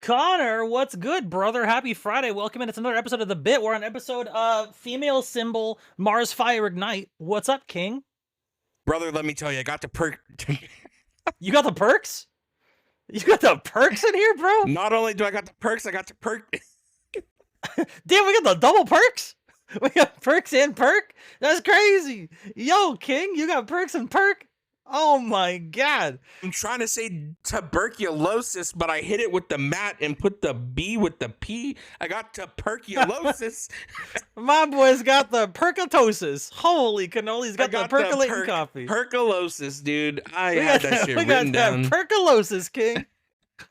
Connor, what's good, brother? Happy Friday. Welcome in. It's another episode of The Bit. We're on episode female symbol Mars Fire Ignite. What's up, King? Brother, let me tell you, I got the perk. You got the perks? You got the perks in here, bro? Not only do I got the perks, I got the perk. Damn, we got the double perks? We got perks and perk? That's crazy. Yo, King, you got perks and perk? Oh my god. I'm trying to say tuberculosis, but I hit it with the mat and put the B with the P. I got tuberculosis. My boy's got the percatosis. Holy cannoli, he's got the percolating coffee. Percolosis, dude. I had that shit written down. Percolosis, King.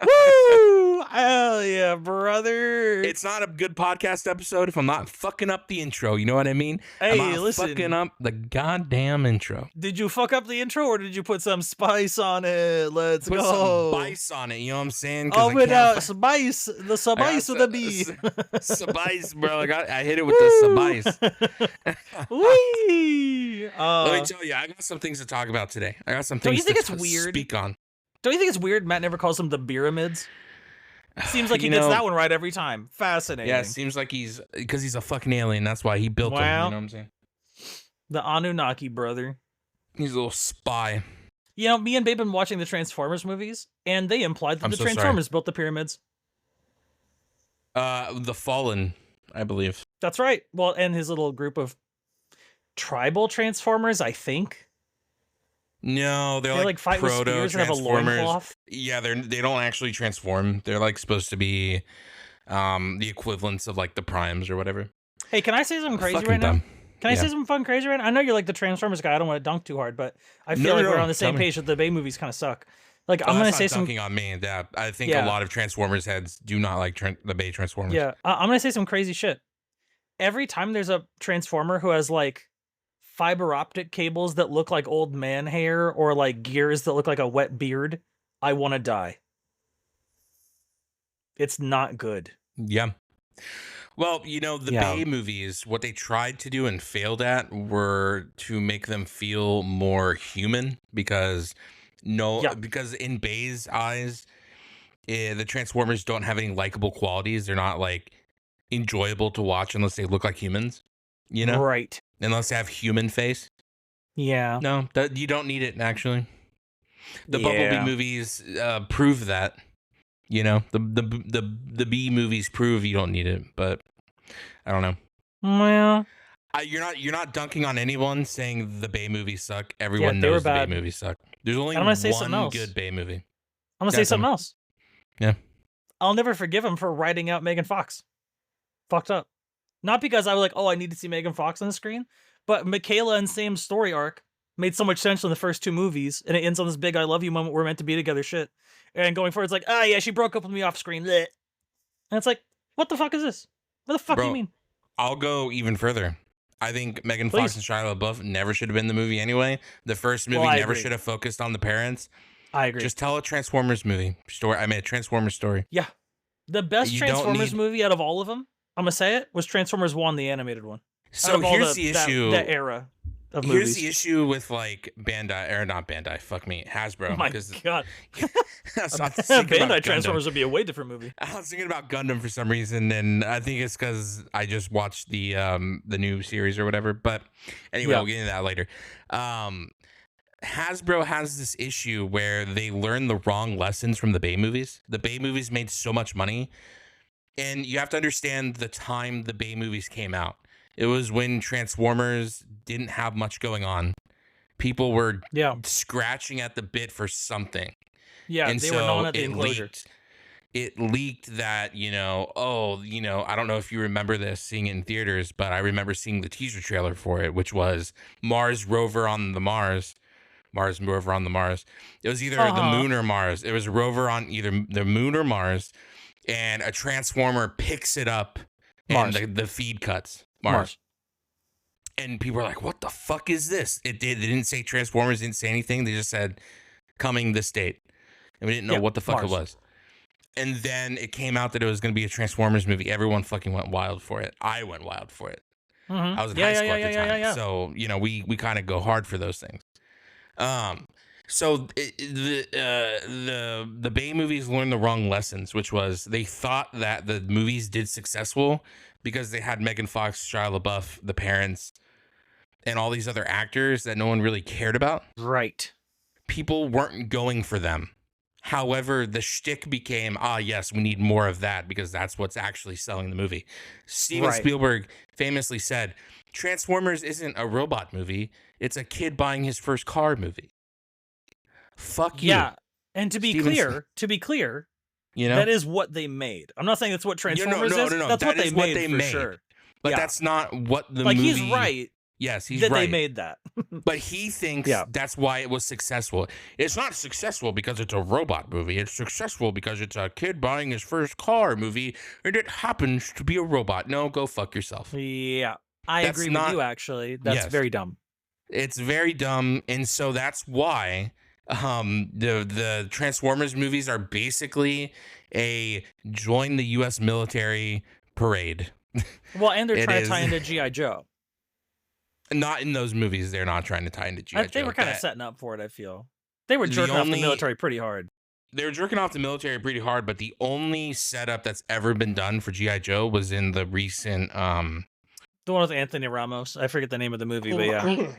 Woo! Hell yeah, brother. It's not a good podcast episode if I'm not fucking up the intro. You know what I mean? Hey, I'm not listen. fucking up the goddamn intro. Did you fuck up the intro or did you put some spice on it? Let's Put some spice on it. You know what I'm saying? Oh, without spice, the spice with a B. Spice, bro. I hit it with the spice. Wee! Let me tell you, I got some things to talk about today. I got some things don't you think to it's weird? Speak on. Don't you think it's weird Matt never calls them the pyramids? Seems like he gets that one right every time. Fascinating. Yeah, it seems like he's a fucking alien. That's why he built them. You know what I'm saying? The Anunnaki, brother. He's a little spy. You know, me and Babe been watching the Transformers movies, and they implied that the Transformers built the pyramids. The Fallen, I believe. That's right. Well, and his little group of tribal Transformers, I think. No, they're like fight with spears and have a loincloth. Yeah, they don't actually transform. They're like supposed to be the equivalents of like the primes or whatever. Hey, can I say something crazy right now? Can I say something fun crazy right now? I know you're like the Transformers guy. I don't want to dunk too hard, but I feel like we're on the same page that the Bay movies kind of suck. Like I'm gonna say some dunking on me. That I think a lot of Transformers heads do not like the Bay Transformers. Yeah, I'm gonna say some crazy shit. Every time there's a Transformer who has like fiber optic cables that look like old man hair or like gears that look like a wet beard, I want to die. It's not good. Yeah. Well, you know, the Bay movies, what they tried to do and failed at were to make them feel more human because in Bay's eyes, the Transformers don't have any likable qualities. They're not like enjoyable to watch unless they look like humans, you know? Right. Unless they have human face. Yeah. No, you don't need it, actually. The Bumblebee movies prove that. You know, the B movies prove you don't need it, but I don't know. Well, you're not dunking on anyone saying the Bay movies suck. Everyone knows the Bay movies suck. There's only one good Bay movie. I'm gonna say something else. Yeah. I'll never forgive him for writing out Megan Fox. Fucked up. Not because I was like, oh, I need to see Megan Fox on the screen, but Michaela and Sam's story arc made so much sense in the first two movies, and it ends on this big I love you moment we're meant to be together shit. And going forward, it's like, yeah, she broke up with me off screen. Blech. And it's like, what the fuck is this? What the fuck do you mean? I'll go even further. I think Megan Fox and Shia LaBeouf never should have been in the movie anyway. The first movie never should have focused on the parents. I agree. Just tell a Transformers movie story. I mean, a Transformers story. Yeah. The best Transformers movie out of all of them, I'm going to say it, was Transformers 1, the animated one. So here's the issue. That era of movies. Here's the issue with like Bandai, or not Bandai, fuck me, Hasbro. Oh my god. Bandai Transformers would be a way different movie. I was thinking about Gundam for some reason, and I think it's because I just watched the new series or whatever. But anyway, we'll get into that later. Hasbro has this issue where they learn the wrong lessons from the Bay movies. The Bay movies made so much money. And you have to understand the time the Bay movies came out. It was when Transformers didn't have much going on. People were scratching at the bit for something. Yeah, and they were known at the enclosure. It leaked that, I don't know if you remember this, seeing it in theaters, but I remember seeing the teaser trailer for it, which was Mars Rover on the Mars. Mars Rover on the Mars. It was either the moon or Mars. It was a rover on either the moon or Mars. And a Transformer picks it up and the feed cuts. Mars. And people are like, what the fuck is this? They didn't say Transformers, didn't say anything. They just said coming this date. And we didn't know what the fuck it was. And then it came out that it was going to be a Transformers movie. Everyone fucking went wild for it. I went wild for it. I was in high school at the time. So, we kind of go hard for those things. So the Bay movies learned the wrong lessons, which was they thought that the movies did successful because they had Megan Fox, Shia LaBeouf, the parents, and all these other actors that no one really cared about. Right. People weren't going for them. However, the shtick became, yes, we need more of that because that's what's actually selling the movie. Steven Spielberg famously said, Transformers isn't a robot movie. It's a kid buying his first car movie. Fuck you. Yeah. And to be clear, you know, that is what they made. I'm not saying that's what Transformers is. No. That's that what is they made for sure. But that's not what the movie... he's right. Yes, he's that right. They made that. But he thinks that's why it was successful. It's not successful because it's a robot movie. It's successful because it's a kid buying his first car movie, and it happens to be a robot. No, go fuck yourself. Yeah, I agree with you, actually. That's very dumb. It's very dumb, and so that's why the Transformers movies are basically a join the U.S. military parade. Well, and they're trying to tie into G.I. Joe. Not in those movies. They're not trying to tie into G.I. Joe. They were kind of setting up for it, I feel. They were jerking off the military pretty hard. They were jerking off the military pretty hard, but the only setup that's ever been done for G.I. Joe was in the recent... the one with Anthony Ramos. I forget the name of the movie, but yeah.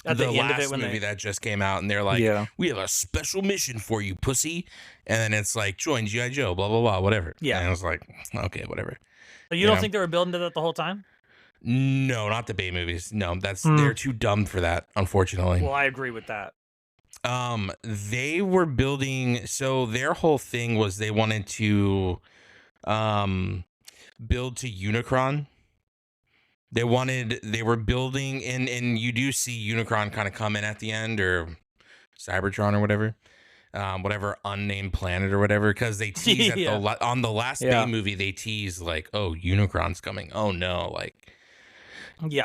At the end of it, when movie that just came out, and they're like, we have a special mission for you, pussy. And then it's like, join G.I. Joe, blah, blah, blah, whatever. Yeah. And I was like, okay, whatever. You don't think they were building to that the whole time? No, not the Bay movies. No, they're too dumb for that, unfortunately. Well, I agree with that. They were building, so their whole thing was they wanted to build to Unicron. They were building, and you do see Unicron kind of come in at the end, or Cybertron or whatever. Whatever unnamed planet or whatever, because they tease on the last Bay movie, they tease like, oh, Unicron's coming. Oh no, like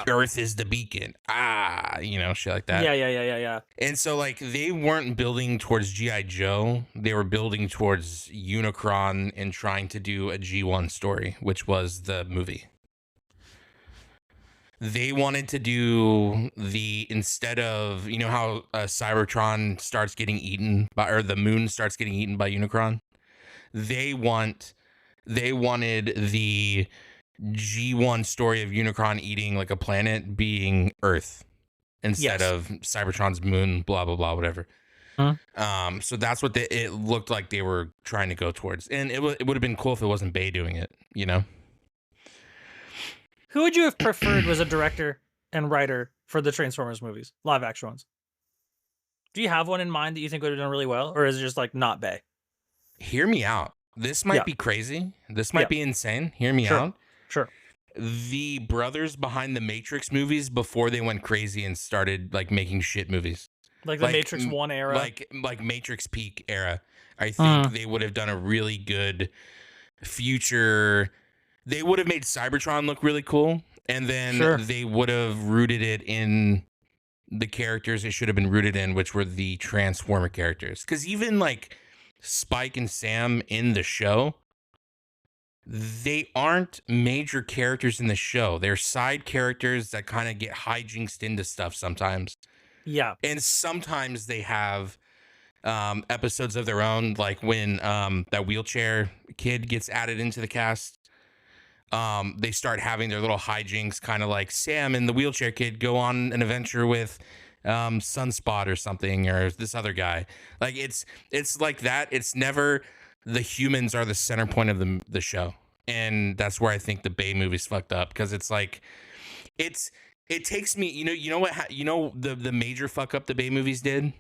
Earth is the beacon. Shit like that. Yeah. And so like they weren't building towards G.I. Joe. They were building towards Unicron and trying to do a G1 story, which was the movie. They wanted to do instead of, how Cybertron starts getting eaten by, or the moon starts getting eaten by Unicron. They wanted the G1 story of Unicron eating like a planet being Earth instead of Cybertron's moon, blah, blah, blah, whatever. Huh? So that's what it looked like they were trying to go towards. And it would have been cool if it wasn't Bay doing it, Who would you have preferred was a director and writer for the Transformers movies, live action ones? Do you have one in mind that you think would have done really well, or is it just like not Bay? Hear me out. This might be crazy. This might be insane. Hear me out. Sure. The brothers behind the Matrix movies before they went crazy and started like making shit movies. Like the Matrix 1 era? Like Matrix peak era. I think they would have done a really good future. They would have made Cybertron look really cool, and then they would have rooted it in the characters it should have been rooted in, which were the Transformer characters. Because even like Spike and Sam in the show, they aren't major characters in the show. They're side characters that kind of get hijinxed into stuff sometimes. Yeah. And sometimes they have episodes of their own, like when that wheelchair kid gets added into the cast. They start having their little hijinks, kind of like Sam and the wheelchair kid go on an adventure with Sunspot or something, or this other guy. Like it's like that. It's never the humans are the center point of the show, and that's where I think the Bay movies fucked up, because it's like it takes me, the major fuck up the Bay movies did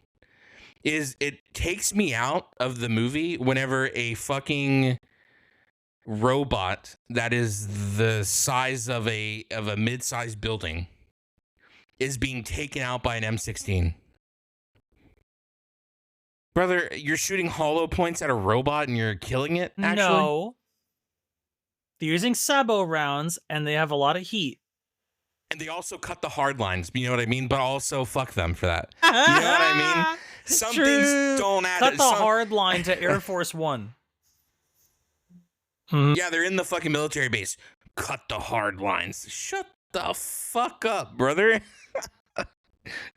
is it takes me out of the movie whenever a fucking robot that is the size of a mid-sized building is being taken out by an M16. Brother, you're shooting hollow points at a robot and you're killing it, actually? No. They're using Sabo rounds and they have a lot of heat. And they also cut the hard lines, you know what I mean? But also fuck them for that. You know what I mean? Some things don't add. Cut the hard line to Air Force One. Yeah, they're in the fucking military base. Cut the hard lines. Shut the fuck up, brother.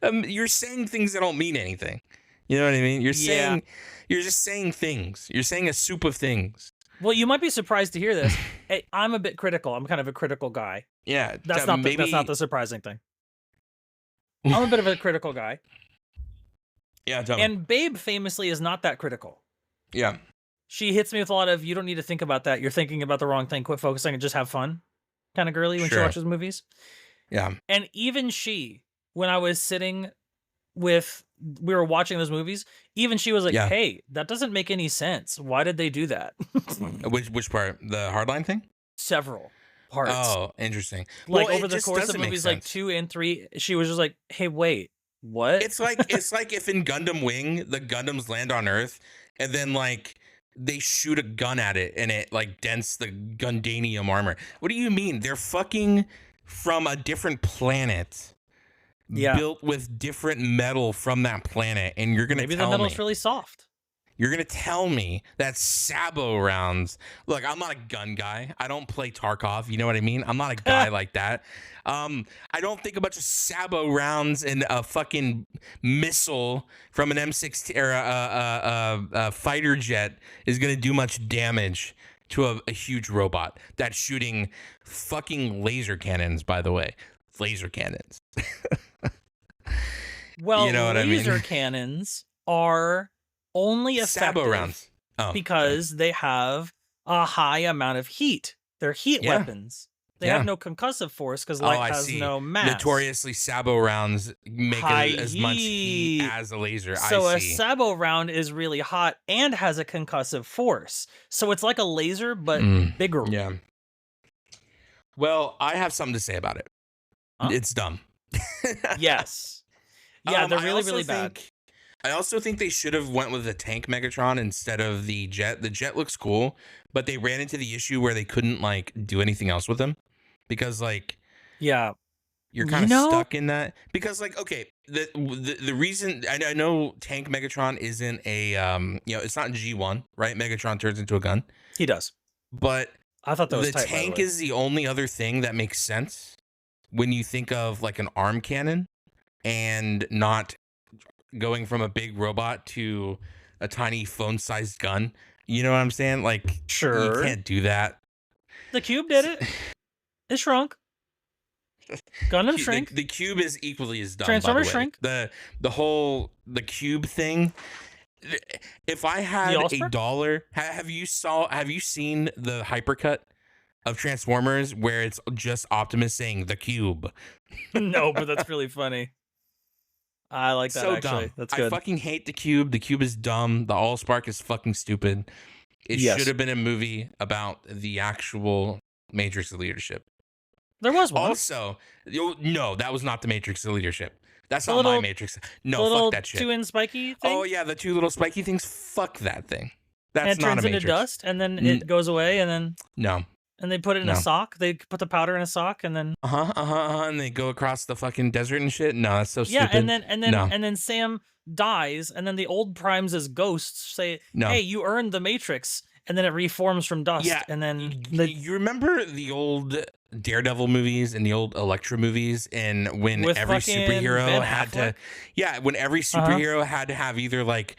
You're saying things that don't mean anything. You know what I mean? You're Yeah. saying, you're just saying things. You're saying a soup of things. Well, you might be surprised to hear this. Hey, I'm a bit critical. I'm kind of a critical guy. Yeah, That's not the surprising thing. I'm a bit of a critical guy. Yeah, tell me. And Babe famously is not that critical. Yeah. She hits me with a lot of, you don't need to think about that. You're thinking about the wrong thing. Quit focusing and just have fun. Kind of girly when she watches movies. Yeah. And even she, when I was sitting we were watching those movies, even she was like, hey, that doesn't make any sense. Why did they do that? Which part? The hardline thing? Several parts. Oh, interesting. Like over the course of movies like 2 and 3, she was just like, hey, wait, what? It's like if in Gundam Wing, the Gundams land on Earth and then like they shoot a gun at it and it like dents the Gundanium armor. What do you mean? They're fucking from a different planet. Yeah. Built with different metal from that planet, and you're gonna maybe tell the metal's me, really soft. You're gonna tell me that Sabo rounds. Look, I'm not a gun guy. I don't play Tarkov. You know what I mean? I'm not a guy like that. I don't think a bunch of Sabo rounds and a fucking missile from an M16 or a fighter jet is gonna do much damage to a huge robot that's shooting fucking laser cannons. By the way, laser cannons. Well, you know what laser I mean? cannons are only effective Sabo rounds. because they have a high amount of heat. They're heat weapons. They have no concussive force because light has no mass. Notoriously, Sabo rounds make as much heat as a laser. So a Sabo round is really hot and has a concussive force. So it's like a laser, but bigger. Yeah. Well, I have something to say about it. Huh? It's dumb. Yes. Yeah, they're really, really bad. I also think they should have went with the tank Megatron instead of the jet. The jet looks cool, but they ran into the issue where they couldn't like do anything else with them because like you're kind of stuck in that because like okay, the reason I know tank Megatron isn't a it's not G1, right? Megatron turns into a gun. He does. But I thought that was the tank is the only other thing that makes sense when you think of like an arm cannon and not going from a big robot to a tiny phone-sized gun. You know what I'm saying? Like, you can't do that. The Cube did it. It shrunk. Gundam shrink. The Cube is equally as dumb. Transformers shrink. The Cube thing. If I had $1, have you seen the hypercut of Transformers where it's just Optimus saying the Cube? No, but that's really funny. I like that. So actually. Dumb. That's good. I fucking hate the Cube. The Cube is dumb. The Allspark is fucking stupid. It should have been a movie about the actual Matrix of Leadership. There was one. Also, no, that was not the Matrix of Leadership. That's not my Matrix. No, fuck that shit. 2 and spiky thing? Oh yeah, the 2 little spiky things. Fuck that thing. That's not a Matrix. And it turns into dust, and then it goes away, and then no. And they put it in a sock. They put the powder in a sock, and then and they go across the fucking desert and shit. No, that's so stupid. Yeah, and then Sam dies, and then the old Primes as ghosts say, "Hey, you earned the Matrix," and then it reforms from dust. Yeah, and then you remember the old Daredevil movies and the old Elektra movies, and when every superhero had to, when every superhero had to have either like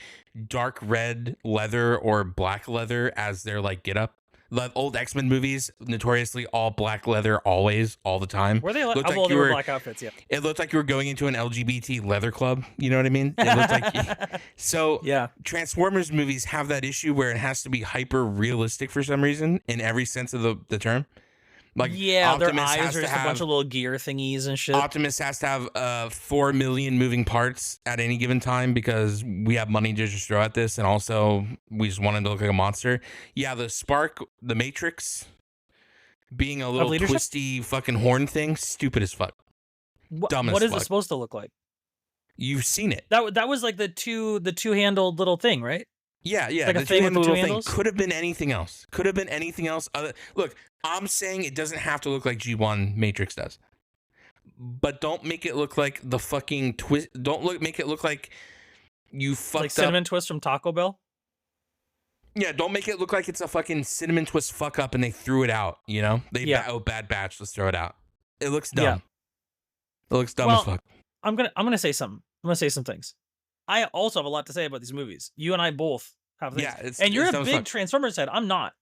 dark red leather or black leather as their like get up. The old X-Men movies, notoriously all black leather, always, all the time. Were they? They were black outfits. Yeah. It looked like you were going into an LGBT leather club. You know what I mean? It looked like. So yeah. Transformers movies have that issue where it has to be hyper realistic for some reason in every sense of the term. Like Optimus their eyes are just a bunch of little gear thingies and shit. Optimus has to have 4 million moving parts at any given time because we have money to just throw at this, and also we just want him to look like a monster. Yeah, the Spark, the Matrix, being a little twisty fucking horn thing, stupid as fuck. Dumb as fuck. What is it supposed to look like? You've seen it. That was like the two-handled little thing, right? Yeah. Like the two-handled little thing could have been anything else. Could have been anything else. Look, I'm saying it doesn't have to look like G1 Matrix does, but don't make it look like the fucking twist. Make it look like you fucked like cinnamon twist from Taco Bell. Yeah, don't make it look like it's a fucking cinnamon twist fuck up and they threw it out. You know, bad batch. Let's throw it out. It looks dumb. Yeah. It looks dumb as fuck. I'm gonna say something. I'm gonna say some things. I also have a lot to say about these movies. You and I both have things. Yeah, it's And you're it's a dumb as big fuck. Transformers head. I'm not.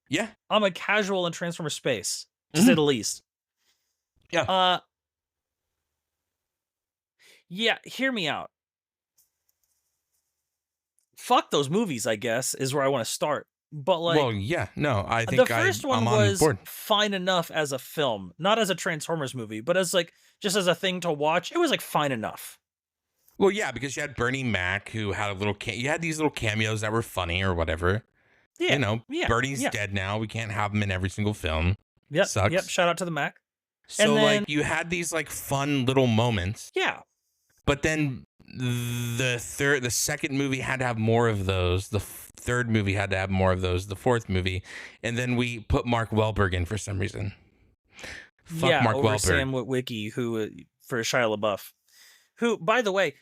Yeah. I'm a casual in Transformer space, to say Mhm. the least. Yeah. Uh yeah, hear me out. Fuck those movies, I guess, is where I want to start. But Well, like yeah. No, I the think first I'm one on was board. fine enough as a film, not as a Transformers movie, but as like just as a thing to watch. It was like fine enough. Well, yeah, because you had Bernie Mac who had a little you had these little cameos that were funny or whatever. You Yeah. know, Yeah. Bernie's Yeah. dead now. We can't have him in every single film. Yep. Yep. Sucks. Shout out to the Mac. So And then like you had these like fun little moments, yeah. but then the second movie had to have more of those. The third movie had to have more of those. The fourth movie, and then we put Mark Wahlberg in for some reason. Fuck Yeah, Mark over Wahlberg. Sam Witwicky, who for Shia LaBeouf, who, by the way,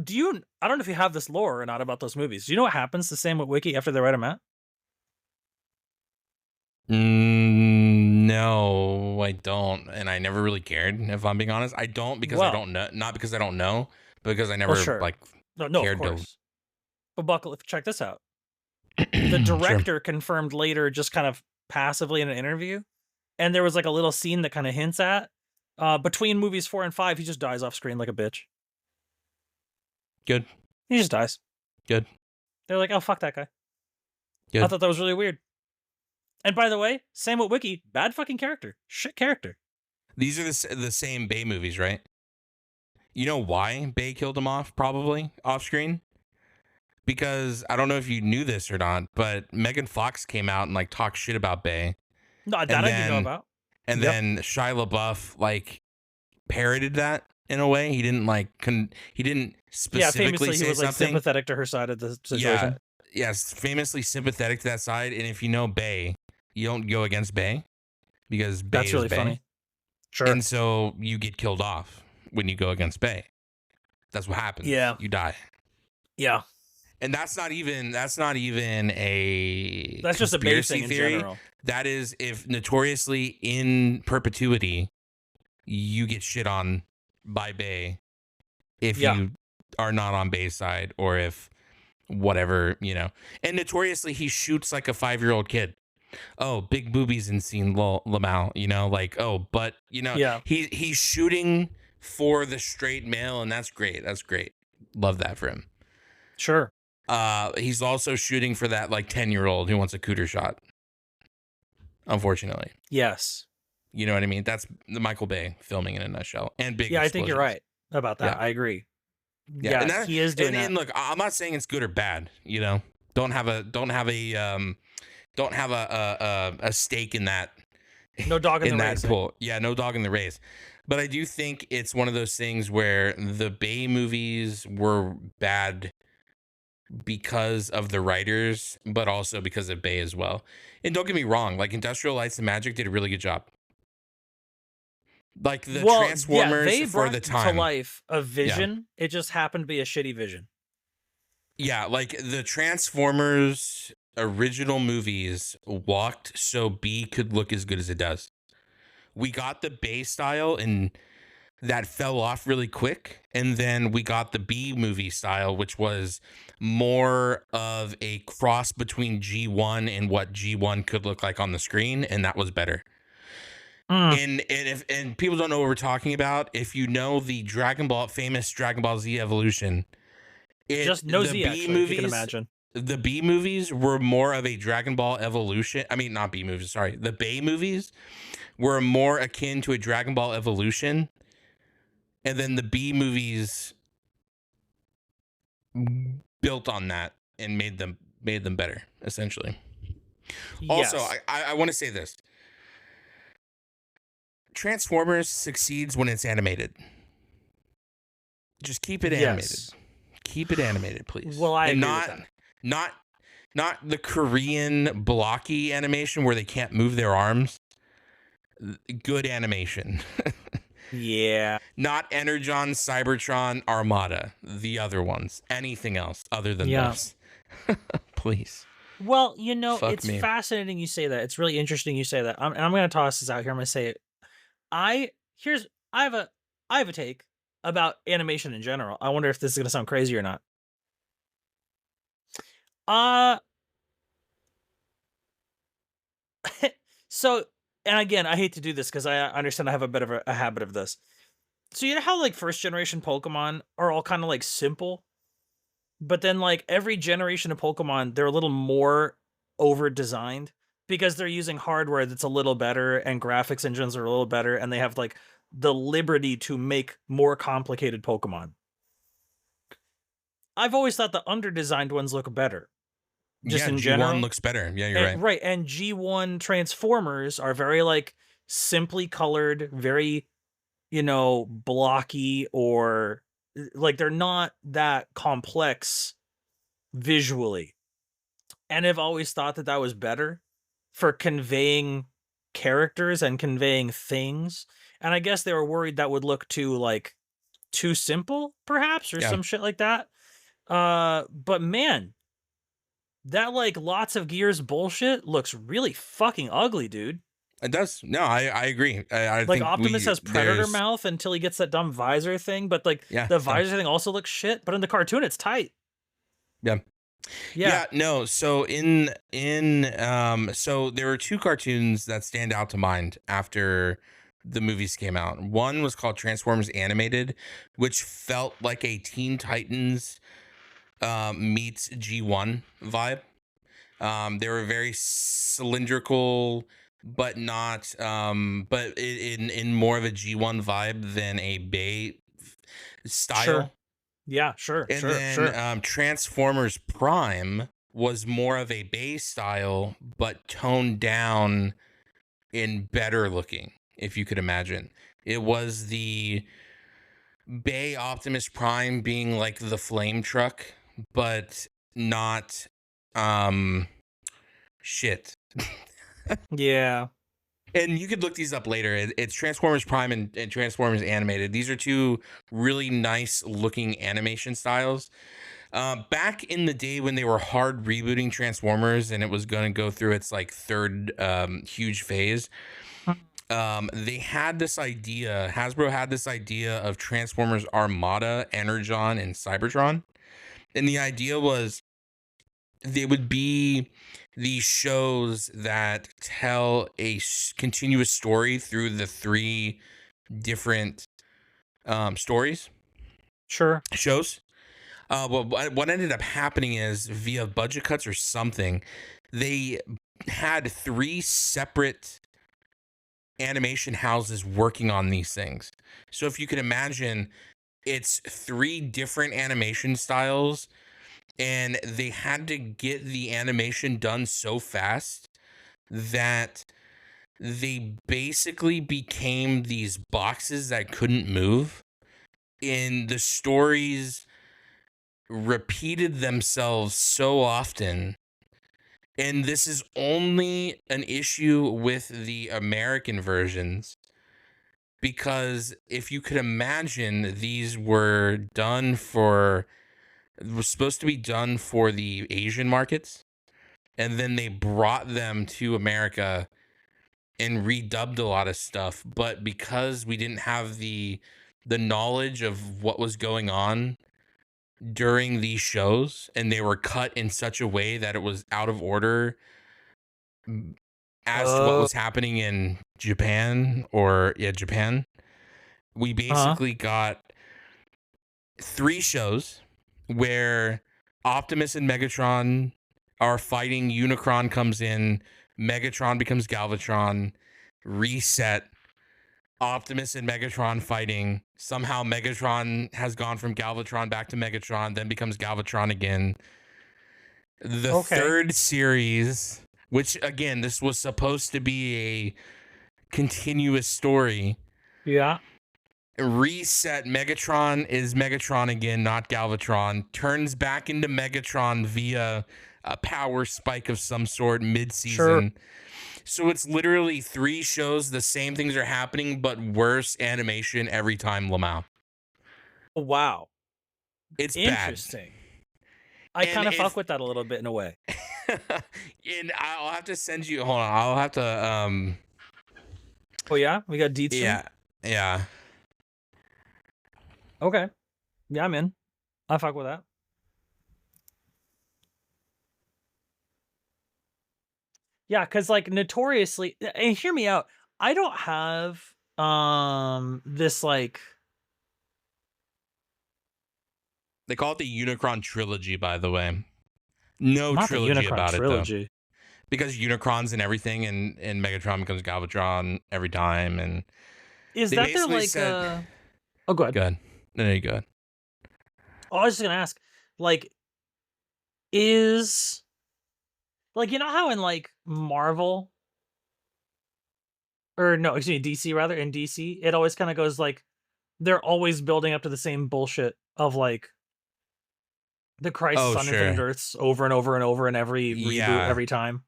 do you? I don't know if you have this lore or not about those movies. Do you know what happens to Sam Witwicky after they write him out? No, I don't, and I never really cared. If I'm being honest, I don't because I Well, don't know. Not because I don't know, but because I well, never sure. like No, of cared to. course. But buckle, check this out. The Sure. director confirmed later, just kind of passively in an interview, and there was like a little scene that kind of hints at between movies 4 and 5, he just dies off screen like a bitch. Good. He just dies. Good. They're like, oh fuck that guy. Good. I thought that was really weird. And by the way, Sam Witwicky, bad fucking character, shit character. These are the same Bay movies, right? You know why Bay killed him off, probably off screen? Because I don't know if you knew this or not, but Megan Fox came out and like talked shit about Bay. No, that And I didn't know then- about. And Yep. then Shia LaBeouf like parroted that in a way. He didn't like he didn't Yeah, specifically famously, say he was like something. sympathetic to her side of the situation. Yeah, yes, famously sympathetic to that side. And if you know Bay, you don't go against Bay because Bay That's is really Bay. funny. Sure. And so you get killed off when you go against Bay. That's what happens. Yeah. You die. Yeah. And that's not even a That's just a Bay conspiracy thing in theory. general. That is if notoriously in perpetuity you get shit on by Bay if Yeah. you are not on Bay's side or if whatever, you know. And notoriously he shoots like a 5-year-old kid. Oh, big boobies in scene Lamau, you know, like, oh, but you know, Yeah. he's shooting for the straight male, and that's great. That's great. Love that for him. Sure. He's also shooting for that like 10-year-old who wants a cooter shot. Unfortunately. Yes. You know what I mean? That's the Michael Bay filming in a nutshell. And big Yeah, I think you're explosions. right about that. Yeah. I agree. Yeah, Yeah, and that- he is doing And that. look, I'm not saying it's good or bad, you know. Don't have a stake in that No dog in in the that race. pool. Yeah, no dog in the race. But I do think it's one of those things where the Bay movies were bad because of the writers, but also because of Bay as well. And don't get me wrong, like Industrial Lights and Magic did a really good job. Like the Transformers they for brought the time. to life a vision. It just happened to be a shitty vision. Yeah, like the Transformers original movies walked so B could look as good as it does. We got the Bay style and that fell off really quick. And then we got the B movie style, which was more of a cross between G1 and what G1 could look like on the screen. And that was better. And people don't know what we're talking about. If you know the famous Dragon Ball Z evolution, Just no Z, actually, if you can imagine. the B movies were more of a Dragon Ball evolution. I mean, not B movies, sorry. The Bay movies were more akin to a Dragon Ball evolution. And then the B movies built on that and made them better, essentially. Also, Yes. I want to say this. Transformers succeeds when it's animated. Just keep it animated. Yes. Keep it animated, please. Well, I and agree with that. not the Korean blocky animation where they can't move their arms. Good animation. Yeah. Not Energon, Cybertron, Armada. The other ones. Anything else other than Yeah. those. Please. Well, you know, Fuck it's me. fascinating you say that. It's really interesting you say that. And I'm going to toss this out here. I'm going to say it. I have a take. about animation in general. I wonder if this is gonna sound crazy or not. Uh so and again, I hate to do this because I understand I have a bit of a habit of this. So you know how like first generation Pokemon are all kind of like simple, but then like every generation of Pokemon, they're a little more over designed because they're using hardware that's a little better and graphics engines are a little better and they have like the liberty to make more complicated Pokemon. I've always thought the under-designed ones look better, just Yeah, in G1 general. looks better. Yeah, you're And, right. right, and G1 Transformers are very like simply colored, very, blocky or like they're not that complex visually. And I've always thought that that was better for conveying characters and conveying things. And I guess they were worried that would look too simple, perhaps, or Yeah, some shit like that. But man, that like lots of gears bullshit looks really fucking ugly, dude. it does. No, I agree. I Like think Optimus has predator there's, mouth until he gets that dumb visor thing, but like yeah, the same. visor thing also looks shit, but in the cartoon it's tight. Yeah. Yeah. Yeah, no. So so there were two cartoons that stand out to mind after the movies came out. One was called Transformers Animated, which felt like a Teen Titans meets G1 vibe. They were very cylindrical, but not in more of a G1 vibe than a Bay Sure. style. Yeah, sure, And sure, then sure. Transformers Prime was more of a base style, but toned down and better looking, if you could imagine. It was the Bay-Optimus Prime being like the flame truck, but not shit. Yeah. And you could look these up later. It's Transformers Prime and Transformers Animated. These are two really nice looking animation styles. Back in the day when they were hard rebooting Transformers and it was going to go through its like third huge phase, they had this idea. Hasbro had this idea of Transformers Armada, Energon, and Cybertron, and the idea was they would be these shows that tell a continuous story through the three different stories Sure. shows. Well, what ended up happening is via budget cuts or something, they had three separate animation houses working on these things. So if you could imagine, it's three different animation styles, and they had to get the animation done so fast that they basically became these boxes that couldn't move. And the stories repeated themselves so often, and this is only an issue with the American versions, because if you could imagine, these were done for it was supposed to be done for the Asian markets, and then they brought them to America and redubbed a lot of stuff, but because we didn't have the knowledge of what was going on during these shows, and they were cut in such a way that it was out of order as to what Oh. was happening in Japan, or yeah, Japan, we Uh-huh. basically got three shows where Optimus and Megatron are fighting. Unicron comes in, Megatron becomes Galvatron, reset. Optimus and Megatron fighting. Somehow Megatron has gone from Galvatron back to Megatron, then becomes Galvatron again. The Okay. third series, which again, this was supposed to be a continuous story, Yeah. reset. Megatron is Megatron again, not Galvatron. Turns back into Megatron via a power spike of some sort Sure. mid-season. So it's literally three shows, the same things are happening, but worse animation every time, Lamau. Wow. It's bad. Interesting. I And kind of fuck if with that a little bit in a way. and I'll have to send you, hold on, I'll have to Oh yeah, we got deets for me. yeah, yeah. Okay. Yeah, I'm in. I fuck with that. Yeah, because like notoriously, and hear me out. I don't have this like They call it the Unicron trilogy, by the way. No not the trilogy Unicron about it though, trilogy. because Unicrons and everything, and Megatron becomes Galvatron every time, and Is they that their basically like said, oh go ahead. "Good, no, you good." Oh, I was just gonna ask, like, is like you know how in like Marvel or no, excuse me, DC rather, in DC, it always kind of goes like they're always building up to the same bullshit of like the Crisis Oh, on Infinite sure, Earths over and over and over in every reboot yeah. every time.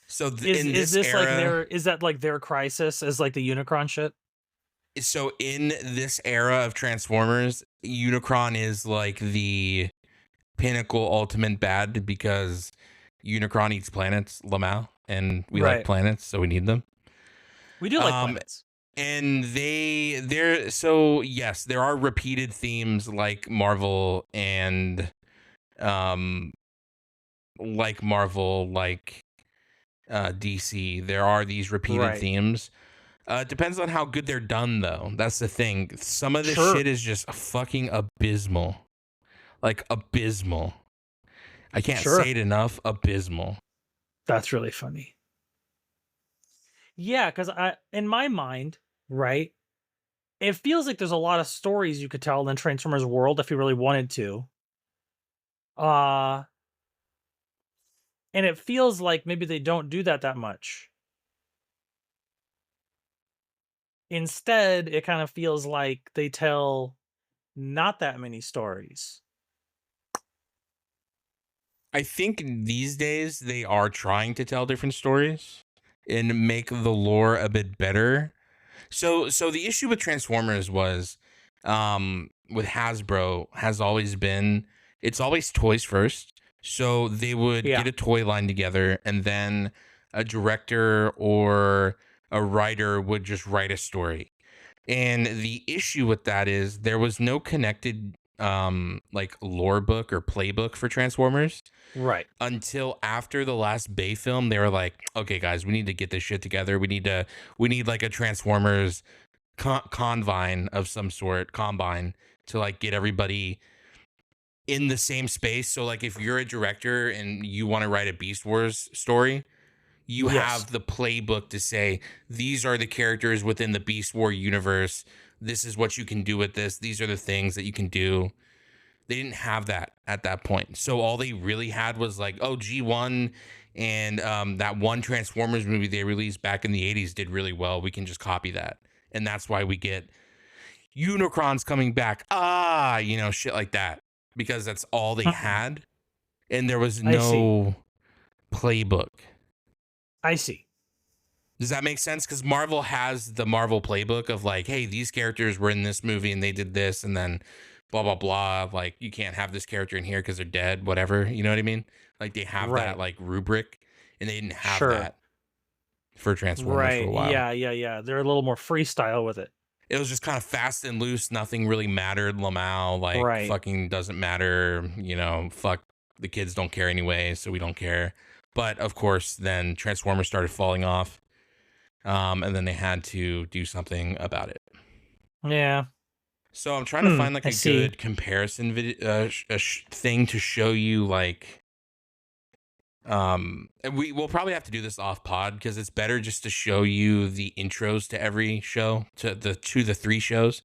So in Is this this like era, their is that like their Crisis as like the Unicron shit? of Transformers, Unicron is like the pinnacle ultimate bad because Unicron eats planets, Lamau, and we like Right. planets, so we need them. We do like Um, planets. and they're so yes, there are repeated themes like Marvel and um DC. There are these repeated Right. themes. Depends on how good they're done, though. That's the thing. Some of this Sure. shit is just fucking abysmal. Like, abysmal. I can't say Sure. it enough. Abysmal. That's really funny. Yeah, because I in my mind, right, it feels like there's a lot of stories you could tell in Transformers world if you really wanted to. Uh and it feels like maybe they don't do that much. Instead, it kind of feels like they tell not that many stories. I think these days they are trying to tell different stories and make the lore a bit better. So the issue with Transformers was with Hasbro has always been it's always toys first. So they would Yeah. get a toy line together and then a director or a writer would just write a story. And the issue with that is there was no connected like lore book or playbook for Transformers Right. until after the last Bay film. They were like, okay guys, we need to get this shit together. We need like a Transformers convine of some sort, combine, to like get everybody in the same space. So like if you're a director and you want to write a Beast Wars story, you Yes. have the playbook to say these are the characters within the Beast War universe. This is what you can do with this. These are the things that you can do. They didn't have that at that point. So all they really had was like, oh, G1 and that one Transformers movie they released back in the 80s did really well. We can just copy that. And that's why we get Unicrons coming back. Shit like that. Because that's all they Mhm. had. And there was I see. no playbook. I see. Does that make sense? Because Marvel has the Marvel playbook of like, hey, these characters were in this movie and they did this, and then blah blah blah. Like, you can't have this character in here because they're dead, whatever. You know what I mean? Like, they have that Right. like rubric, and they didn't have Sure. that for Transformers for a Right. while. Yeah. They're a little more freestyle with it. It was just kind of fast and loose. Nothing really mattered. Lamau, like, Right. fucking doesn't matter. Fuck, the kids don't care anyway, so we don't care. But of course, then Transformers started falling off. And then they had to do something about it. Yeah. So I'm trying to find like I a see. good comparison thing to show you, like, and we'll probably have to do this off pod because it's better just to show you the intros to every show, to the three shows,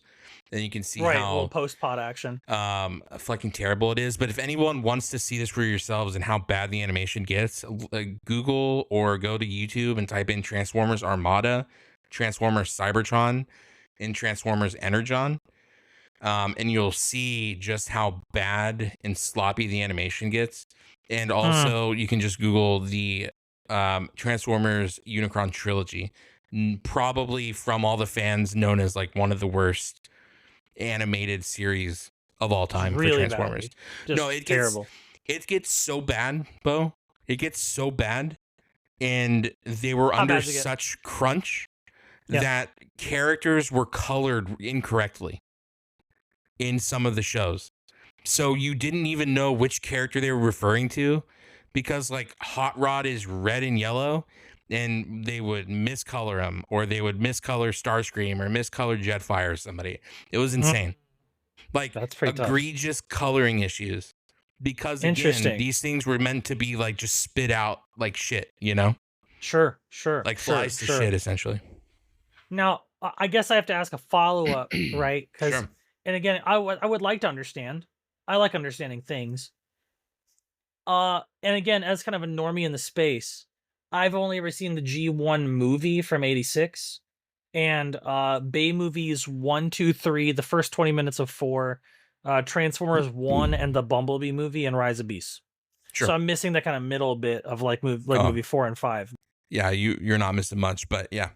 and you can see Right. A little how post pod action. fucking terrible it is. But if anyone wants to see this for yourselves and how bad the animation gets, Google or go to YouTube and type in Transformers Armada, Transformers Cybertron, and Transformers Energon, and you'll see just how bad and sloppy the animation gets. And also you can just Google the Transformers Unicron trilogy, probably from all the fans known as like one of the worst animated series of all Just time for really Transformers. badly. Just No, it terrible. gets so bad, Beau. It gets so bad, and they were How under bad's it get? such crunch Yeah. that characters were colored incorrectly. in some of the shows. So you didn't even know which character they were referring to because like Hot Rod is red and yellow and they would miscolor him or they would miscolor Starscream or miscolor Jetfire or somebody. It was Mm, insane. Like that's pretty tough. egregious coloring issues because again, Interesting. these things were meant to be like just spit out like shit, you know? Sure, Like flies to shit essentially. Now, I guess I have to ask a follow-up, right? Because, Sure. and again, I would like to understand. I like understanding things. And again, as kind of a normie in the space, I've only ever seen the G1 movie from '86 and Bay movies 1, 2, 3, the first 20 minutes of 4, Transformers 1 and the Bumblebee movie and Rise of Beasts. So Sure. I'm missing that kind of middle bit of like Oh, movie 4 and 5. yeah, you're not missing much, but yeah.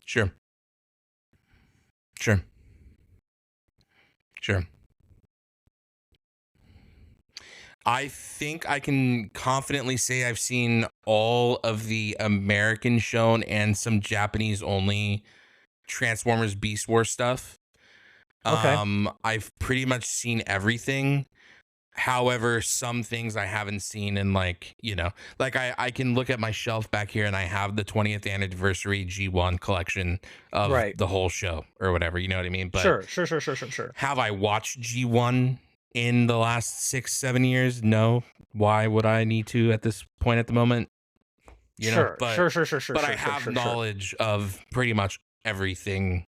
Sure. Sure. Sure. I think I can confidently say I've seen all of the American shown and some Japanese only Transformers Beast Wars stuff. Okay. I've pretty much seen everything. However, some things I haven't seen in like, like I can look at my shelf back here and I have the 20th anniversary G1 collection of Right. the whole show or whatever, you know what I mean? But Sure. have I watched G1 in the last 6-7 years? No. Why would I need to at this point at the moment? Sure. But I have knowledge of pretty much everything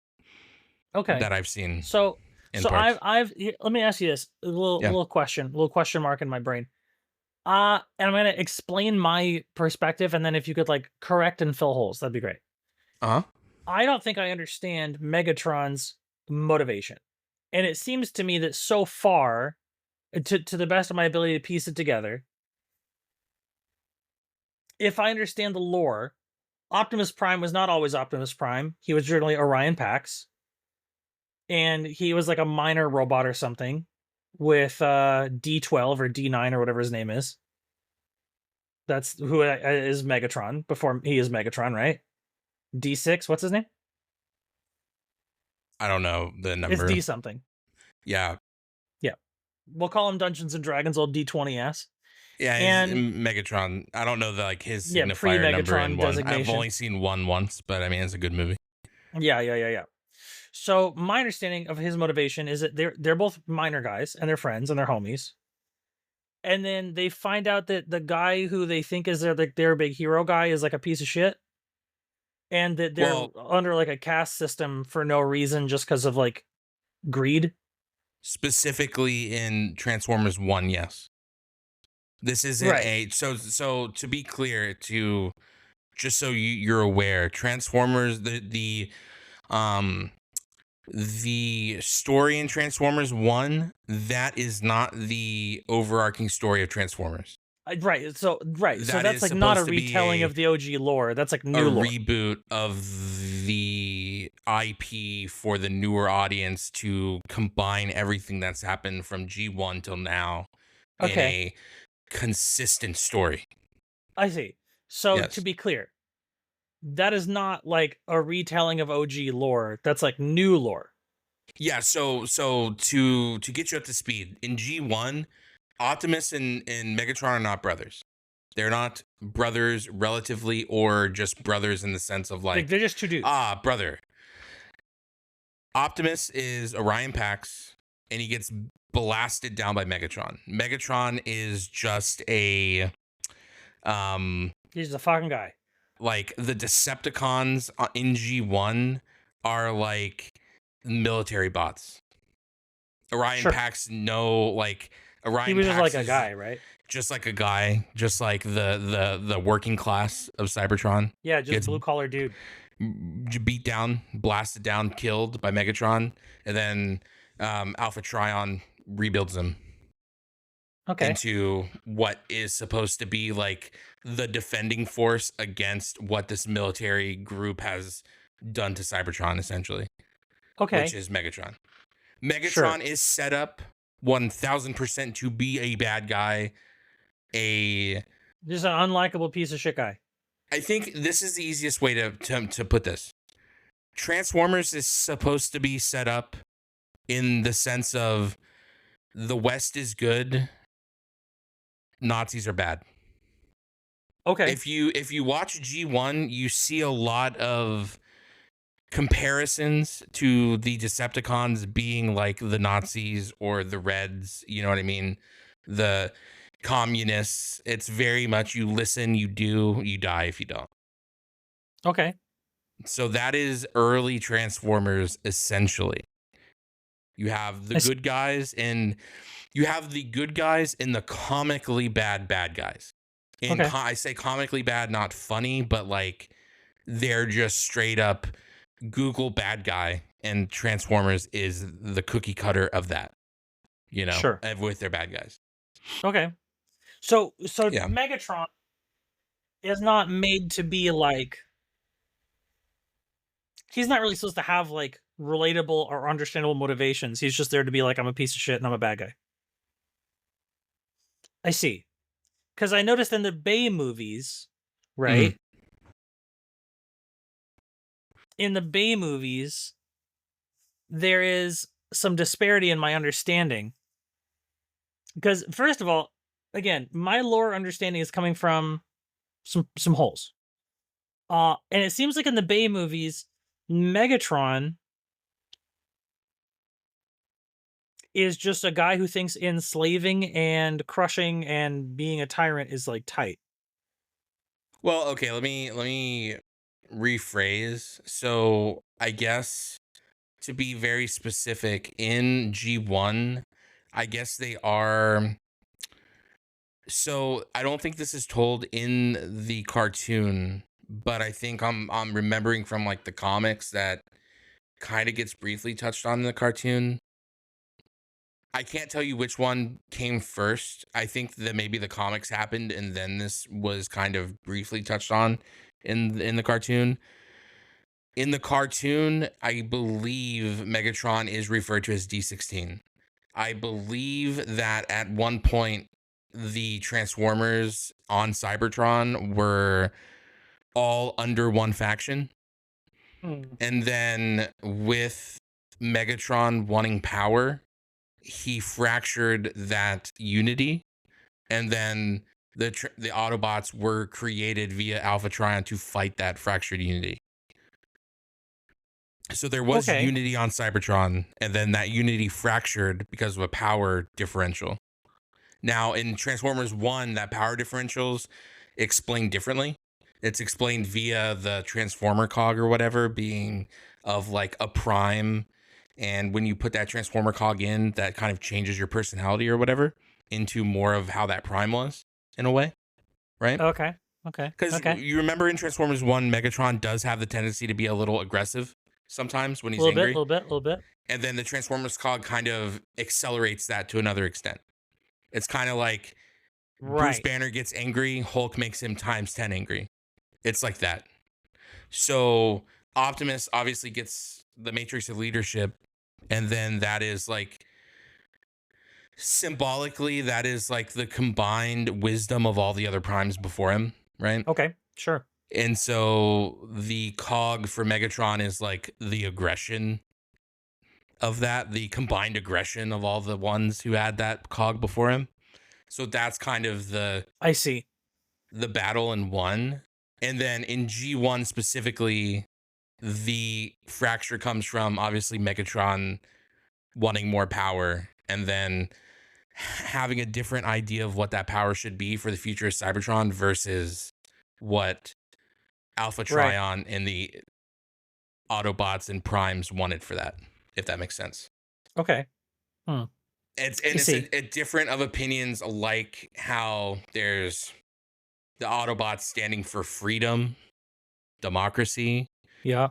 Okay. that I've seen So in so parts. let me ask you this, a little Yeah. little question mark in my brain. And I'm gonna explain my perspective, and then if you could like correct and fill holes, that'd be great. Uh-huh. I don't think I understand Megatron's motivation. And it seems to me that so far, to the best of my ability to piece it together, if I understand the lore, Optimus Prime was not always Optimus Prime. He was generally Orion Pax, and he was like a minor robot or something with D12 or D9 or whatever his name is. That's who is Megatron before he is Megatron, right? D6, what's his name? I don't know the It's number. D something. Yeah. Yeah. We'll call him Dungeons and Dragons old D20S. Yeah, he's And Megatron. I don't know like his yeah, signifier number in pre-Megatron one. I've designation. only seen one once, but I mean it's a good movie. Yeah. So my understanding of his motivation is that they're both minor guys and they're friends and they're homies. And then they find out that the guy who they think is their big hero guy is like a piece of shit, and that they're Well, under like a caste system for no reason, just because of like greed. specifically in Transformers 1, yes. This isn't Right. a so to be clear to just so you're aware, Transformers um the story in Transformers 1, that is not the overarching story of Transformers. Right. So That that's is like not a supposed to be retelling of the OG lore. That's like a new lore. reboot of the IP for the newer audience to combine everything that's happened from G1 till now in Okay, a consistent story. I see. So to Yes. be clear, that is not like a retelling of OG lore. That's like new lore. Yeah, so to get you up to speed, in G1, Optimus and Megatron are not brothers. They're not brothers relatively or just brothers in the sense of Like like, they're just two dudes. brother. Optimus is Orion Pax and he gets blasted down by Megatron. Megatron is just a He's a fucking guy. like the Decepticons in G1 are like military bots. Orion Sure. Pax like He Orion was just Pax like a is guy, right? just like a guy, just like the working class of Cybertron Yeah, just gets blue collar dude. beat down, blasted down, killed by Megatron, and then Alpha Trion rebuilds him Okay. into what is supposed to be like the defending force against what this military group has done to Cybertron, essentially, which Okay. is Megatron. Sure. Megatron is set up 1000% to be a bad guy. Just an unlikable piece of shit guy. I think this is the easiest way to put this. Transformers is supposed to be set up in the sense of the West is good, Nazis are bad. Okay. If you watch G1, you see a lot of comparisons to the Decepticons being like the Nazis or the Reds, you know what I mean? The communists. It's very much you listen, you do, you die if you don't. Okay. So that is early Transformers essentially. You have the I see. good guys and you have the good guys and the comically bad guys. And Okay. I say comically bad, not funny, but like they're just straight up Google bad guy, and Transformers is the cookie cutter of that, Sure. with their bad guys. Okay. So Yeah. Megatron is not made to be like, he's not really supposed to have like relatable or understandable motivations. He's just there to be like, I'm a piece of shit and I'm a bad guy. I see. Because I noticed in the Bay movies, Mhm. right? In the Bay movies, there is some disparity in my understanding. Because first of all, again, my lore understanding is coming from some holes. And it seems like in the Bay movies, Megatron is just a guy who thinks enslaving and crushing and being a tyrant is like tight. Well, okay, let me rephrase. So, I guess to be very specific, in G1, I guess they are. So I don't think this is told in the cartoon, but I think I'm remembering from like the comics that kind of gets briefly touched on in the cartoon. I can't tell you which one came first. I think that maybe the comics happened and then this was kind of briefly touched on in the cartoon. In the cartoon, I believe Megatron is referred to as D16. I believe that at one point the Transformers on Cybertron were all under one faction. Hmm. And then with Megatron wanting power, he fractured that unity. And then the Autobots were created via Alpha Trion to fight that fractured unity. So there was Okay. unity on Cybertron, and then that unity fractured because of a power differential. Now, in Transformers 1, that power differential's explained differently. It's explained via the Transformer cog or whatever being of like a prime. And when you put that Transformer cog in, that kind of changes your personality or whatever into more of how that prime was in a way, right? Okay. Okay. Because Okay. you remember in Transformers 1, Megatron does have the tendency to be a little aggressive sometimes when A he's little bit, a angry. little bit, a little bit. And then the Transformers cog kind of accelerates that to another extent. It's kind of like Bruce Right. Banner gets angry, Hulk makes him times 10 angry. It's like that. So Optimus obviously gets the Matrix of Leadership, and then that is like symbolically, that is like the combined wisdom of all the other primes before him, right? Okay. Sure. And so the cog for Megatron is like the aggression of that, the combined aggression of all the ones who had that cog before him. So that's kind of I see. the battle in 1. And then in G1 specifically, the fracture comes from obviously Megatron wanting more power and then having a different idea of what that power should be for the future of Cybertron versus what Alpha Right. Trion and the Autobots and Primes wanted for that, if that makes sense. Okay. It's I see. a different of opinions, like how there's the Autobots standing for freedom, democracy, Yeah.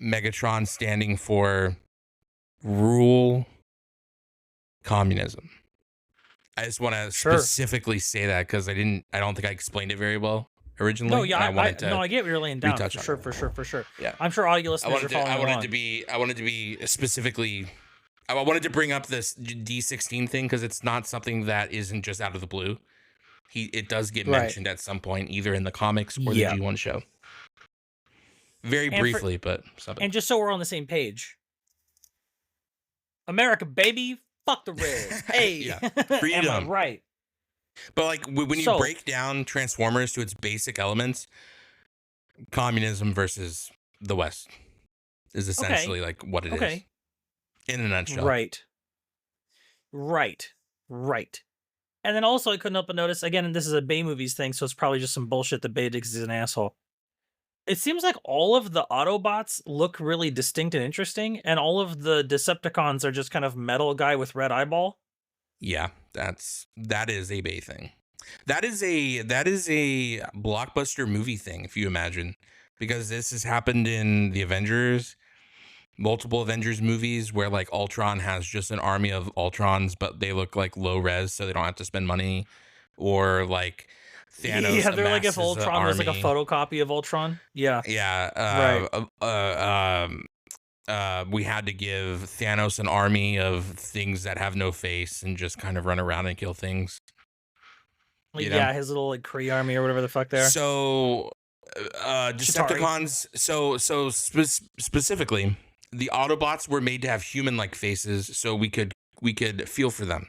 Megatron standing for rule, communism. I just want to Sure. specifically say that because I don't think I explained it very well No, originally, yeah, and I I wanted no, to I get what you're laying down retouch for on sure, that. for sure, for sure. Yeah, I'm sure all you listeners are following I wanted along. to be specifically. I wanted to bring up this D16 thing because it's not something that isn't just out of the blue. It does get Right. mentioned at some point, either in the comics or the Yeah. G1 show. Very And for briefly, but something. and just so we're on the same page, America, baby, fuck the Reds. Hey, Yeah, am I freedom. right? But like when you So break down Transformers to its basic elements, communism versus the West is okay, essentially like what it is okay, in a nutshell. right, right, right. And then also I couldn't help but notice again, and this is a Bay movies thing, so it's probably just some bullshit that Bay thinks is an asshole. It seems like all of the Autobots look really distinct and interesting, and all of the Decepticons are just kind of metal guy with red eyeball. Yeah, that is a Bay thing. That is a blockbuster movie thing, if you imagine, because this has happened in the Avengers, multiple Avengers movies where like Ultron has just an army of Ultrons, but they look like low res, so they don't have to spend money, or like Thanos Yeah, they're like if amasses an Ultron was like a army. photocopy of Ultron. Yeah, Yeah, right. we had to give Thanos an army of things that have no face and just kind of run around and kill things. Like, You know. yeah, his little like Kree army or whatever the fuck they are. So, Chitauri. Decepticons. Specifically, the Autobots were made to have human-like faces, so we could feel for them.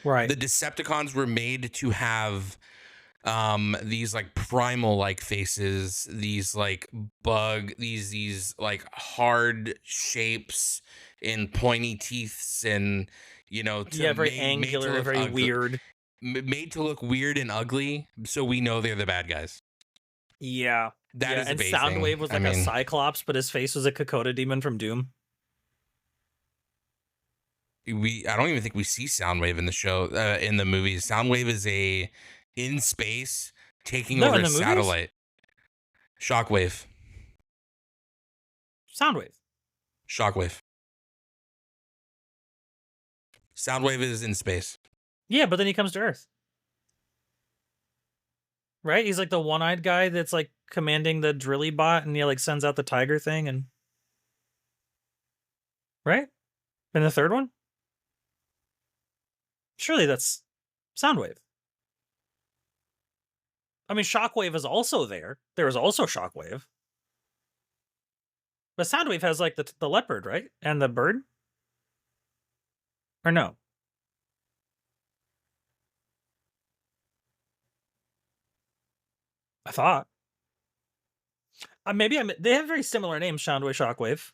Right. The Decepticons were made to have these like primal like faces, these like these like hard shapes and pointy teeth, and Yeah, very angular, very weird. made to look weird and ugly, so we know they're the bad guys. Yeah. That yeah, is and amazing. Soundwave was like a Cyclops, but his face was a Kokoda demon from Doom. I don't even think we see Soundwave in the show, in the movies. Soundwave is in space taking over a satellite. Shockwave. Soundwave. Soundwave is in space. Yeah, but then he comes to Earth. Right? He's like the one-eyed guy that's like commanding the drilly bot, and he like sends out the tiger thing, and right? In the third one? Surely that's Soundwave. I mean, Shockwave is also there. There is also Shockwave. But Soundwave has like the leopard, right? And the bird? Or no? I thought. They have very similar names, Soundwave, Shockwave.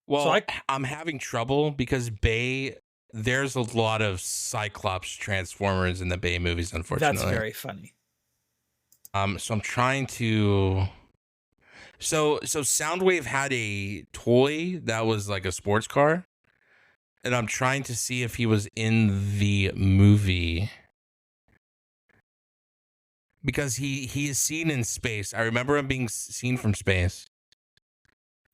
Well, so I'm having trouble because Bay, there's a lot of Cyclops Transformers in the Bay movies, unfortunately. That's very funny. So I'm trying to. So Soundwave had a toy that was like a sports car, and I'm trying to see if he was in the movie because he is seen in space. I remember him being seen from space.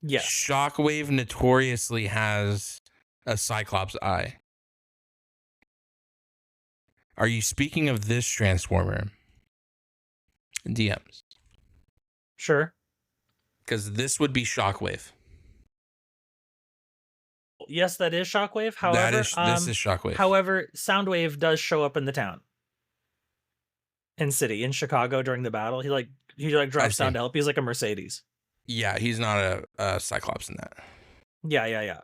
Yeah. Shockwave notoriously has a Cyclops eye. Are you speaking of this Transformer? DMs. Sure. Because this would be Shockwave. Yes, that is Shockwave. However, this is Shockwave. However, Soundwave does show up in the town. In Chicago during the battle. He drops down to help. He's like a Mercedes. Yeah, he's not a Cyclops in that. Yeah.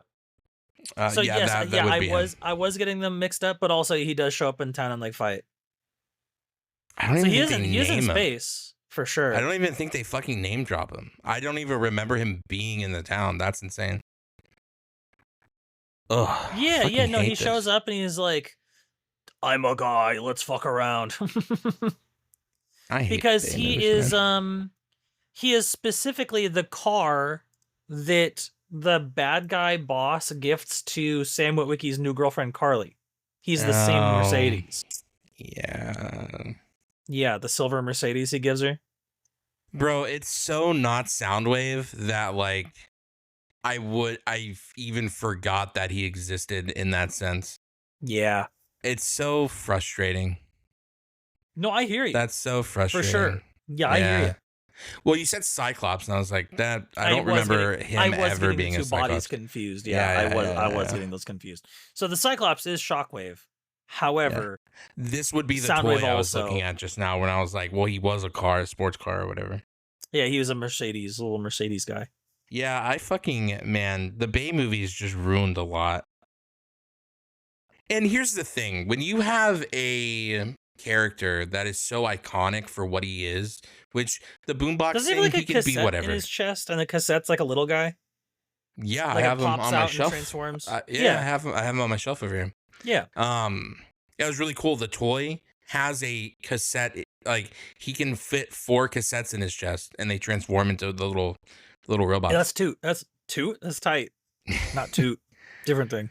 So yes, I was getting them mixed up, but also he does show up in town and like fight. I don't even think he is in space for sure. I don't even think they fucking name drop him. I don't even remember him being in the town. That's insane. Ugh. Yeah. No, he shows up and he's like, "I'm a guy. Let's fuck around." I hate because he is specifically the car that the bad guy boss gifts to Sam Witwicky's new girlfriend Carly. He's the same Mercedes. Yeah, the silver Mercedes he gives her. Bro, it's so not Soundwave that like I even forgot that he existed in that sense. Yeah. It's so frustrating. No, I hear you. That's so frustrating. For sure. Yeah, I hear you. Well, you said Cyclops, and I was like, that I don't remember him ever being a Cyclops. Bodies confused. I was getting those confused. So the Cyclops is Shockwave. However, this would be the toy I was looking at just now when I was like, well, he was a sports car or whatever. Yeah, he was a little Mercedes guy. Yeah, man, the Bay movies just ruined a lot. And here's the thing, when you have a character that is so iconic for what he is, which the boombox Does he have thing, like a he can be cassette in whatever. his chest, and the cassette's like a little guy? Yeah, I Like it have him pops on my out and shelf. transforms? Yeah, Yeah. I have him on my shelf over here. Yeah. It was really cool. The toy has a cassette, like he can fit 4 cassettes in his chest, and they transform into the little Yeah, robots. that's Toot. That's Toot? That's tight. Not Toot. Different thing.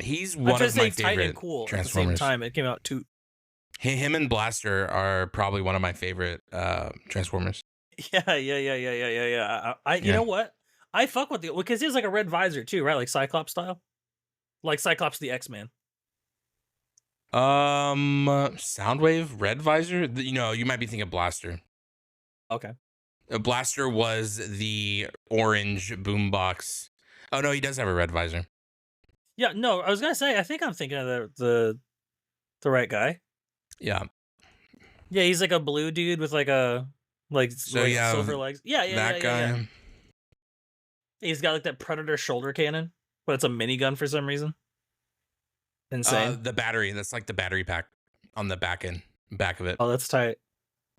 He's I'm one trying of to my say tight and favorite cool at the same Transformers. time. It came out Toot. Him and Blaster are probably one of my favorite Transformers. Yeah. You know what? I fuck with the because he has like a red visor too, right? Like Cyclops style. Like Cyclops the X-Man. Soundwave red visor. You know, you might be thinking Blaster. Okay. Blaster was the orange boombox. Oh no, he does have a red visor. Yeah, no, I was gonna say I think I'm thinking of the right guy. Yeah. Yeah, he's like a blue dude with like a So you have silver legs. Yeah. that guy. Yeah. He's got like that Predator shoulder cannon, but it's a minigun for some reason. Insane. The battery. That's like the battery pack on the back of it. Oh, that's tight.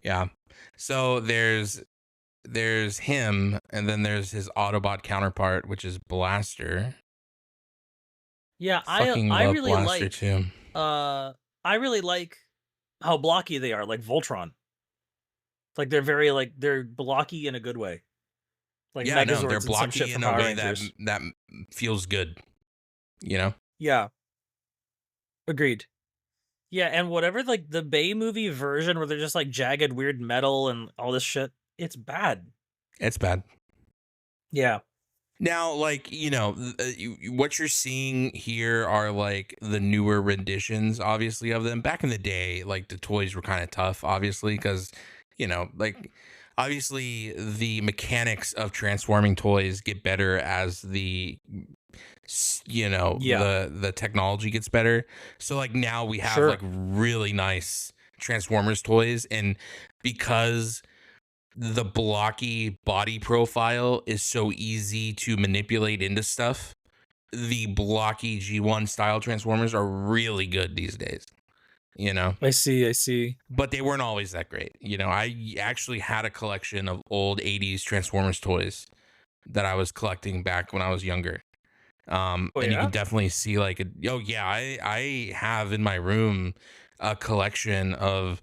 Yeah. So there's him, and then there's his Autobot counterpart, which is Blaster. Yeah, Fucking I love really Blaster like too. I really like how blocky they are, like Voltron. Like they're blocky in a good way. Like Yeah, no, Megazords they're and some shit blocky from in a Power way Rangers. that feels good. You know. Yeah, agreed. Yeah, and whatever like the Bay movie version where they're just like jagged weird metal and all this shit, it's bad. It's bad. Yeah. Now, like, what you're seeing here are like the newer renditions, obviously, of them. Back in the day, like the toys were kind of tough, obviously, because, like, obviously the mechanics of transforming toys get better as the the technology gets better. So like now we have like really nice Transformers toys, and because the blocky body profile is so easy to manipulate into stuff, the blocky G1 style Transformers are really good these days. I see. But they weren't always that great. I actually had a collection of old 80s Transformers toys that I was collecting back when I was younger. And you can definitely see like, I have in my room a collection of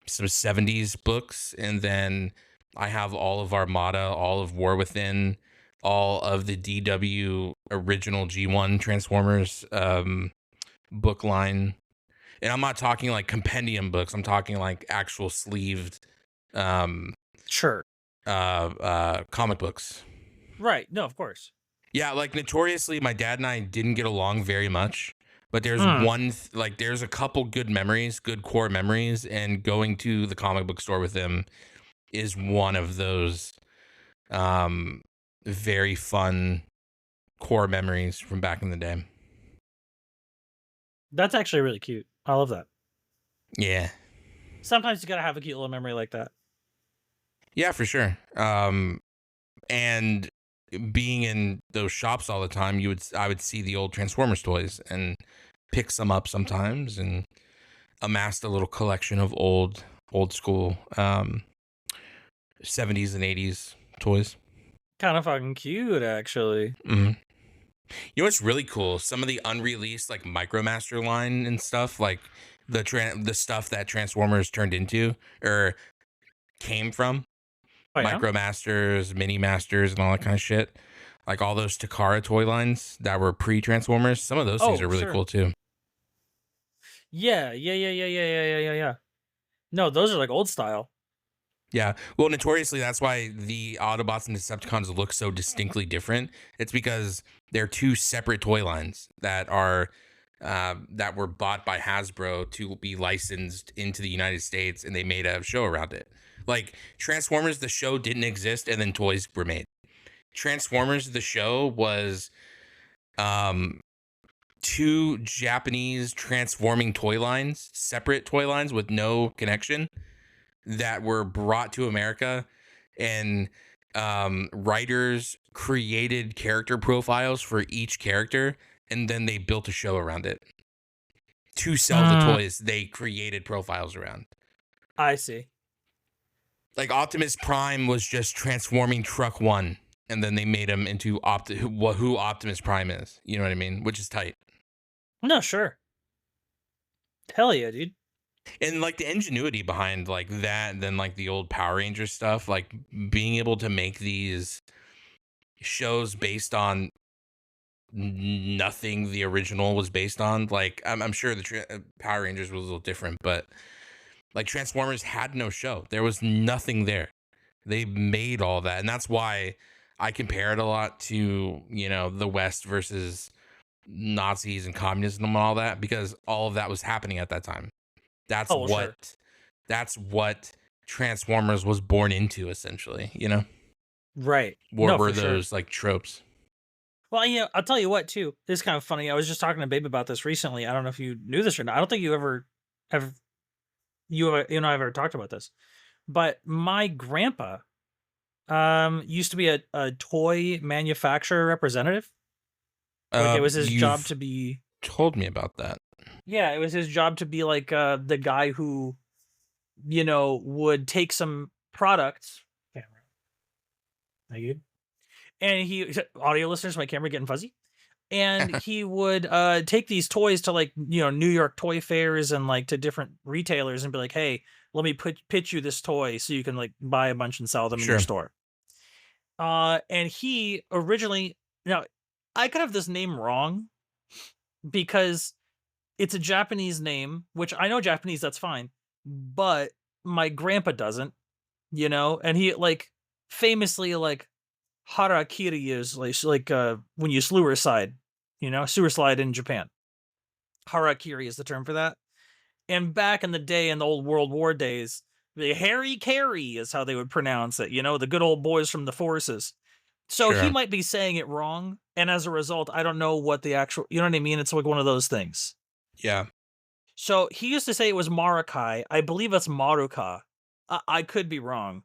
some 70s books, and then I have all of Armada, all of War Within, all of the DW original G1 Transformers book line. And I'm not talking like compendium books. I'm talking like actual sleeved comic books. Right. No, of course. Yeah, like notoriously, my dad and I didn't get along very much. But there's there's a couple good memories, good core memories, and going to the comic book store with him is one of those very fun core memories from back in the day. That's actually really cute. I love that. Yeah. Sometimes you gotta have a cute little memory like that. Yeah, for sure. And being in those shops all the time, I would see the old Transformers toys and pick some up sometimes, and amassed a little collection of old school 70s and 80s toys. Kind of fucking cute, actually. Mm-hmm. You know what's really cool? Some of the unreleased like Micromaster line and stuff, like the stuff that Transformers turned into or came from. Micromasters, Mini Masters, and all that kind of shit. Like all those Takara toy lines that were pre-Transformers. Some of those things are really cool too. Yeah. No, those are like old style. Yeah. Well, notoriously, that's why the Autobots and Decepticons look so distinctly different. It's because they're two separate toy lines that are that were bought by Hasbro to be licensed into the United States, and they made a show around it. Like Transformers, the show didn't exist, and then toys were made. Transformers, the show was two Japanese transforming toy lines, separate toy lines with no connection, that were brought to America and writers created character profiles for each character, and then they built a show around it to sell the Mm, toys they created profiles around. I see. Like Optimus Prime was just transforming Truck One, and then they made him into who Optimus Prime is. You know what I mean? Which is tight. No, sure. Hell yeah, dude. And like the ingenuity behind like that, and then like the old Power Rangers stuff, like being able to make these shows based on nothing the original was based on. Like I'm sure the Power Rangers was a little different, but like Transformers had no show. There was nothing there. They made all that, and that's why I compare it a lot to, you know, the West versus Nazis and communism and all that, because all of that was happening at that time. That's Oh, well, sure. what Transformers was born into, essentially. You know, Right. what No, were for sure. those like tropes? Well, I'll tell you what too. This is kind of funny. I was just talking to Babe about this recently. I don't know if you knew this or not. I don't think you ever have you and I have ever talked about this. But my grandpa used to be a toy manufacturer representative. Like it was his job You've to be told me about that. yeah, it was his job to be like the guy who, would take some products. Camera. Are you good? And audio listeners, my camera getting fuzzy. And he would take these toys to like, New York toy fairs and like to different retailers and be like, hey, let me pitch you this toy so you can like buy a bunch and sell them in your Sure. store. And he originally, now I could have this name wrong because it's a Japanese name, which I know Japanese, that's fine, but my grandpa doesn't, and he like famously like harakiri is like when you sewer slide, sewer slide in Japan. Harakiri is the term for that. And back in the day, in the old World War days, the Harry Carry is how they would pronounce it, the good old boys from the forces. So he Sure. might be saying it wrong, and as a result, I don't know what the actual, you know what I mean? It's like one of those things. Yeah. So he used to say it was Marakai. I believe it's Maruka. I could be wrong.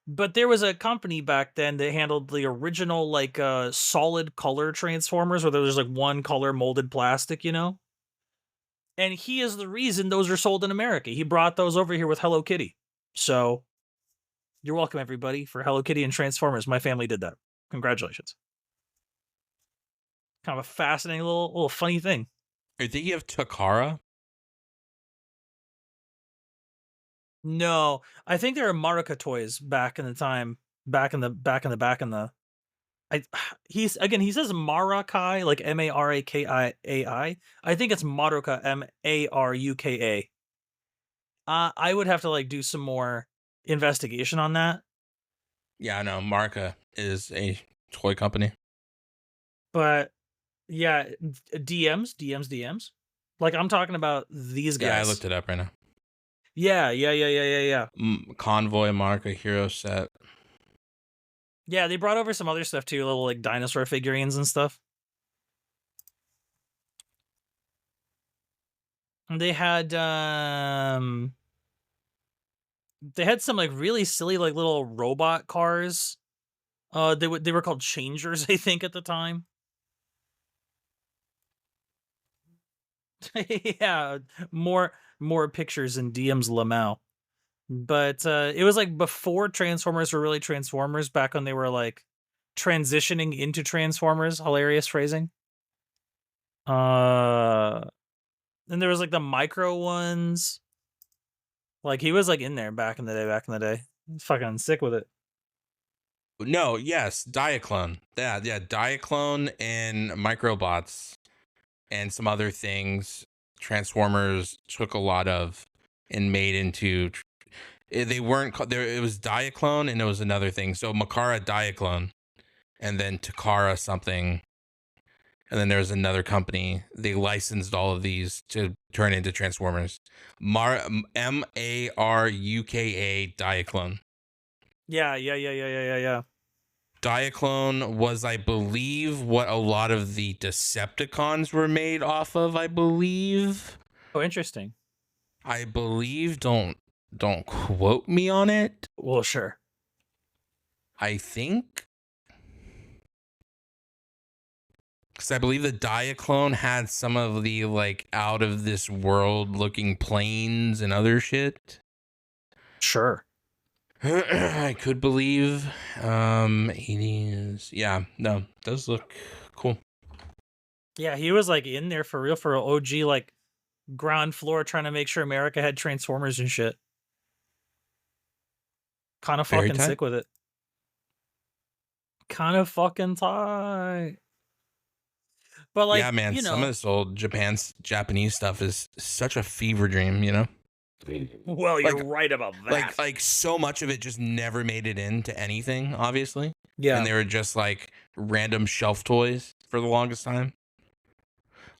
But there was a company back then that handled the original like solid color transformers where there was like one color molded plastic, And he is the reason those are sold in America. He brought those over here with Hello Kitty. So you're welcome, everybody, for Hello Kitty and Transformers. My family did that. Congratulations. Kind of a fascinating little funny thing. I think you have Takara. No, I think there were Maruka toys back in the time, back in the. I he says Marakai like Marakai. I think it's Maruka Maruka. I would have to like do some more investigation on that. Yeah, I know. Marka is a toy company. But yeah, DMs. Like I'm talking about these guys. Yeah, I looked it up right now. Yeah. Convoy, Marka, Hero Set. Yeah, they brought over some other stuff too, little like dinosaur figurines and stuff. And they had some like really silly like little robot cars. They were called changers, I think, at the time. Yeah, more pictures in DM's Lamau. But it was like before Transformers were really Transformers, back when they were like transitioning into Transformers. Hilarious phrasing. Then there was like the micro ones. Like he was like in there back in the day. He's fucking sick with it. No, yes, Diaclone. Yeah, Diaclone and Microbots and some other things Transformers took a lot of and made into. They weren't there. It was Diaclone and it was another thing. So Makara Diaclone, and then Takara something, and then there was another company. They licensed all of these to turn into Transformers. Maruka Diaclone. Yeah. Diaclone was, I believe, what a lot of the Decepticons were made off of. I believe. Oh, interesting. Don't quote me on it. Well, sure. I think, because I believe the Diaclone had some of the like out of this world looking planes and other shit. Sure. I could believe. 80s. Yeah, no, does look cool. Yeah, he was like in there for real for OG like ground floor trying to make sure America had Transformers and shit. Kind of Very fucking tight. sick with it. Kind of fucking tight. But Yeah, like, man, you some of know, this old Japanese stuff is such a fever dream, you know? well, you're Like right about that. like so much of it just never made it into anything, obviously. And Yeah. they were just like random shelf toys for the longest time.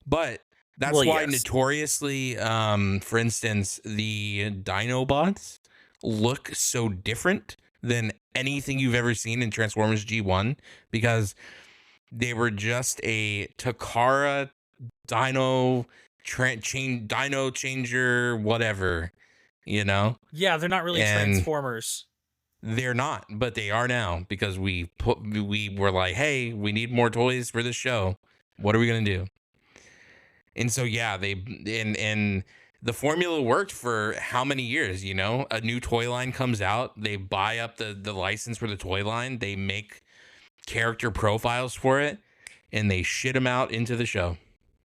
But that's Well, why yes. notoriously, for instance, the Dinobots look so different than anything you've ever seen in Transformers G1 because they were just a Takara dino dino changer, whatever, you know? Yeah, they're not really And Transformers. they're not, but they are now because we were like, hey, we need more toys for this show. What are we gonna do? And so yeah, they and the formula worked for how many years, you know? A new toy line comes out, they buy up the license for the toy line, they make character profiles for it, and they shit them out into the show.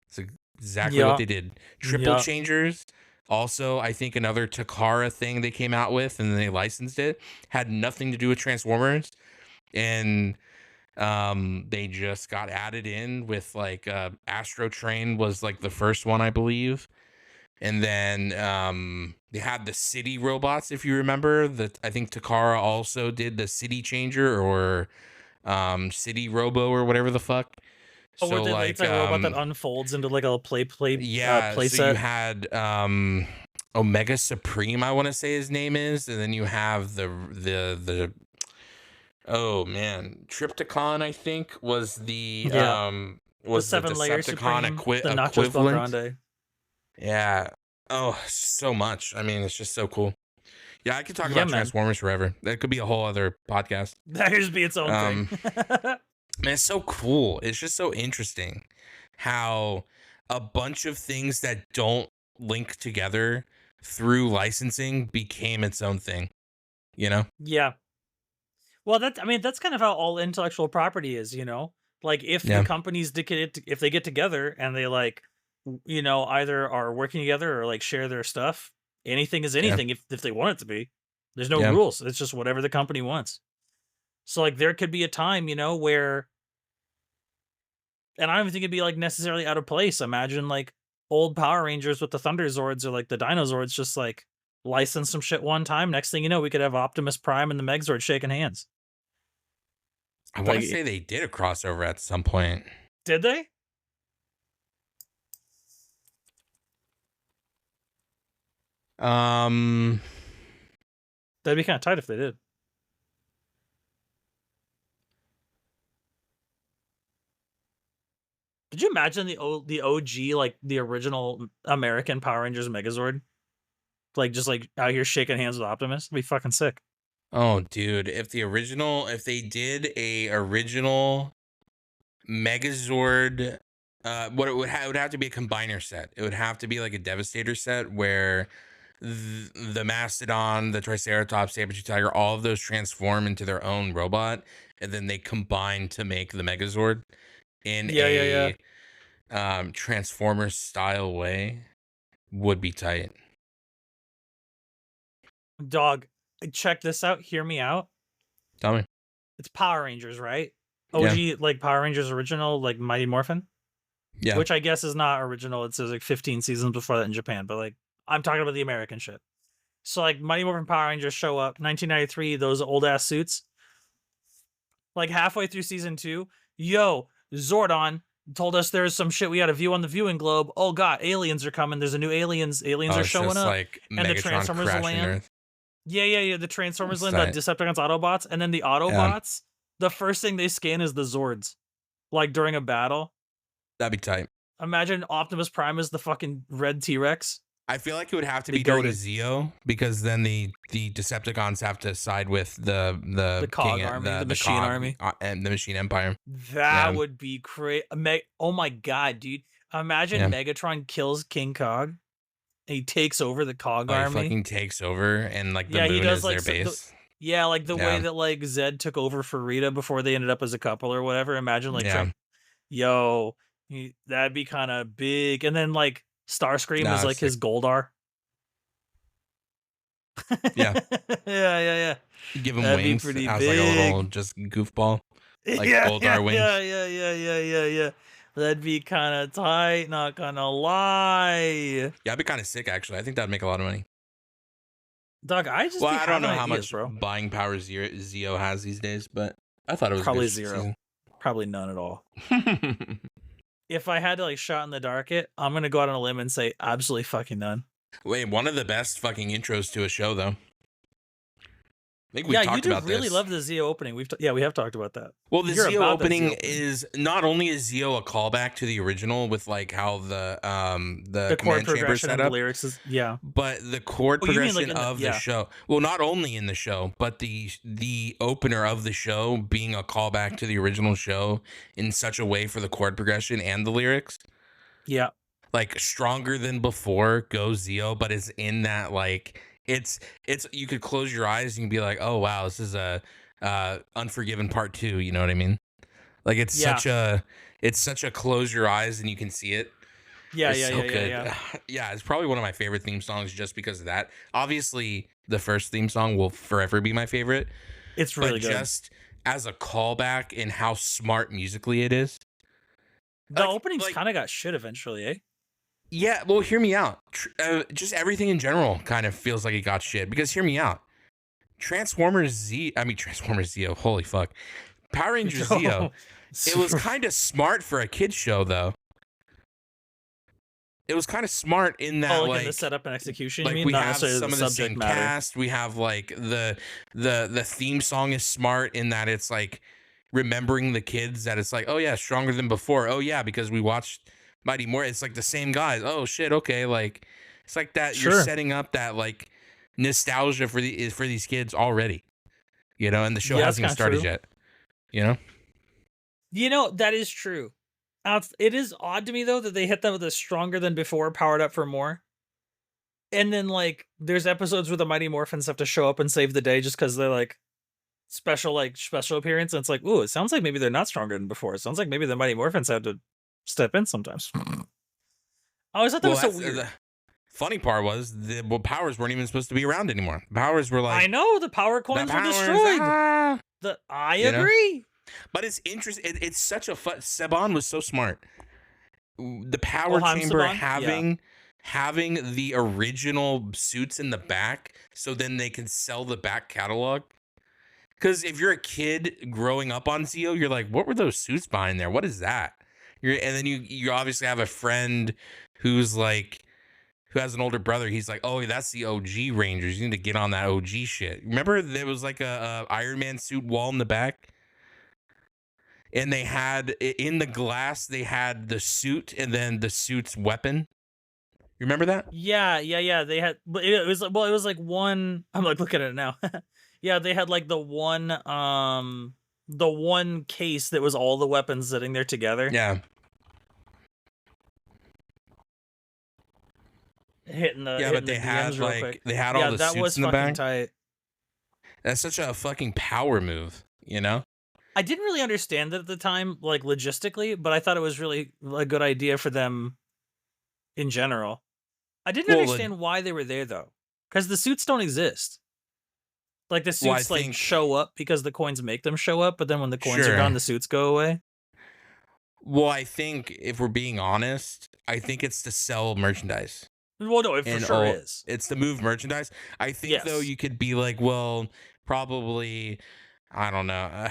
It's exactly what Yeah. they did. Triple Yeah. changers. Also, I think another Takara thing they came out with and they licensed it had nothing to do with Transformers. And they just got added in with like Astro Train was like the first one, I believe. And then they had the city robots, if you remember. That I think Takara also did the city changer or city robo or whatever the fuck. Oh, where So it's like like a robot that unfolds into like a yeah, play so you set. had Omega Supreme, I want to say his name is, and then you have the oh man, Triptychon, I think Yeah. The was the 7 layer Decepticon Supreme, the Nachos equivalent. Belgrande. Yeah. Oh, so much. I mean, it's just so cool. Yeah, I could talk Yeah, about man. Transformers forever. That could be a whole other podcast. That could just be its own thing. Um, Man, it's so cool. It's just so interesting how a bunch of things that don't link together through licensing became its own thing, you know? Yeah. Well, I mean, that's kind of how all intellectual property is, you know? Like if the Yeah. companies if they get together and they like either are working together or like share their stuff, anything is Yeah. anything if they want it to be. There's no Yeah. rules. It's just whatever the company wants. So like there could be a time, where and I don't even think it'd be like necessarily out of place. Imagine like old Power Rangers with the Thunder Zords or like the Dinozords just like license some shit one time. Next thing you know, we could have Optimus Prime and the Megazord shaking hands. I want to Like, say they did a crossover at some point. did they? Um, That'd be kind of tight if they did. Could you imagine the OG like the original American Power Rangers Megazord, like just like out here shaking hands with Optimus? It'd be fucking sick. oh, dude, if they did a original Megazord, what it would have to be a combiner set. It would have to be like a Devastator set where the Mastodon, the Triceratops, Saber-tooth Tiger, all of those transform into their own robot, and then they combine to make the Megazord in Yeah. a Transformers style way. Would be tight. Dog, check this out. Hear me out. Tell me. It's Power Rangers, right? Yeah. OG like Power Rangers original, like Mighty Morphin, Yeah. which I guess is not original. It says like 15 seasons before that in Japan, but like I'm talking about the American shit. So like Mighty Morphin Power Rangers show up 1993, those old ass suits. Like halfway through season 2, yo, Zordon told us there's some shit we had a view on the viewing globe. Oh god, aliens are coming. There's a new aliens. Aliens Oh, are it's showing just up. like And the Megatron Transformers crashing land. Earth. Yeah. The Transformers That's land, the tight. Decepticons Autobots, and then the Autobots, the first thing they scan is the Zords. Like during a battle. That'd be tight. Imagine Optimus Prime is the fucking red T-Rex. I feel like it would have to They be during goated Zeo because then the Decepticons have to side with the Cog Army, the the Machine Cog Army. and the Machine Empire. That Yeah, would be great. Oh my god, dude! Imagine yeah. Megatron kills King Cog. And he takes over the Cog Oh, he Army. fucking takes over, and like the Yeah, he moon does is like their base. yeah, like the way Yeah, that like Zed took over for Rita before they ended up as a couple or whatever. Imagine like yeah. trying, yo, that'd be kind of big. And then like Starscream is Nah, like sick. his Goldar. Yeah, Yeah. give him That'd be wings pretty as like a little big. just goofball, like Yeah, Goldar wings. yeah. That'd be kind of tight, not gonna lie. Yeah, I'd be kind of sick actually. I think that'd make a lot of money. Doug, I just Well, be I don't having know how ideas, much bro. buying power Zeo has these days, but I thought it was a Probably good zero. season. Probably none at all. If I had to like shot in the dark it, I'm gonna go out on a limb and say absolutely fucking none. Wait, one of the best fucking intros to a show though. I think we Yeah, you talked do about really this. love the Zeo opening. We have talked about that. Well, the You're Zeo about that opening Zeo opening. is not only is Zeo a callback to the original with like how the The chord command chamber progression set and the up, lyrics is but the chord Oh, you mean, progression like, in the of the yeah. show. Well, not only in the show, but the opener of the show being a callback to the original show in such a way for the chord progression and the lyrics. Yeah. Like stronger than before goes Zeo, but it's in that like it's you could close your eyes and be like, oh wow, this is a Unforgiven Part 2, you know what I mean? Like it's Yeah. such a close your eyes and you can see it. Yeah, It's so good. yeah. Yeah, it's probably one of my favorite theme songs just because of that. Obviously, the first theme song will forever be my favorite, It's really but good. just as a callback and how smart musically it is. The Like- openings like- kind of got shit eventually, eh? Yeah, well, hear me out. Just everything in general kind of feels like it got shit because hear me out. Transformers Zeo, holy fuck. Power Rangers Zeo. It was kind of smart for a kid's show though. It was kind of smart in that like in the like setup and execution, like you mean? we Not have necessarily some the of the subject same matter. cast. We have like the theme song is smart in that it's like remembering the kids that it's like, oh yeah, stronger than before. Oh yeah, because we watched Mighty Morphin. It's like the same guys. Oh shit, okay, like it's like that. Sure. You're setting up that like nostalgia for these kids already, you know, and the show Yeah, hasn't even that's started kinda yet, you know. You know, that is true. It is odd to me though that they hit them with a stronger than before, powered up for more. And then like there's episodes where the Mighty Morphins have to show up and save the day just because they're like special appearance. And it's like, ooh, it sounds like maybe they're not stronger than before. It sounds like maybe the Mighty Morphins have to step in sometimes. I always thought that was so that's- weird. The funny part was the powers weren't even supposed to be around anymore. Powers were like I know the power coins the were powers, destroyed. ah. I You know? agree. But it's interesting. It's such a fun. Saban was so smart. The power Wilhelm chamber Saban? having the original suits in the back, so then they can sell the back catalog. Because if you're a kid growing up on Zeo, you're like, what were those suits behind there? What is that? And then you obviously have a friend who's like, who has an older brother. He's like, oh, that's the OG Rangers. You need to get on that OG shit. Remember there was like a Iron Man suit wall in the back? And they had in the glass, they had the suit and then the suit's weapon. You remember that? Yeah. They had, but it was like one. I'm like looking at it now. Yeah, they had like the one case that was all the weapons sitting there together. Yeah. Hitting the Yeah, but they the had DMs real like quick. they had all the that suits was in the fucking back. tight. That's such a fucking power move, you know? I didn't really understand it at the time, like logistically, but I thought it was really a good idea for them in general. I didn't Well, understand why they were there though, because the suits don't exist. Like the Well, I suits like think- show up because the coins make them show up, but then when the coins Sure. are gone, the suits go away. Well, I think if we're being honest, I think it's to sell merchandise. Well, no, it for And sure all- is. It's to move merchandise. I think though Yes. you could be like, well, probably, I don't know,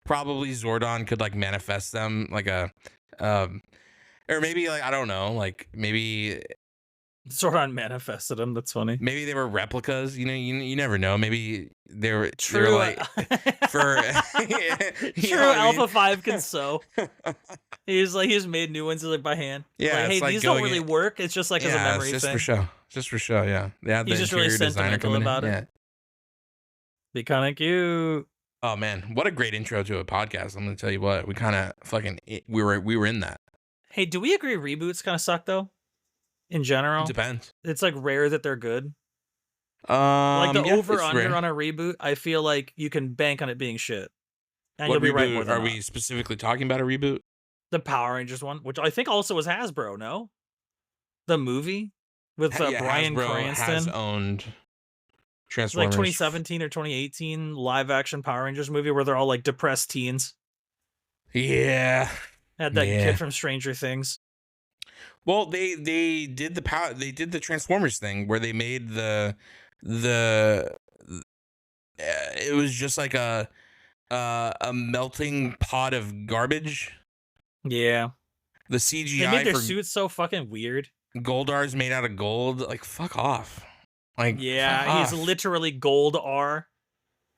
probably Zordon could like manifest them like a, or maybe like I don't know, like maybe Zordon manifested them. That's funny. maybe they were replicas. You know, you never know. Maybe they were True. like for you True. know what I mean? Alpha 5 can sew. He's made new ones like by hand. Yeah, Like, hey, it's like these don't going really in. work. It's just like as a Yeah, it's memory just for thing. show. Just for show. Yeah, they had the He's just really interior designer sentimental coming in. about it. Yeah. Be kind of cute. Oh man, what a great intro to a podcast! I'm gonna tell you what, we kind of fucking we were in that. Hey, do we agree reboots kind of suck though? In general, Depends. it's like rare that they're good. Like the Yeah, over it's under rare. on a reboot, I feel like you can bank on it being shit, and What you'll be right more reboot than are not. we specifically talking about? A reboot? The Power Rangers one, which I think also was Hasbro, no? The movie with Yeah, Bryan Hasbro has Cranston. owned It's like Transformers. 2017 or 2018 live action Power Rangers movie where they're all like depressed teens. Yeah. Had that Yeah. kid from Stranger Things. Well, they did the Transformers thing where they made the it was just like a melting pot of garbage. Yeah. The They CGI made their for suits so fucking weird. Goldar's made out of gold. Like, fuck off. Like, Yeah, fuck he's off. literally Gold R.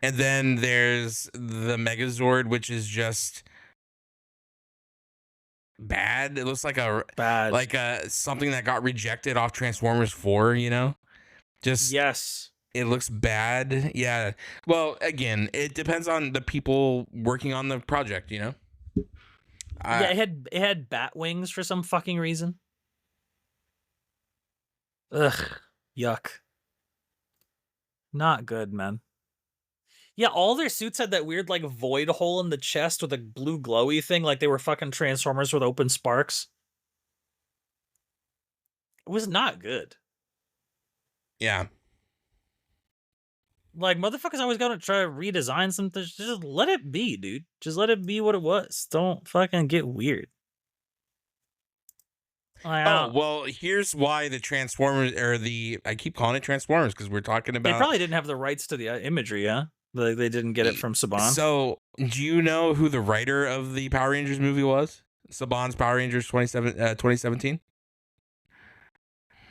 And then there's the Megazord, which is just bad. It looks like something that got rejected off Transformers 4, you know? Just Yes. it looks bad. Yeah. Well, again, it depends on the people working on the project, you know? Yeah, it had bat wings for some fucking reason. Ugh. Yuck. Not good, man. Yeah, all their suits had that weird like void hole in the chest with a blue glowy thing, like they were fucking Transformers with open sparks. It was not good. Yeah. Like, motherfuckers always gotta try to redesign something. Just let it be, dude. Just let it be what it was. Don't fucking get weird. Oh, well, here's why the Transformers I keep calling it Transformers because we're talking about. They probably didn't have the rights to the imagery, huh? Like they didn't get it from Saban. So, do you know who the writer of the Power Rangers movie was? Saban's Power Rangers 2017?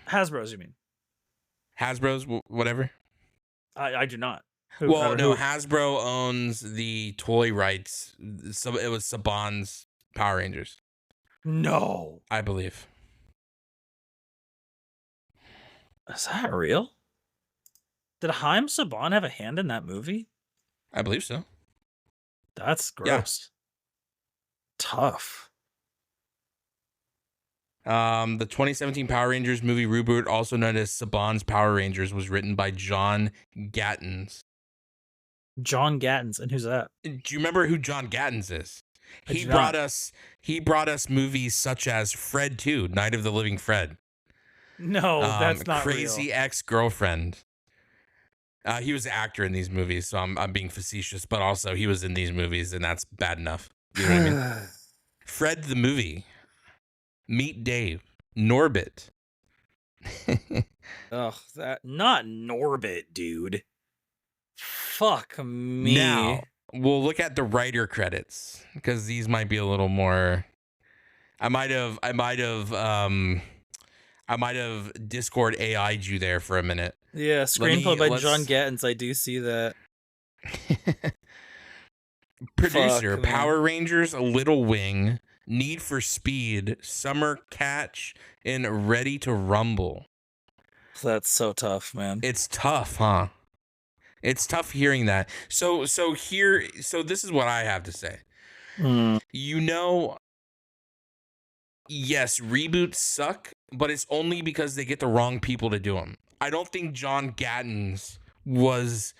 Hasbro's, you mean? Hasbro's, whatever. I do not. Well, no, Hasbro owns the toy rights. So it was Saban's Power Rangers. No. I believe. Is that real? Did Haim Saban have a hand in that movie? I believe so. That's gross. Yeah. Tough. The 2017 Power Rangers movie reboot, also known as Saban's Power Rangers, was written by John Gattens. John Gattens, and who's that? Do you remember who John Gattens is? He brought us movies such as Fred 2, Night of the Living Fred. No, that's not Crazy real. Ex-Girlfriend. He was an actor in these movies, so I'm being facetious, but also he was in these movies, and that's bad enough. You know what I mean? Fred the movie. Meet Dave. Norbit. Ugh, that not Norbit, dude. Fuck me. Now, we'll look at the writer credits because these might be a little more. I might have Discord AI'd you there for a minute. Yeah, screenplay by John Gattens. I do see that. Producer, Power Rangers, Little Wing, Need for Speed, Summer Catch, and Ready to Rumble. That's so tough, man. It's tough, huh? It's tough hearing that. So this is what I have to say. You know, yes, reboots suck, but it's only because they get the wrong people to do them. I don't think John Gattens was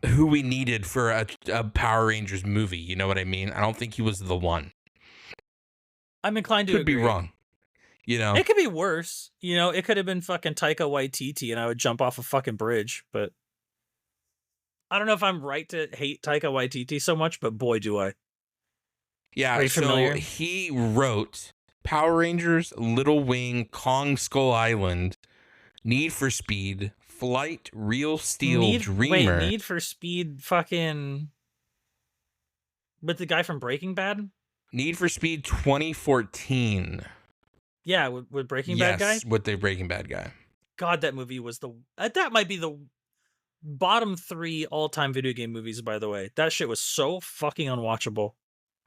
who we needed for a Power Rangers movie. You know what I mean? I don't think he was the one. I'm inclined to agree. Be wrong. You know, it could be worse. You know, it could have been fucking Taika Waititi, and I would jump off a fucking bridge. But I don't know if I'm right to hate Taika Waititi so much, but boy, do I. Yeah. Are you familiar? So he wrote Power Rangers, Little Wing, Kong Skull Island, Need for Speed, Flight, Real Steel, Dreamer. Wait, Need for Speed fucking... With the guy from Breaking Bad? Need for Speed 2014. Yeah, with Breaking Bad guy? Yes, with the Breaking Bad guy. God, that movie was that might be the bottom 3 all-time video game movies, by the way. That shit was so fucking unwatchable.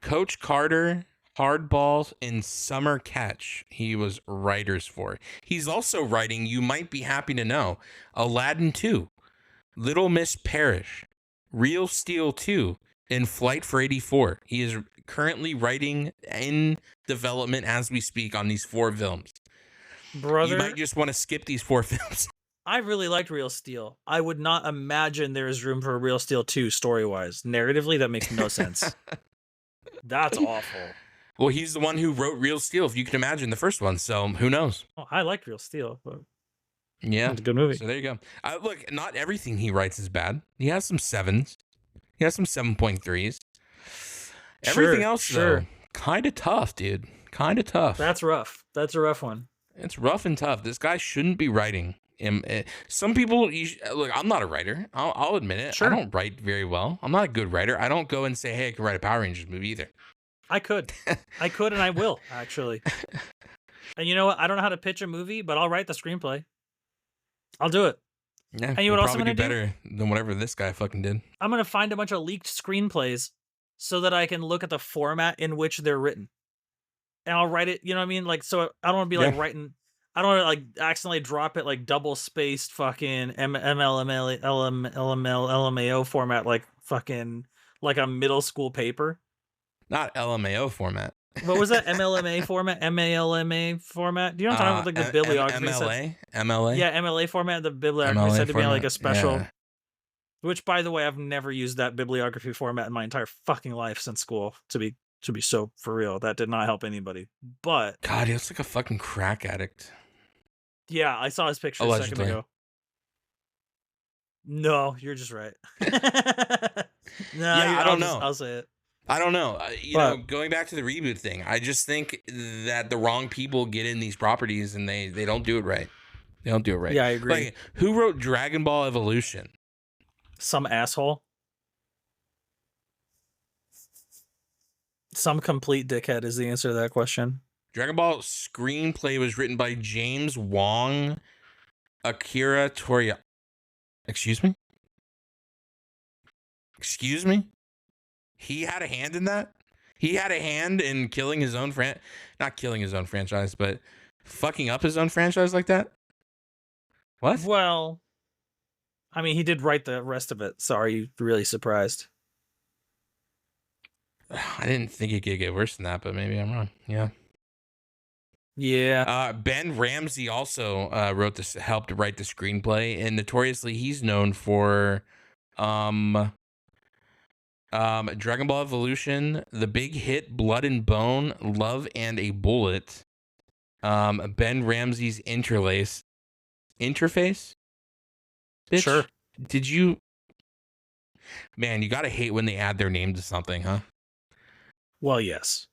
Coach Carter, Hardball and Summer Catch, he was writers for. He's also writing, you might be happy to know, Aladdin 2, Little Miss Parish, Real Steel 2, and Flight for 84. He is currently writing in development as we speak on these 4 films. Brother, You might just want to skip these 4 films. I really liked Real Steel. I would not imagine there is room for a Real Steel 2 story-wise. Narratively, that makes no sense. That's awful. Well, he's the one who wrote Real Steel, if you can imagine the first one. So who knows? Oh, I liked Real Steel. But yeah, it's a good movie. So there you go. Look, not everything he writes is bad. He has some 7s. He has some 7.3s. Everything else, though, kind of tough, dude. Kind of tough. That's rough. That's a rough one. It's rough and tough. This guy shouldn't be writing. Some people, look, I'm not a writer. I'll admit it. Sure. I don't write very well. I'm not a good writer. I don't go and say, hey, I can write a Power Rangers movie either. I could. I could and I will, actually. And you know what? I don't know how to pitch a movie, but I'll write the screenplay. I'll do it. Yeah, and you know what else I'm probably going do to do? better than whatever this guy fucking did. I'm going to find a bunch of leaked screenplays so that I can look at the format in which they're written. And I'll write it, you know what I mean? Like, so I don't want to be like writing, I don't want to like accidentally drop it like double spaced fucking LMAO format, like fucking like a middle school paper. Not LMAO format. What was that? MLMA format? MALMA format? Do you know what I'm talking about? Like the bibliography. MLA? Yeah, MLA format. The bibliography said to be like a special. Which, by the way, I've never used that bibliography format in my entire fucking life since school. To be so for real, that did not help anybody. But God, he looks like a fucking crack addict. Yeah, I saw his picture a second ago. No, you're just right. I don't know. I'll say it. I don't know. You know, going back to the reboot thing, I just think that the wrong people get in these properties and they don't do it right. They don't do it right. Yeah, I agree. Like, who wrote Dragon Ball Evolution? Some asshole. Some complete dickhead is the answer to that question. Dragon Ball screenplay was written by James Wong, Akira Toriyama. Excuse me? Excuse me? He had a hand in that? He had a hand in killing his own not killing his own franchise, but fucking up his own franchise like that? What? Well, I mean, he did write the rest of it, so are you really surprised? I didn't think it could get worse than that, but maybe I'm wrong. Yeah. Yeah. Ben Ramsey also helped write the screenplay, and notoriously he's known for Dragon Ball Evolution, the big hit Blood and Bone, Love and a Bullet, Ben Ramsey's Interface. Bitch? Sure. Did you? Man, you gotta hate when they add their name to something, huh? Well, yes.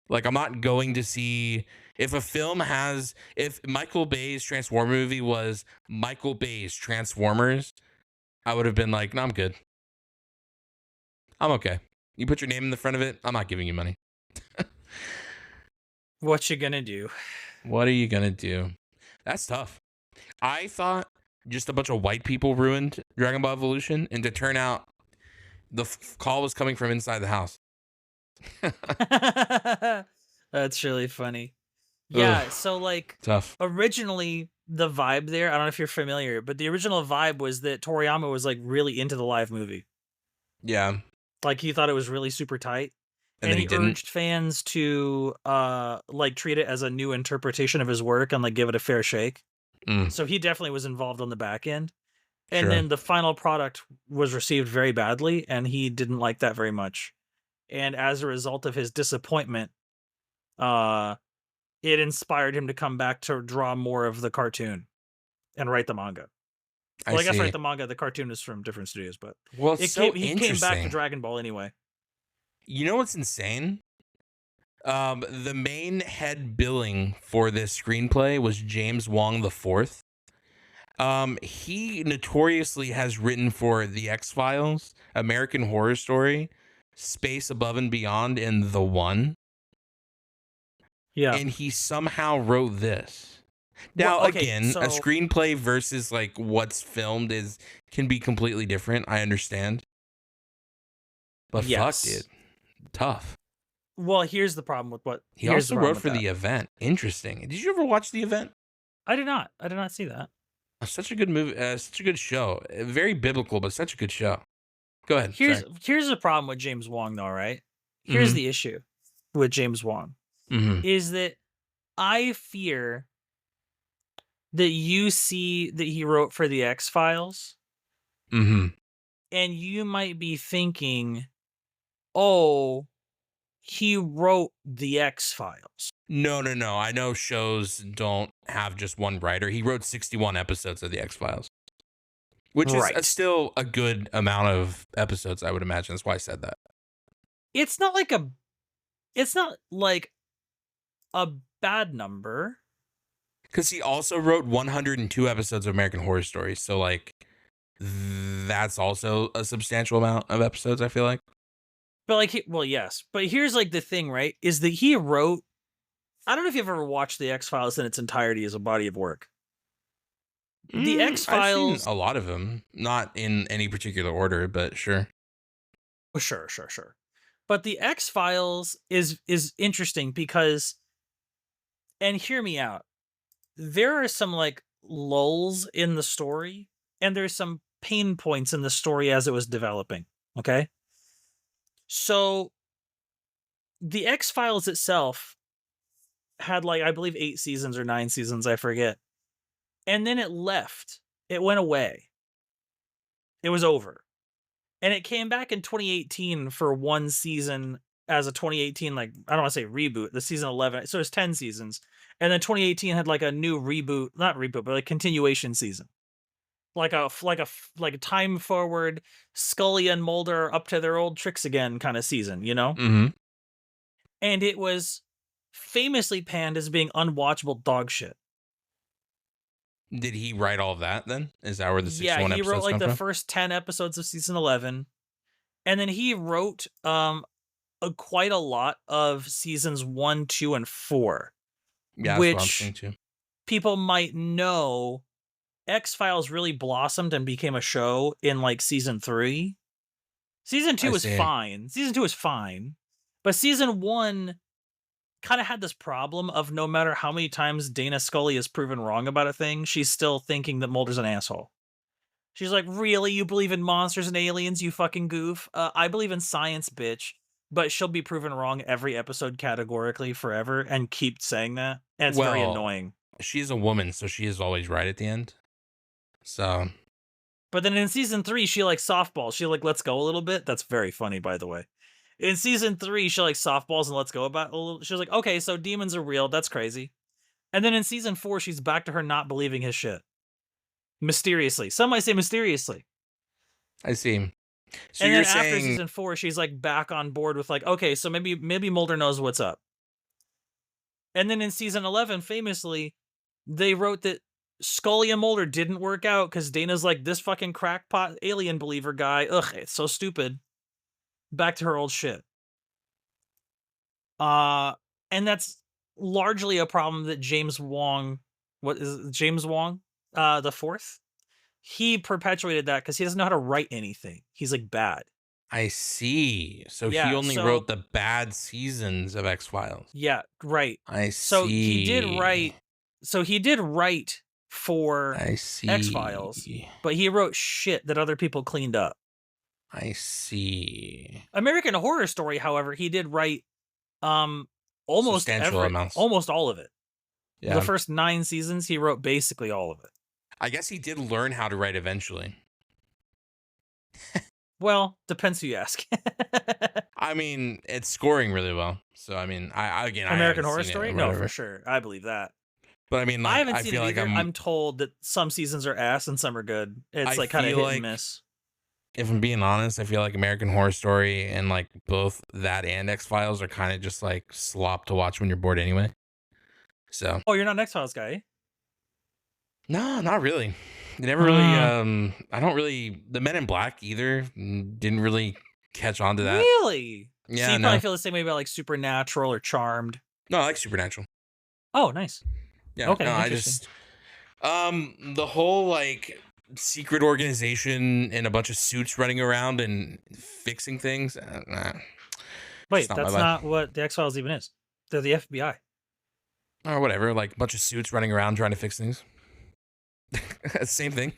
Like, I'm not going to see if Michael Bay's Transformer movie was Michael Bay's Transformers, I would have been like, no, I'm good. I'm okay. You put your name in the front of it, I'm not giving you money. What you gonna do? What are you gonna do? That's tough. I thought just a bunch of white people ruined Dragon Ball Evolution, and to turn out the call was coming from inside the house. That's really funny. Yeah, ugh, so like tough. Originally the vibe there, I don't know if you're familiar, but the original vibe was that Toriyama was like really into the live movie. Yeah. Like he thought it was really super tight. And he urged fans to like treat it as a new interpretation of his work and like give it a fair shake. So he definitely was involved on the back end. And then the final product was received very badly, and he didn't like that very much. And as a result of his disappointment, it inspired him to come back to draw more of the cartoon and write the manga. Well, I guess write the manga. The cartoon is from different studios, but he came back to Dragon Ball anyway. You know what's insane? The main head billing for this screenplay was James Wong IV. He notoriously has written for The X-Files, American Horror Story, Space Above and Beyond, and The One. Yeah. And he somehow wrote this. Now, a screenplay versus like what's filmed can be completely different. I understand. But fuck, dude. tough. Well, here's the problem with what. He Here's the also problem wrote with for that. The Event. Interesting. Did you ever watch The Event? I did not. I did not see that. Such a good movie. Such a good show. Very biblical, but such a good show. Go ahead. Sorry. Here's the problem with James Wong, though. Right. Here's Mm-hmm. the issue with James Wong Mm-hmm. is that I fear that you see that he wrote for the X-Files, Mm-hmm. and you might be thinking, "Oh, he wrote the X-Files." No. I know shows don't have just one writer. He wrote 61 episodes of The X-Files, which is Right. still a good amount of episodes, I would imagine. That's why I said that. It's not like a it's not like a bad number, Because he also wrote 102 episodes of American Horror Story. So, like, that's also a substantial amount of episodes, I feel like. but like well, yes. But here's like the thing, right? Is that he wrote I don't know if you've ever watched the X-Files in its entirety as a body of work. The I've seen X-Files a lot of them, not in any particular order, but sure. sure. But the X-Files is interesting because and hear me out. There are some like lulls in the story and there's some pain points in the story as it was developing, okay? So the X-Files itself had like I believe 8 seasons or 9 seasons, I forget. And then it left. It went away. It was over. And it came back in 2018 for one season as a 2018 like I don't want to say reboot, the season 11. So it's 10 seasons. And then 2018 had like a new reboot, not reboot, but like continuation season. Like a time forward Scully and Mulder up to their old tricks again kind of season, you know? Mm-hmm. And it was famously panned as being unwatchable dog shit. Did he write all of that then? Is that where the Yeah, 61 he wrote episodes like come the from? first 10 episodes of season 11. And then he wrote quite a lot of seasons 1, 2, and 4, Yeah, that's what I'm which saying too. people might know X-Files really blossomed and became a show in like season 3. Season 2 I was see. fine. Season 2 was fine. But season 1 kind of had this problem of no matter how many times Dana Scully is proven wrong about a thing, she's still thinking that Mulder's an asshole. She's like, really? You believe in monsters and aliens, you fucking goof? I believe in science, bitch. But she'll be proven wrong every episode categorically forever and keep saying that. And it's very Well, annoying. she's a woman, so she is always right at the end. So, But then in season 3, she like softballs. She like lets go a little bit. That's very funny, by the way. In season 3, she like softballs and lets go about a little. She's like, okay, so demons are real. That's crazy. And then in season 4, she's back to her not believing his shit. Mysteriously. Some might say mysteriously. I see. So And you're then after saying season 4, she's like back on board with like, okay, so maybe Mulder knows what's up. And then in season 11, famously, they wrote that Scully and Mulder didn't work out because Dana's like, this fucking crackpot alien believer guy. Ugh, it's so stupid. Back to her old shit. And that's largely a problem that James Wong, the fourth? He perpetuated that because he doesn't know how to write anything. He's like bad. I see. So he Yeah, only so wrote the bad seasons of X-Files. yeah, right. I So he did see. write. So he did write for I see. X-Files, but he wrote shit that other people cleaned up. I see. American Horror Story, however, he did write almost Substantial amounts. almost all of it. Yeah. The first 9 seasons, he wrote basically all of it. I guess he did learn how to write eventually. Well, depends who you ask. I mean, it's scoring really well. So I mean, I again, American I Horror haven't seen Story? it or No, whatever. for sure. I believe that. But I mean, like, I haven't seen feel it like either. I'm told that some seasons are ass and some are good. It's I like kind of feel hit and like- miss. if I'm being honest, I feel like American Horror Story and like both that and X-Files are kind of just like slop to watch when you're bored anyway. So Oh, you're not an X-Files guy, eh? no, not really. They never really. I don't really. The Men in Black either didn't really catch on to that. Really? Yeah, So you no. probably feel the same way about like Supernatural or Charmed. No, I like Supernatural. Oh, nice. Yeah. Okay, No, I interesting. just the whole like secret organization and a bunch of suits running around and fixing things. Nah. Wait, not my that's life. not what the X-Files even is. They're the FBI. Or whatever, like a bunch of suits running around trying to fix things. Same thing.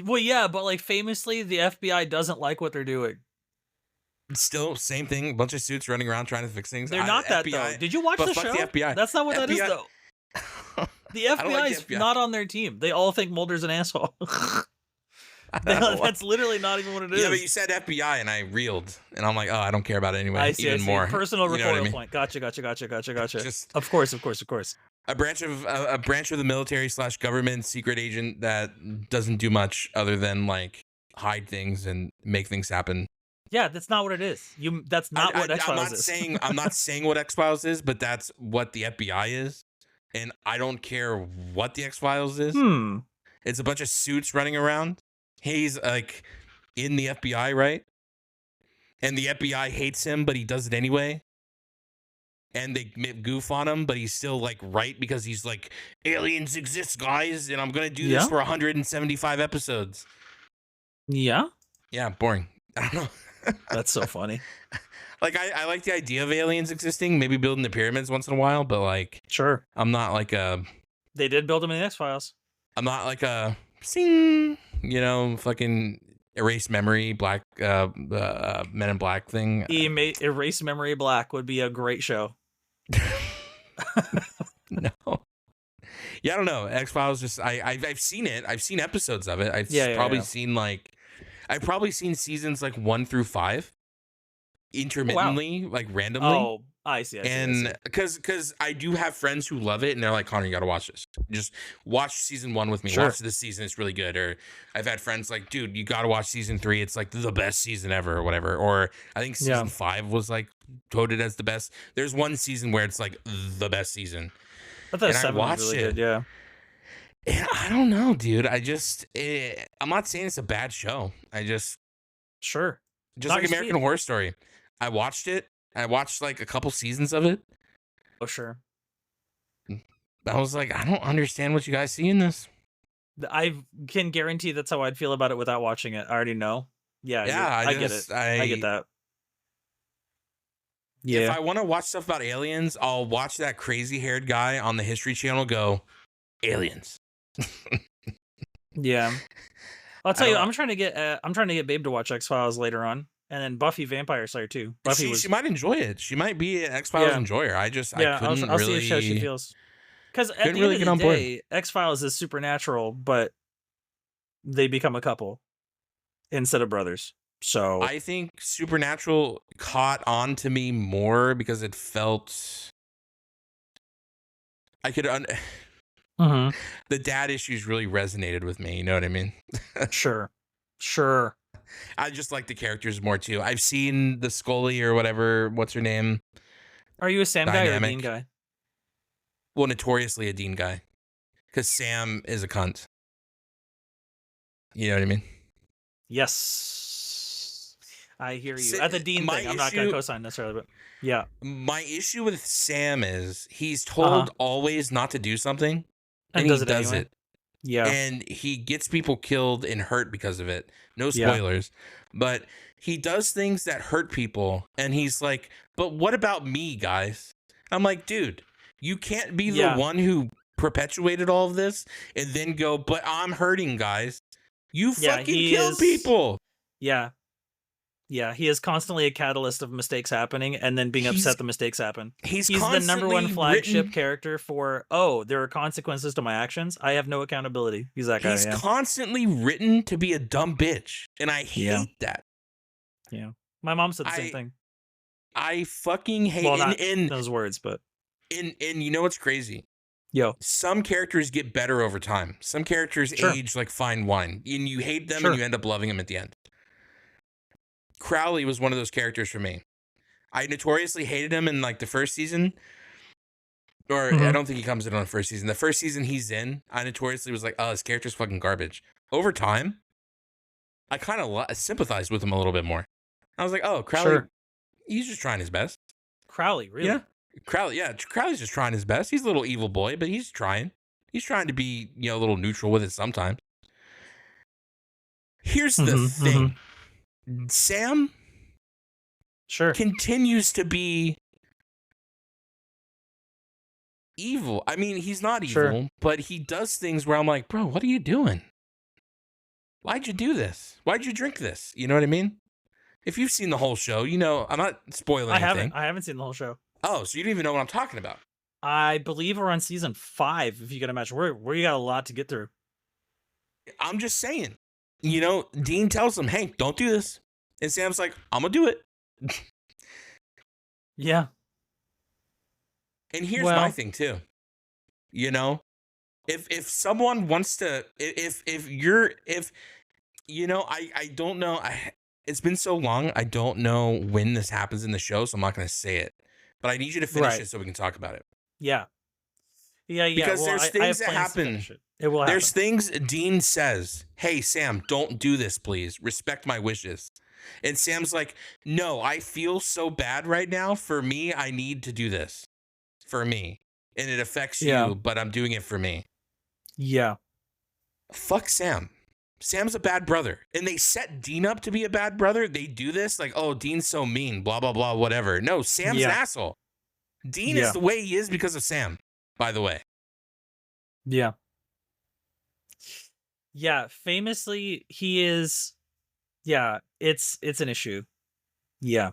Well, yeah, but like famously, the FBI doesn't like what they're doing. Still, same thing. A bunch of suits running around trying to fix things. They're not that though. Did you watch but the fuck show? the FBI. That's not what that is FBI though. The I don't FBI like is the FBI. not on their team. They all think Mulder's an asshole. That's literally not even what it is. Yeah, but you said FBI and I reeled, and I'm like, oh, I don't care about it anyway. I see, even more. Personal You know what recoil I mean? point. Gotcha. Just Of course. a branch of the military / government secret agent that doesn't do much other than like hide things and make things happen. Yeah, that's not what it is. That's not what X-Files is. I'm not saying what X-Files is, but that's what the FBI is. And I don't care what the X-Files is. It's a bunch of suits running around. He's like in the FBI, right? And the FBI hates him, but he does it anyway. And they goof on him, but he's still like right because he's like, aliens exist, guys, and I'm gonna do this for 175 episodes. Yeah? Yeah, boring. I don't know. That's so funny. Like I like the idea of aliens existing, maybe building the pyramids once in a while, but like sure. I'm not like a They did build them in the X-Files. I'm not like a sing, fucking erase memory black Men in Black thing. Erase Memory Black would be a great show. No. Yeah, I don't know. X-Files just I've seen it. I've seen episodes of it. I've probably seen seasons like 1 through 5 intermittently, like randomly. Oh, I see. And because I do have friends who love it and they're like, Connor, you got to watch this. Just watch season 1 with me. Sure. Watch this season. It's really good. Or I've had friends like, dude, you got to watch season 3. It's like the best season ever or whatever. Or I think season 5 was like voted as the best. There's one season where it's like the best season. I thought 7 was really good, yeah. And I don't know, dude. I'm not saying it's a bad show. Sure. Just like American Horror Story. I watched it. I watched like a couple seasons of it. Oh, sure. I was like, I don't understand what you guys see in this. I can guarantee that's how I'd feel about it without watching it. I already know. Yeah, I get it. I get that. Yeah. If I want to watch stuff about aliens, I'll watch that crazy haired guy on the History Channel go, aliens. Yeah. I'll tell you, I'm trying to get Babe to watch X-Files later on. And then Buffy Vampire Slayer too. She might enjoy it. She might be an X-Files enjoyer. I couldn't I'll really see how she feels. Because at the end of the day, X-Files is supernatural, but they become a couple instead of brothers. So I think Supernatural caught on to me more because it felt I could the dad issues really resonated with me. You know what I mean? Sure. I just like the characters more too. I've seen the Scully or whatever. What's her name? Are you a Sam guy or a Dean guy? Well, notoriously a Dean guy, because Sam is a cunt. You know what I mean? Yes, I hear you. At the Dean thing, I'm not going to co-sign necessarily, but yeah. My issue with Sam is he's told always not to do something, and he does it. Yeah. And he gets people killed and hurt because of it. No spoilers. But he does things that hurt people. And he's like, but what about me, guys? I'm like, dude, you can't be the one who perpetuated all of this and then go, but I'm hurting, guys. You fucking killed people. Yeah. Yeah, he is constantly a catalyst of mistakes happening and then being upset the mistakes happen. He's the number one flagship character for, there are consequences to my actions. I have no accountability. He's that guy. He's constantly written to be a dumb bitch. And I hate that. Yeah. My mom said the same thing. I fucking hate not those words, but. And you know what's crazy? Yo. Some characters get better over time. Some characters age like fine wine. And you hate them and you end up loving them at the end. Crowley was one of those characters for me. I notoriously hated him in like the first season. Or I don't think he comes in on the first season. The first season he's in, I notoriously was like, oh, this character's fucking garbage. Over time, I kind of sympathized with him a little bit more. I was like, oh, Crowley, he's just trying his best. Crowley, really? Yeah. Crowley's just trying his best. He's a little evil boy, but he's trying. He's trying to be, a little neutral with it sometimes. Here's the thing. Sam, Sure. continues to be evil. I mean, he's not evil, Sure. but he does things where I'm like, bro, what are you doing? Why'd you do this? Why'd you drink this? You know what I mean? If you've seen the whole show, you know, I'm not spoiling anything. I haven't seen the whole show. Oh, so you don't even know what I'm talking about. I believe we're on season 5, if you can imagine. We got a lot to get through. I'm just saying. You know, Dean tells him, Hank, don't do this. And Sam's like, I'm going to do it. Yeah. And here's my thing, too. You know, if someone wants to, if you know, I don't know. It's been so long. I don't know when this happens in the show, so I'm not going to say it. But I need you to finish it so we can talk about it. Yeah. Yeah. Because there's things that happen. It will happen. There's things Dean says, hey, Sam, don't do this, please. Respect my wishes. And Sam's like, no, I feel so bad right now. For me, I need to do this. For me. And it affects you, but I'm doing it for me. Yeah. Fuck Sam. Sam's a bad brother. And they set Dean up to be a bad brother. They do this like, oh, Dean's so mean, blah, blah, blah, whatever. No, Sam's an asshole. Dean is the way he is because of Sam, by the way. Yeah. Yeah. Famously, he is. Yeah. It's an issue. Yeah.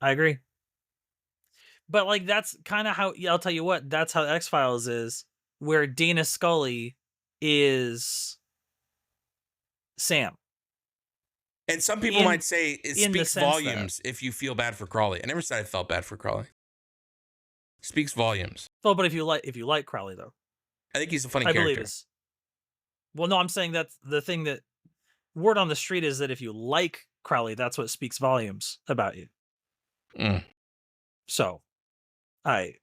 I agree. But like, that's kind of how, I'll tell you what, that's how X-Files is, where Dana Scully is Sam. And some people might say it speaks volumes if you feel bad for Crawley. I never said I felt bad for Crawley. Speaks volumes. Well, but if you like Crawley, though, I think he's a funny character. Well, no, I'm saying that's the thing, that word on the street is that if you like Crowley, that's what speaks volumes about you. So, I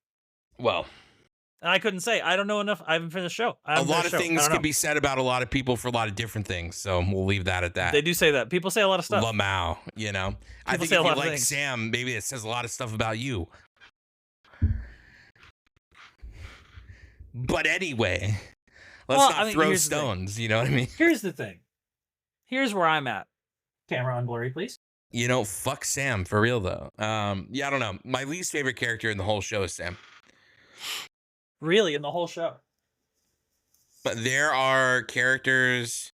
couldn't say. I don't know enough. I haven't finished the show. A lot of things can be said about a lot of people for a lot of different things. So we'll leave that at that. They do say that. People say a lot of stuff. Lamau, you know. I think if you like Sam, maybe it says a lot of stuff about you. But anyway, let's not throw stones. You know what I mean? Here's the thing. Here's where I'm at. Camera on blurry, please. You know, fuck Sam for real though. Yeah, I don't know. My least favorite character in the whole show is Sam. Really, in the whole show? But there are characters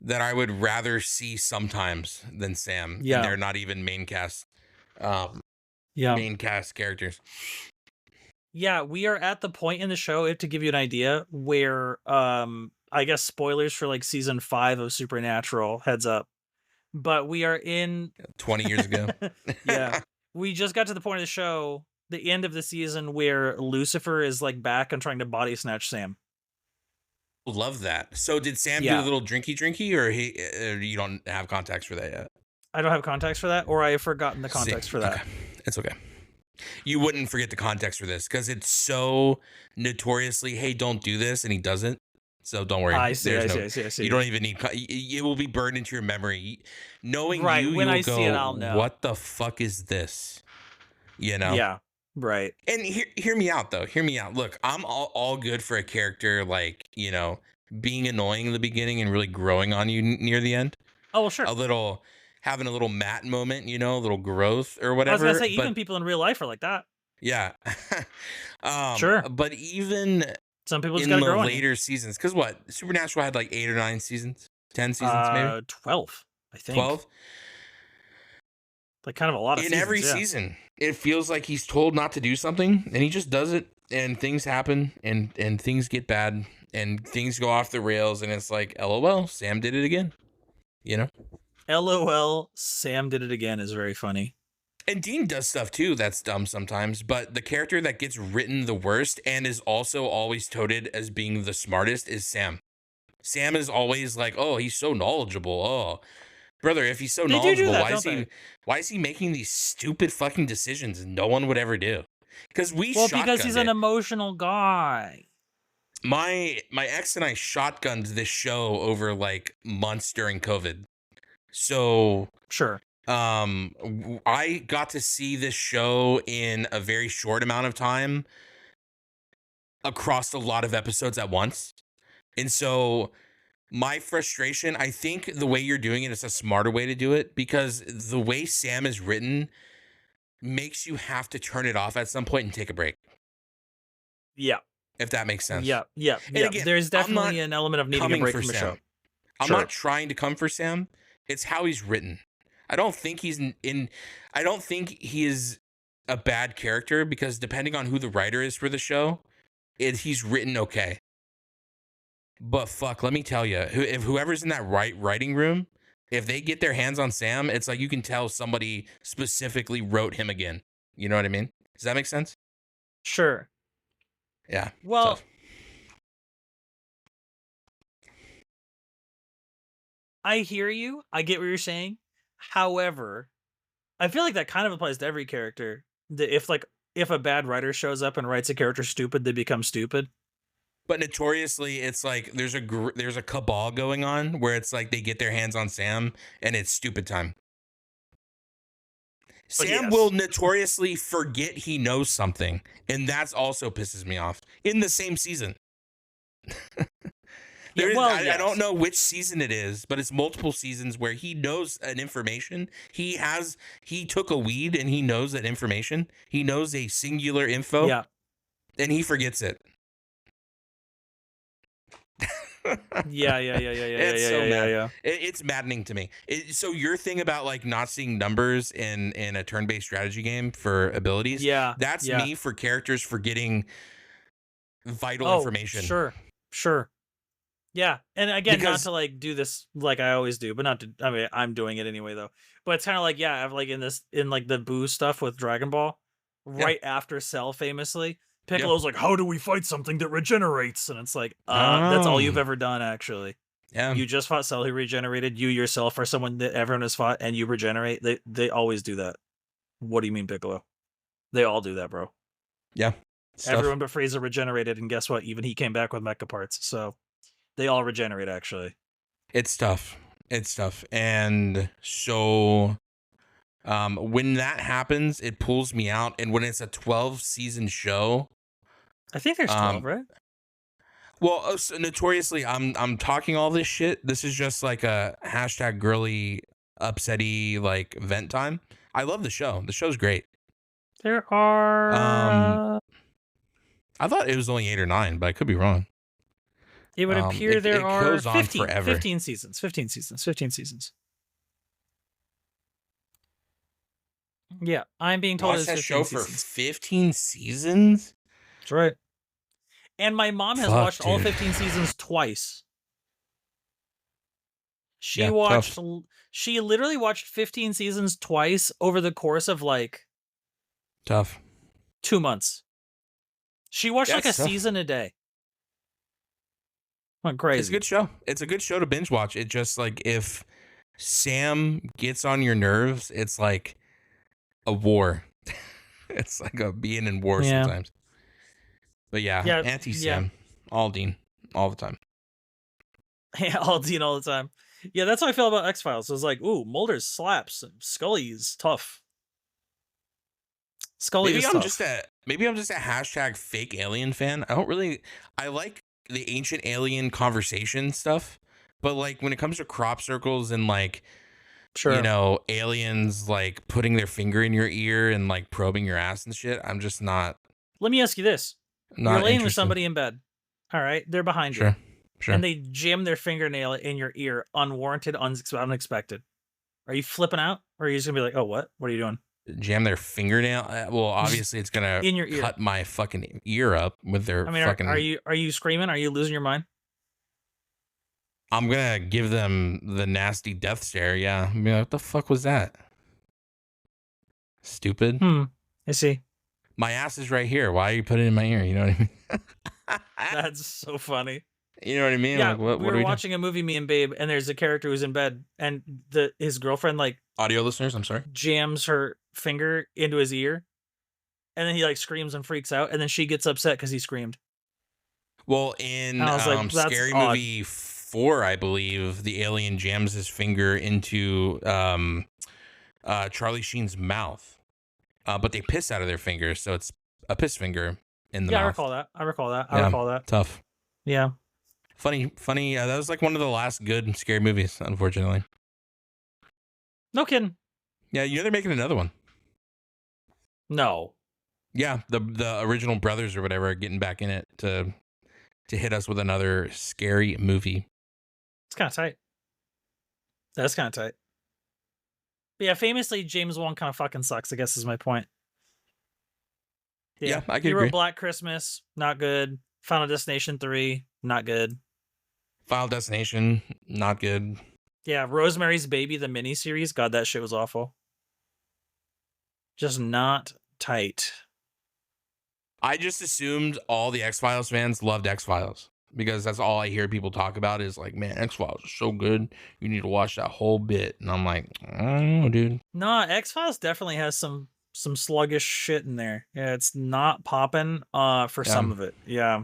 that I would rather see sometimes than Sam. Yeah, and they're not even main cast. Main cast characters. Yeah, we are at the point in the show, to give you an idea, where I guess spoilers for like season 5 of Supernatural, heads up. But we are in 20 years ago. Yeah. We just got to the point of the show, the end of the season, where Lucifer is like back and trying to body snatch Sam. Love that. So did Sam do a little drinky, or you don't have context for that yet? I don't have context for that, or I have forgotten the context for that. Okay. It's okay. You wouldn't forget the context for this because it's so notoriously, hey, don't do this, and he doesn't. So don't worry. I see. You don't even need. It will be burned into your memory. Knowing you, when I see it, I'll know. What the fuck is this? You know? Yeah. Right. And hear me out though. Hear me out. Look, I'm all good for a character like, you know, being annoying in the beginning and really growing on you near the end. Oh, well, sure. Having a little Matt moment, you know, a little growth or whatever. I was gonna say, even people in real life are like that. Yeah. Sure. But even some people just in gotta the grow later seasons, because what? Supernatural had like 8 or 9 seasons, 10 seasons, maybe 12. I think 12. Like kind of a lot of in seasons, every season. It feels like he's told not to do something, and he just does it, and things happen, and things get bad, and things go off the rails, and it's like, LOL, Sam did it again. You know? LOL, Sam did it again is very funny. And Dean does stuff too that's dumb sometimes, but the character that gets written the worst and is also always touted as being the smartest is Sam. Sam is always like, oh, he's so knowledgeable. Oh, brother, if he's so knowledgeable, why is he making these stupid fucking decisions no one would ever do? Because because he's an emotional guy. My ex and I shotgunned this show over like months during COVID. So sure. I got to see this show in a very short amount of time across a lot of episodes at once. And so My frustration, I think the way you're doing it is a smarter way to do it, because the way Sam is written makes you have to turn it off at some point and take a break, Yeah. if that makes sense. Yeah. Yeah. And Yeah. again, There's I'm not definitely an element of needing a coming break for from a show. Sam. I'm Sure. not trying to come for Sam. It's how he's written. I don't think he's I don't think he is a bad character, because depending on who the writer is for the show, he's written okay. But fuck, let me tell you, if whoever's in that writing room, if they get their hands on Sam, it's like you can tell somebody specifically wrote him again. You know what I mean? Does that make sense? Sure. Yeah. Well, tough. I hear you. I get what you're saying. However, I feel like that kind of applies to every character. That if a bad writer shows up and writes a character stupid, they become stupid. But notoriously, it's like there's a cabal going on where it's like they get their hands on Sam and it's stupid time. Sam will notoriously forget he knows something, and that's also pisses me off in the same season. I don't know which season it is, but it's multiple seasons where he knows an information. He took a weed and he knows that information. He knows a singular info. Yeah. And he forgets it. Yeah. It's maddening to me. So your thing about like not seeing numbers in a turn-based strategy game for abilities, that's me for characters forgetting vital information. Sure. Yeah, and again, not to like do this like I always do, but not to. I mean, I'm doing it anyway though. But it's kind of like I've like in like the Boo stuff with Dragon Ball, right after Cell famously. Piccolo's like, how do we fight something that regenerates? And it's like, that's all you've ever done, actually. Yeah. You just fought Cell who regenerated. You yourself are someone that everyone has fought, and you regenerate. They always do that. What do you mean, Piccolo? They all do that, bro. Yeah. Everyone but Frieza regenerated, and guess what? Even he came back with mecha parts, so they all regenerate, actually. It's tough. And so when that happens, it pulls me out. And when it's a 12-season show, I think there's 12, right? Well, so notoriously, I'm talking all this shit. This is just like a hashtag girly upsetty like vent time. I love the show. The show's great. There are I thought it was only 8 or 9, but I could be wrong. It would appear there are goes on forever. 15 seasons. 15 seasons. Yeah, I'm being told Watch it's that 15 show seasons. for 15 seasons? That's right. And my mom has watched all 15 seasons twice. She literally watched 15 seasons twice over the course of like 2 months. She watched like a season a day. Went crazy. It's a good show. It's a good show to binge watch. It just like if Sam gets on your nerves, it's like a war. It's like a being in war sometimes. But anti-Sam, Aldine, all the time. Yeah, Aldine all the time. Yeah, that's how I feel about X-Files. It was like, ooh, Mulder slaps. Scully's tough. Maybe I'm just a hashtag fake alien fan. I like the ancient alien conversation stuff, but like when it comes to crop circles and like aliens like putting their finger in your ear and like probing your ass and shit, I'm just not. Let me ask you this. You're laying with somebody in bed. All right, they're behind you. Sure. And they jam their fingernail in your ear, unwarranted, unexpected. Are you flipping out? Or are you just going to be like, oh, what? What are you doing? Jam their fingernail? Well, obviously it's going to cut my fucking ear up with their fucking... Are you screaming? Are you losing your mind? I'm going to give them the nasty death stare, yeah. I mean, what the fuck was that? Stupid. I see. My ass is right here. Why are you putting it in my ear? You know what I mean? That's so funny. You know what I mean? Yeah, like, what we were watching a movie, me and Babe, and there's a character who's in bed, and his girlfriend, like... Audio listeners, I'm sorry. Jams her finger into his ear, and then he, like, screams and freaks out, and then she gets upset because he screamed. Well, in Scary Movie 4, I believe, the alien jams his finger into Charlie Sheen's mouth. But they piss out of their fingers, so it's a piss finger in the mouth. I recall that. I recall that. Tough. Yeah. Funny. That was like one of the last good scary movies, unfortunately. No kidding. Yeah, you know they're making another one. No. Yeah, the original brothers or whatever are getting back in it to hit us with another scary movie. It's kind of tight. That's kind of tight. But yeah, famously, James Wan kind of fucking sucks, I guess is my point. Yeah, I can he agree. wrote Black Christmas, not good. Final Destination 3, not good. Final Destination, not good. Yeah, Rosemary's Baby, the miniseries, God, that shit was awful. Just not tight. I just assumed all the X-Files fans loved X-Files because that's all I hear people talk about is like, man, X-Files is so good. You need to watch that whole bit. And I'm like, I don't know, dude. Nah, X-Files definitely has some sluggish shit in there. Yeah, it's not popping for some of it. Yeah.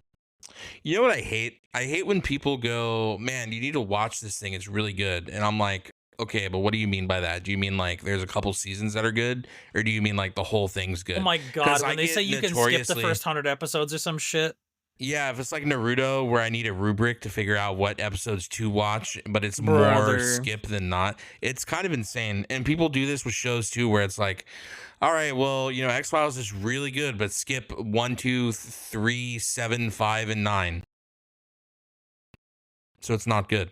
You know what I hate? I hate when people go, man, you need to watch this thing. It's really good. And I'm like, okay, but what do you mean by that? Do you mean like there's a couple seasons that are good? Or do you mean like the whole thing's good? Oh my God, when they say you can skip the first 100 episodes or some shit. Yeah, if it's like Naruto where I need a rubric to figure out what episodes to watch, but it's more skip than not. It's kind of insane. And people do this with shows too, where it's like, all right, well, you know, X-Files is really good, but skip 1, 2, 3, 7, 5, and 9. So it's not good.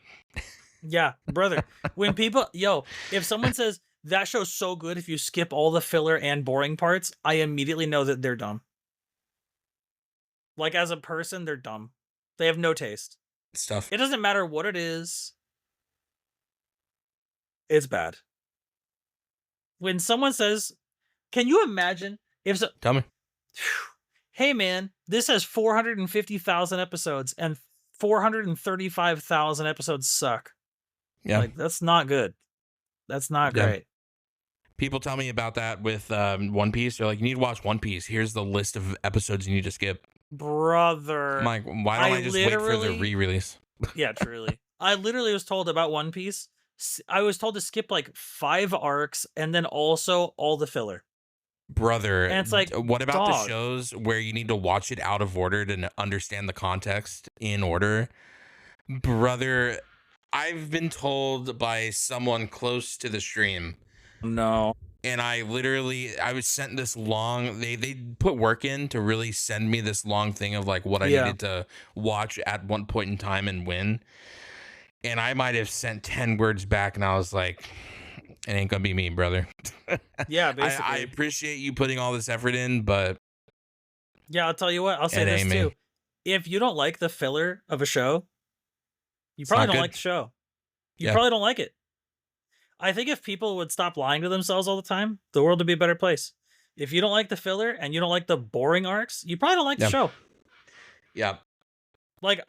Yeah, brother. When people, if someone says that show's so good if you skip all the filler and boring parts, I immediately know that they're dumb. Like, as a person, they're dumb. They have no taste. Stuff. It doesn't matter what it is. It's bad. When someone says, can you imagine if so, tell me, hey man, this has 450,000 episodes and 435,000 episodes suck. Yeah. Like, that's not good. That's not great. People tell me about that with One Piece. They're like, you need to watch One Piece. Here's the list of episodes you need to skip. Brother. I'm like, why don't I just wait for the re-release? Yeah, truly. I literally was told about One Piece. I was told to skip like 5 arcs and then also all the filler. Brother, and it's like, what about the shows where you need to watch it out of order to understand the context in order? Brother, I've been told by someone close to the stream. No. And I was sent this long, they put work in to really send me this long thing of like what I needed to watch at one point in time and when. And I might have sent 10 words back and I was like, it ain't gonna be me, brother. Yeah, basically. I appreciate you putting all this effort in, but yeah, I'll tell you what, I'll say this too. If you don't like the filler of a show, you probably don't like the show. You probably don't like it. I think if people would stop lying to themselves all the time, the world would be a better place. If you don't like the filler and you don't like the boring arcs, you probably don't like the show. Yeah. Like,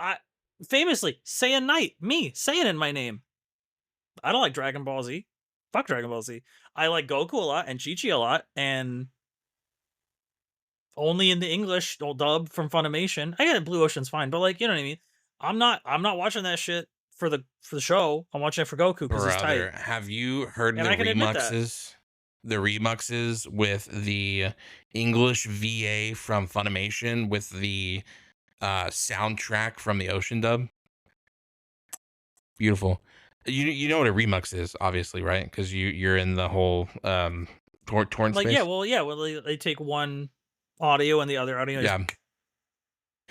famously, Saiyan Knight, me, Saiyan in my name. I don't like Dragon Ball Z. Fuck Dragon Ball Z. I like Goku a lot and Chi-Chi a lot, and only in the English dub from Funimation. I get it, Blue Ocean's fine, but like, you know what I mean? I'm not watching that shit for the show. I'm watching it for Goku because it's tight. Have you heard the remixes? The remixes with the English VA from Funimation with the soundtrack from the Ocean dub? Beautiful. You know what a remix is, obviously, right? Because you're in the whole torrent like space. Well, they take one audio and the other audio. Yeah,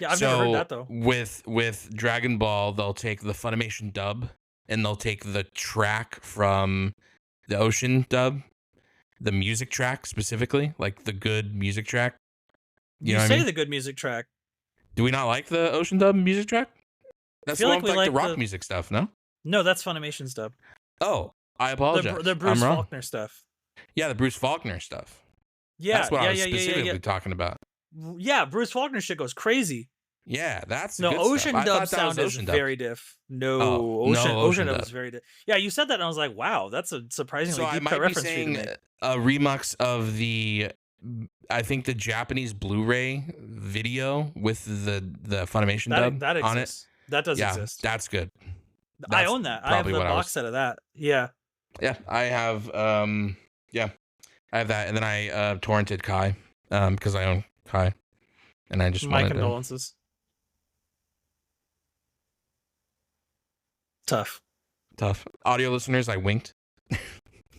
I've never heard that though. With Dragon Ball, they'll take the Funimation dub and they'll take the track from the Ocean dub, the music track specifically, like the good music track. You say the good music track. Do we not like the Ocean dub music track? That's the one with like the rock music stuff, no? No, that's Funimation's dub. Oh, I apologize. The Bruce Faulkner stuff. Yeah, the Bruce Faulkner stuff. Yeah, that's what I was specifically talking about. Yeah, Bruce Faulkner shit goes crazy. Yeah, that's no Ocean dub sound is very diff. No, Ocean dub is very diff. Yeah, you said that, and I was like, wow, that's a surprisingly deep cut reference. So I might be saying a remix of the, I think the Japanese Blu-ray video with the Funimation dub that exists. On it. That does exist. That's good. I own that. I have the box set of that. Yeah. Yeah, I have. I have that, and then I torrented Kai, because I own Kai, and I just my condolences. Tough. Audio listeners, I winked.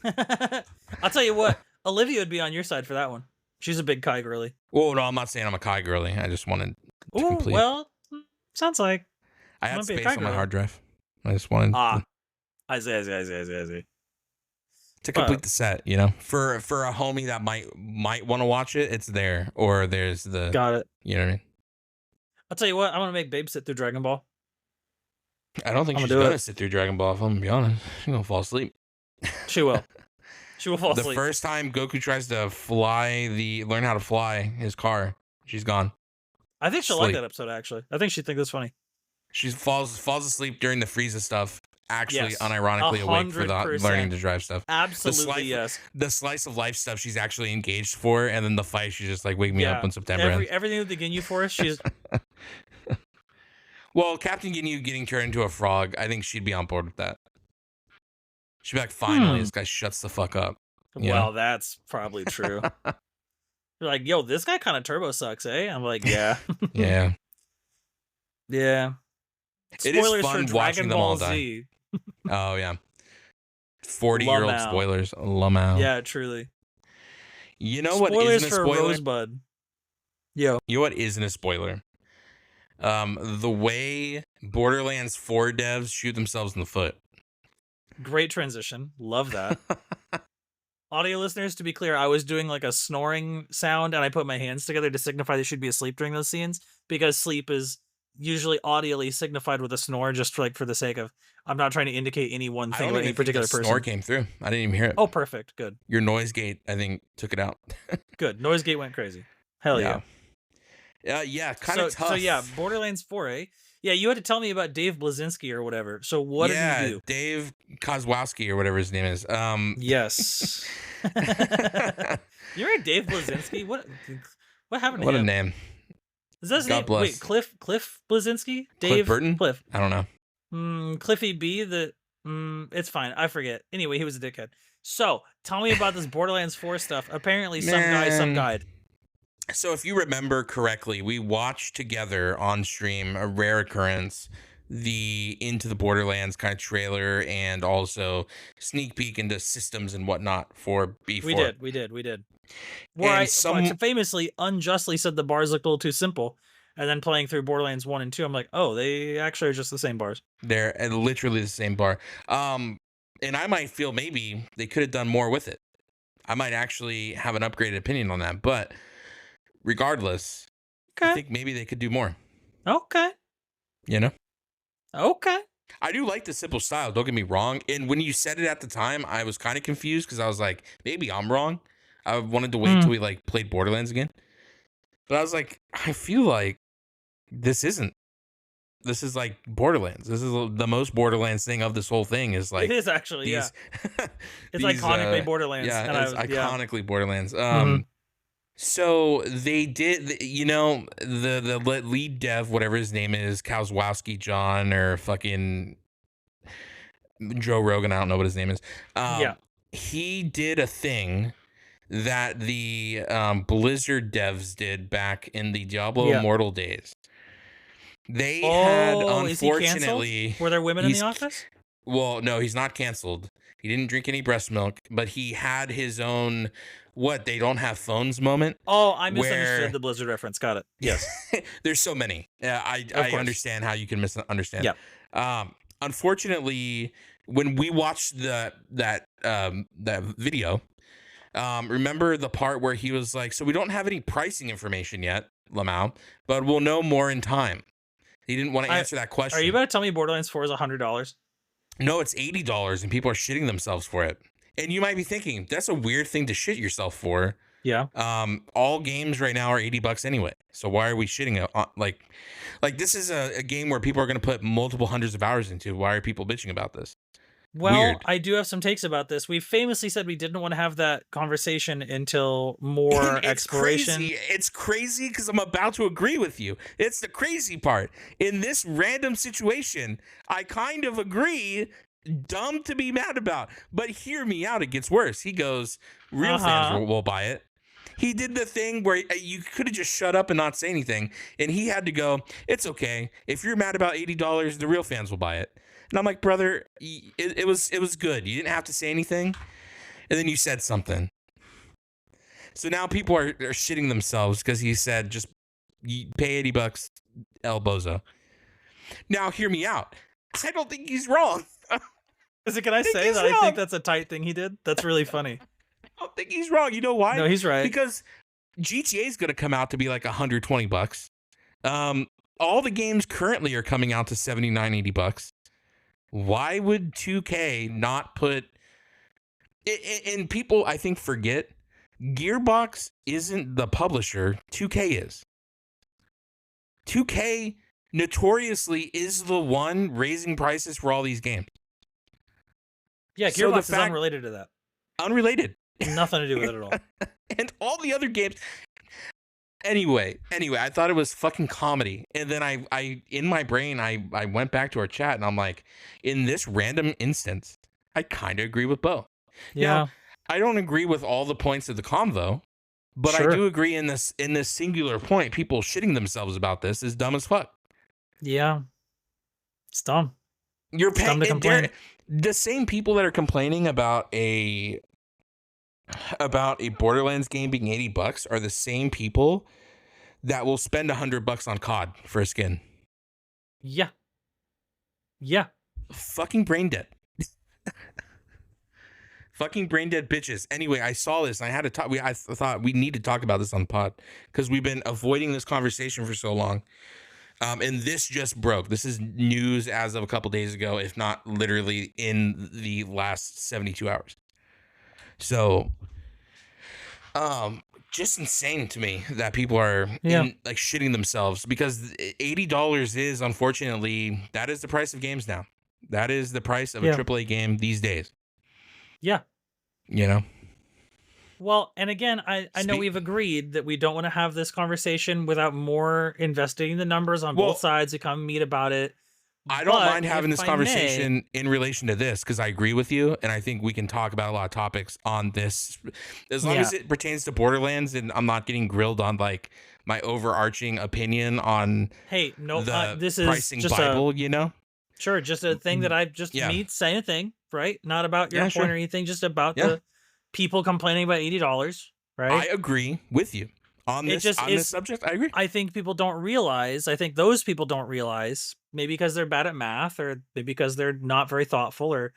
I'll tell you what, Olivia would be on your side for that one. She's a big Kai girly. Well, no, I'm not saying I'm a Kai girly. I just wanted to Oh, complete. well, sounds like I had might be a space Kai on my girly. hard drive. I just wanted I see. to complete the set, you know, for a homie that might want to watch it. It's there, or there's the. Got it. You know what I mean? I'll tell you what, I want to make Babe sit through Dragon Ball. I don't think she's gonna sit through Dragon Ball. If I'm gonna be honest, she's gonna fall asleep. She will. She will fall asleep. The first time Goku tries to learn how to fly his car, she's gone. I think she'll like that episode. Actually, I think she'd think that's funny. She falls asleep during the Frieza stuff. Actually, Yes. unironically awake for the 100%. learning to drive stuff. Absolutely, yes. The slice of life stuff she's actually engaged for, and then the fight, she's just like, wake me up when September ends. Everything with the Ginyu Force, she's. Well, Captain Ginyu getting turned into a frog, I think she'd be on board with that. She'd be like, finally, this guy shuts the fuck up. Well, that's probably true. You're like, yo, this guy kind of turbo sucks, eh? I'm like, yeah. Yeah. Yeah. It is Spoilers fun for watching Dragon them all Ball die. Z. Oh, yeah. 40-year-old spoilers. Lamau. Yeah, truly. You know Spoilers what isn't a spoiler? for Rosebud. Yo. You know what isn't a spoiler? The way Borderlands 4 devs shoot themselves in the foot. Great transition. Love that. Audio listeners, to be clear, I was doing like a snoring sound and I put my hands together to signify they should be asleep during those scenes, because sleep is usually audially signified with a snore, just for the sake of, I'm not trying to indicate any one thing about any particular person. Snore came through. I didn't even hear it. Oh, perfect. Good. Your noise gate, I think, took it out. Good. Noise gate went crazy. Hell yeah. Yeah, kind of tough. So yeah, Borderlands 4, eh? Yeah, you had to tell me about Dave Blazinski or whatever. So what did he do? Dave Kozłowski or whatever his name is. Yes. You're right, Dave Blazinski? What happened to him? What a name. Is that his name? Bless. Wait, Cliff Blazinski? Dave Cliff Burton? Cliff. I don't know. Cliffy B, it's fine. I forget. Anyway, he was a dickhead. So, tell me about this Borderlands 4 stuff. Apparently, some guide. So if you remember correctly, we watched together on stream, a rare occurrence, the Into the Borderlands kind of trailer and also sneak peek into systems and whatnot for B4. We did. Where I famously unjustly said the bars looked a little too simple, and then playing through Borderlands 1 and 2, I'm like, oh, they actually are just the same bars. They're literally the same bar. And I might feel maybe they could have done more with it. I might actually have an upgraded opinion on that, but regardless, I think maybe they could do more. Okay. You know? Okay. I do like the simple style, don't get me wrong. And when you said it at the time, I was kind of confused because I was like, maybe I'm wrong. I wanted to wait till we played Borderlands again. But I was like, I feel like this is like Borderlands. This is the most Borderlands thing of this whole thing is like. It is actually, yeah. It's iconically Borderlands. Yeah, it's iconically Borderlands. So they did, you know, the lead dev, whatever his name is, Kozłowski John or fucking Joe Rogan, I don't know what his name is. He did a thing that the Blizzard devs did back in the Diablo Immortal days. They had, unfortunately... Were there women in the office? Well, no, he's not canceled. He didn't drink any breast milk, but he had his own... What, they don't have phones moment? Oh, I misunderstood the Blizzard reference. Got it. Yes. There's so many. I understand how you can misunderstand. Yeah. Unfortunately, when we watched that video, remember the part where he was like, so we don't have any pricing information yet, Lamau, but we'll know more in time. He didn't want to answer that question. Are you about to tell me Borderlands 4 is $100? No, it's $80 and people are shitting themselves for it. And you might be thinking, that's a weird thing to shit yourself for. Yeah. All games right now are $80 anyway. So why are we shitting it? Like this is a game where people are going to put multiple hundreds of hours into. Why are people bitching about this? Well, Weird. I do have some takes about this. We famously said we didn't want to have that conversation until more exploration. It's crazy because I'm about to agree with you. It's the crazy part. In this random situation, I kind of agree. Dumb to be mad about, but hear me out. It gets worse. He goes, real fans will buy it. he did the thing where you could have just shut up and not say anything, and he had to go, it's okay. If you're mad about $80, the real fans will buy it. And I'm like, brother, it was good. You didn't have to say anything, and then you said something. So now people are shitting themselves because he said, just pay $80, El Bozo. Now, hear me out. I don't think he's wrong. Can I say that I think that's a tight thing he did? That's really funny. I don't think he's wrong. You know why? No, he's right. Because GTA is going to come out to be like $120. All the games currently are coming out to $79, $80. Why would 2K not put... And people, I think, forget, Gearbox isn't the publisher. 2K is. 2K notoriously is the one raising prices for all these games. Yeah, Gearbox is unrelated to that. Unrelated. Nothing to do with it at all. And all the other games. Anyway, I thought it was fucking comedy. And then I in my brain, I went back to our chat and I'm like, in this random instance, I kind of agree with Beau. Yeah. Now, I don't agree with all the points of the convo, but Sure. I do agree in this singular point, people shitting themselves about this is dumb as fuck. Yeah. It's dumb. You're paying to complain. the same people that are complaining about a Borderlands game being $80 are the same people that will spend $100 on COD for a skin. Yeah. Yeah. Fucking brain dead. Fucking brain dead bitches. Anyway, I saw this and I had to talk. I thought we need to talk about this on pod because we've been avoiding this conversation for so long. And this just broke. This is news as of a couple days ago, if not literally in the last 72 hours. So, just insane to me that people are like shitting themselves because $80 is, unfortunately, that is the price of games now. That is the price of a AAA game these days. Yeah. You know? Well, and again, I know we've agreed that we don't want to have this conversation without more investigating the numbers on both sides to come meet about it. I don't mind having this conversation in relation to this because I agree with you, and I think we can talk about a lot of topics on this as long as it pertains to Borderlands, and I'm not getting grilled on like my overarching opinion on this is pricing just Bible, you know? Sure, just a thing that I just me saying a thing, right? Not about your point or anything, just about the people complaining about $80, right? I agree with you on this subject. I agree. I think people don't realize. I think those people don't realize, maybe because they're bad at math, or maybe because they're not very thoughtful, or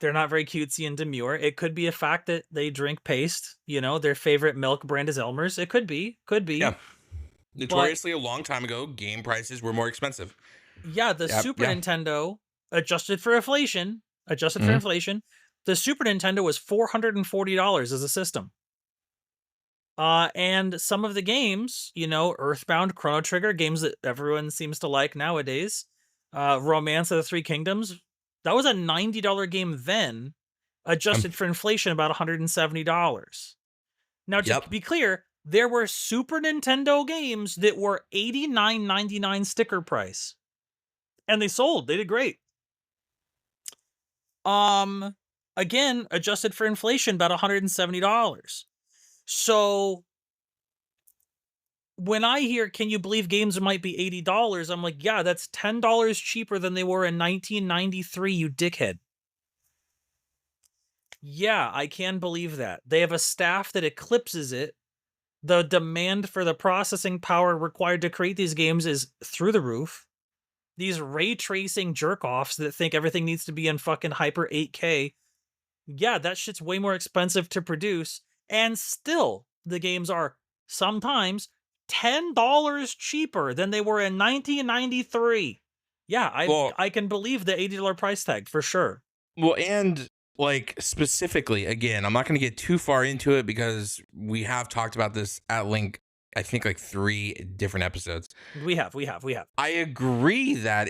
they're not very cutesy and demure. It could be a fact that they drink paste. You know, their favorite milk brand is Elmer's. It could be. Yeah. Notoriously, a long time ago, game prices were more expensive. Yeah, the Super Nintendo, adjusted for inflation, the Super Nintendo was $440 as a system. And some of the games, you know, Earthbound, Chrono Trigger, games that everyone seems to like nowadays, Romance of the Three Kingdoms, that was a $90 game then, adjusted for inflation, about $170. Now, to be clear, there were Super Nintendo games that were $89.99 sticker price. And they sold. They did great. Again, adjusted for inflation, about $170. So when I hear, can you believe games might be $80? I'm like, yeah, that's $10 cheaper than they were in 1993, you dickhead. Yeah, I can believe that. They have a staff that eclipses it. The demand for the processing power required to create these games is through the roof. These ray tracing jerk-offs that think everything needs to be in fucking hyper 8K. Yeah, that shit's way more expensive to produce. And still, the games are sometimes $10 cheaper than they were in 1993. Yeah, I can believe the $80 price tag for sure. Well, and like specifically, again, I'm not going to get too far into it because we have talked about this at length, I think like 3 different episodes. We have. I agree that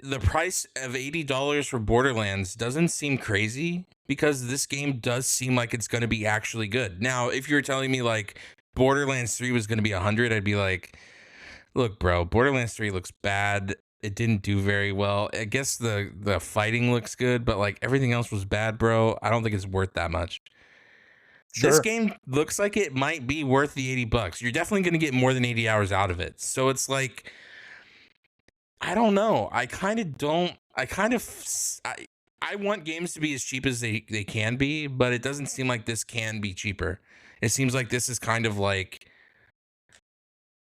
the price of $80 for Borderlands doesn't seem crazy because this game does seem like it's going to be actually good. Now, if you were telling me like Borderlands 3 was going to be 100, I'd be like, look, bro, Borderlands 3 looks bad. It didn't do very well. I guess the fighting looks good, but like everything else was bad, bro. I don't think it's worth that much. This Sure. game looks like it might be worth the $80. You're definitely going to get more than 80 hours out of it. So it's like, I don't know. I kind of don't. I want games to be as cheap as they can be, but it doesn't seem like this can be cheaper. It seems like this is kind of like,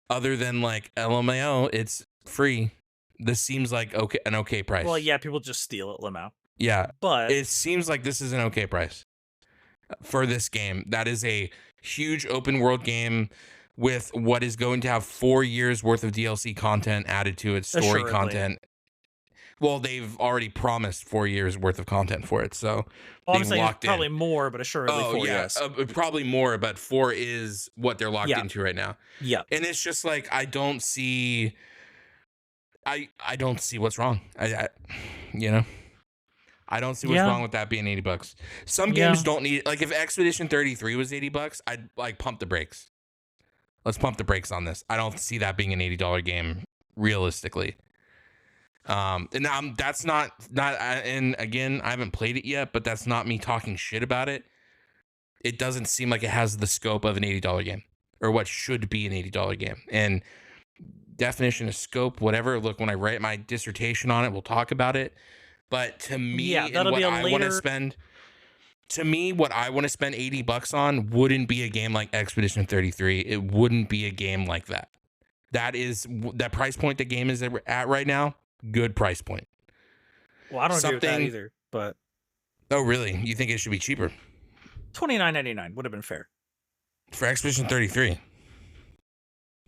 other than like LMAO, it's free. This seems like an okay price. Well, yeah, people just steal it, Limau. Yeah, But it seems like this is an okay price for this game. That is a huge open world game with what is going to have 4 years worth of DLC content added to its story Assuredly. content. Well, they've already promised 4 years worth of content for it, so I'm they've saying locked probably in. more, but assuredly Oh 4, yeah, yes. probably more, but 4 is what they're locked Yeah. into right now. Yeah. And it's just like, I don't see what's wrong. I don't see what's Yeah. wrong with that being $80. Some Yeah. games don't need, like if Expedition 33 was $80, I'd like pump the brakes. Let's pump the brakes on this. I don't see that being an $80 game realistically. And that's not and again, I haven't played it yet, but that's not me talking shit about it. It doesn't seem like it has the scope of an $80 game, or what should be an $80 game. And definition of scope, whatever. Look, when I write my dissertation on it, we'll talk about it. But to me, Yeah, and that'll what be a I want to later. spend, to me, what I want to spend $80 on wouldn't be a game like Expedition 33. It wouldn't be a game like that. That is that price point the game is at right now. Good price point. Well, I don't agree with that Something- either. But Oh, really? You think it should be cheaper $29.99 would have been fair. for Expedition 33?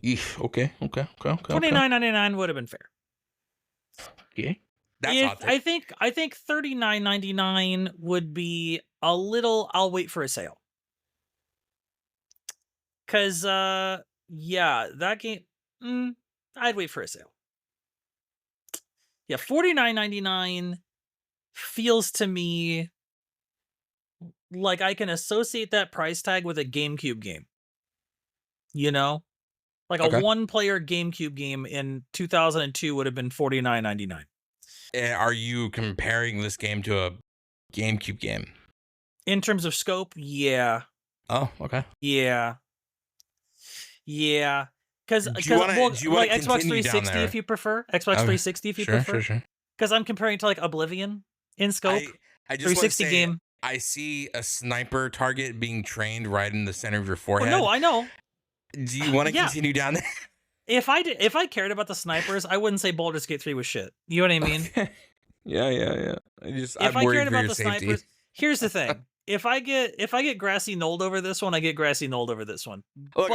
Eesh, okay. $29.99 would have been fair. Okay. That's If, hot take. I think $39.99 would be a little. I'll wait for a sale. Cause yeah, that game. I'd wait for a sale. Yeah, $49.99 feels to me like I can associate that price tag with a GameCube game. You know, like Okay. a one-player GameCube game in 2002 would have been $49.99. Are you comparing this game to a GameCube game? In terms of scope, yeah. Oh, okay. Yeah. Because Do you wanna like Xbox continue down 360 there? if you prefer. Xbox 360 if you prefer. Sure. Because I'm comparing to like Oblivion in scope. I just want to 360 say, game. I see a sniper target being trained right in the center of your Oh, forehead. no, I know. Do you want to Yeah. continue down there? If I cared about the snipers, I wouldn't say Baldur's Gate 3 was shit. You know what I mean? Yeah. If I'm I worried cared for about your the safety. snipers, here's the thing. If I get grassy knolled over this one, I get grassy knolled over this one. Look, but,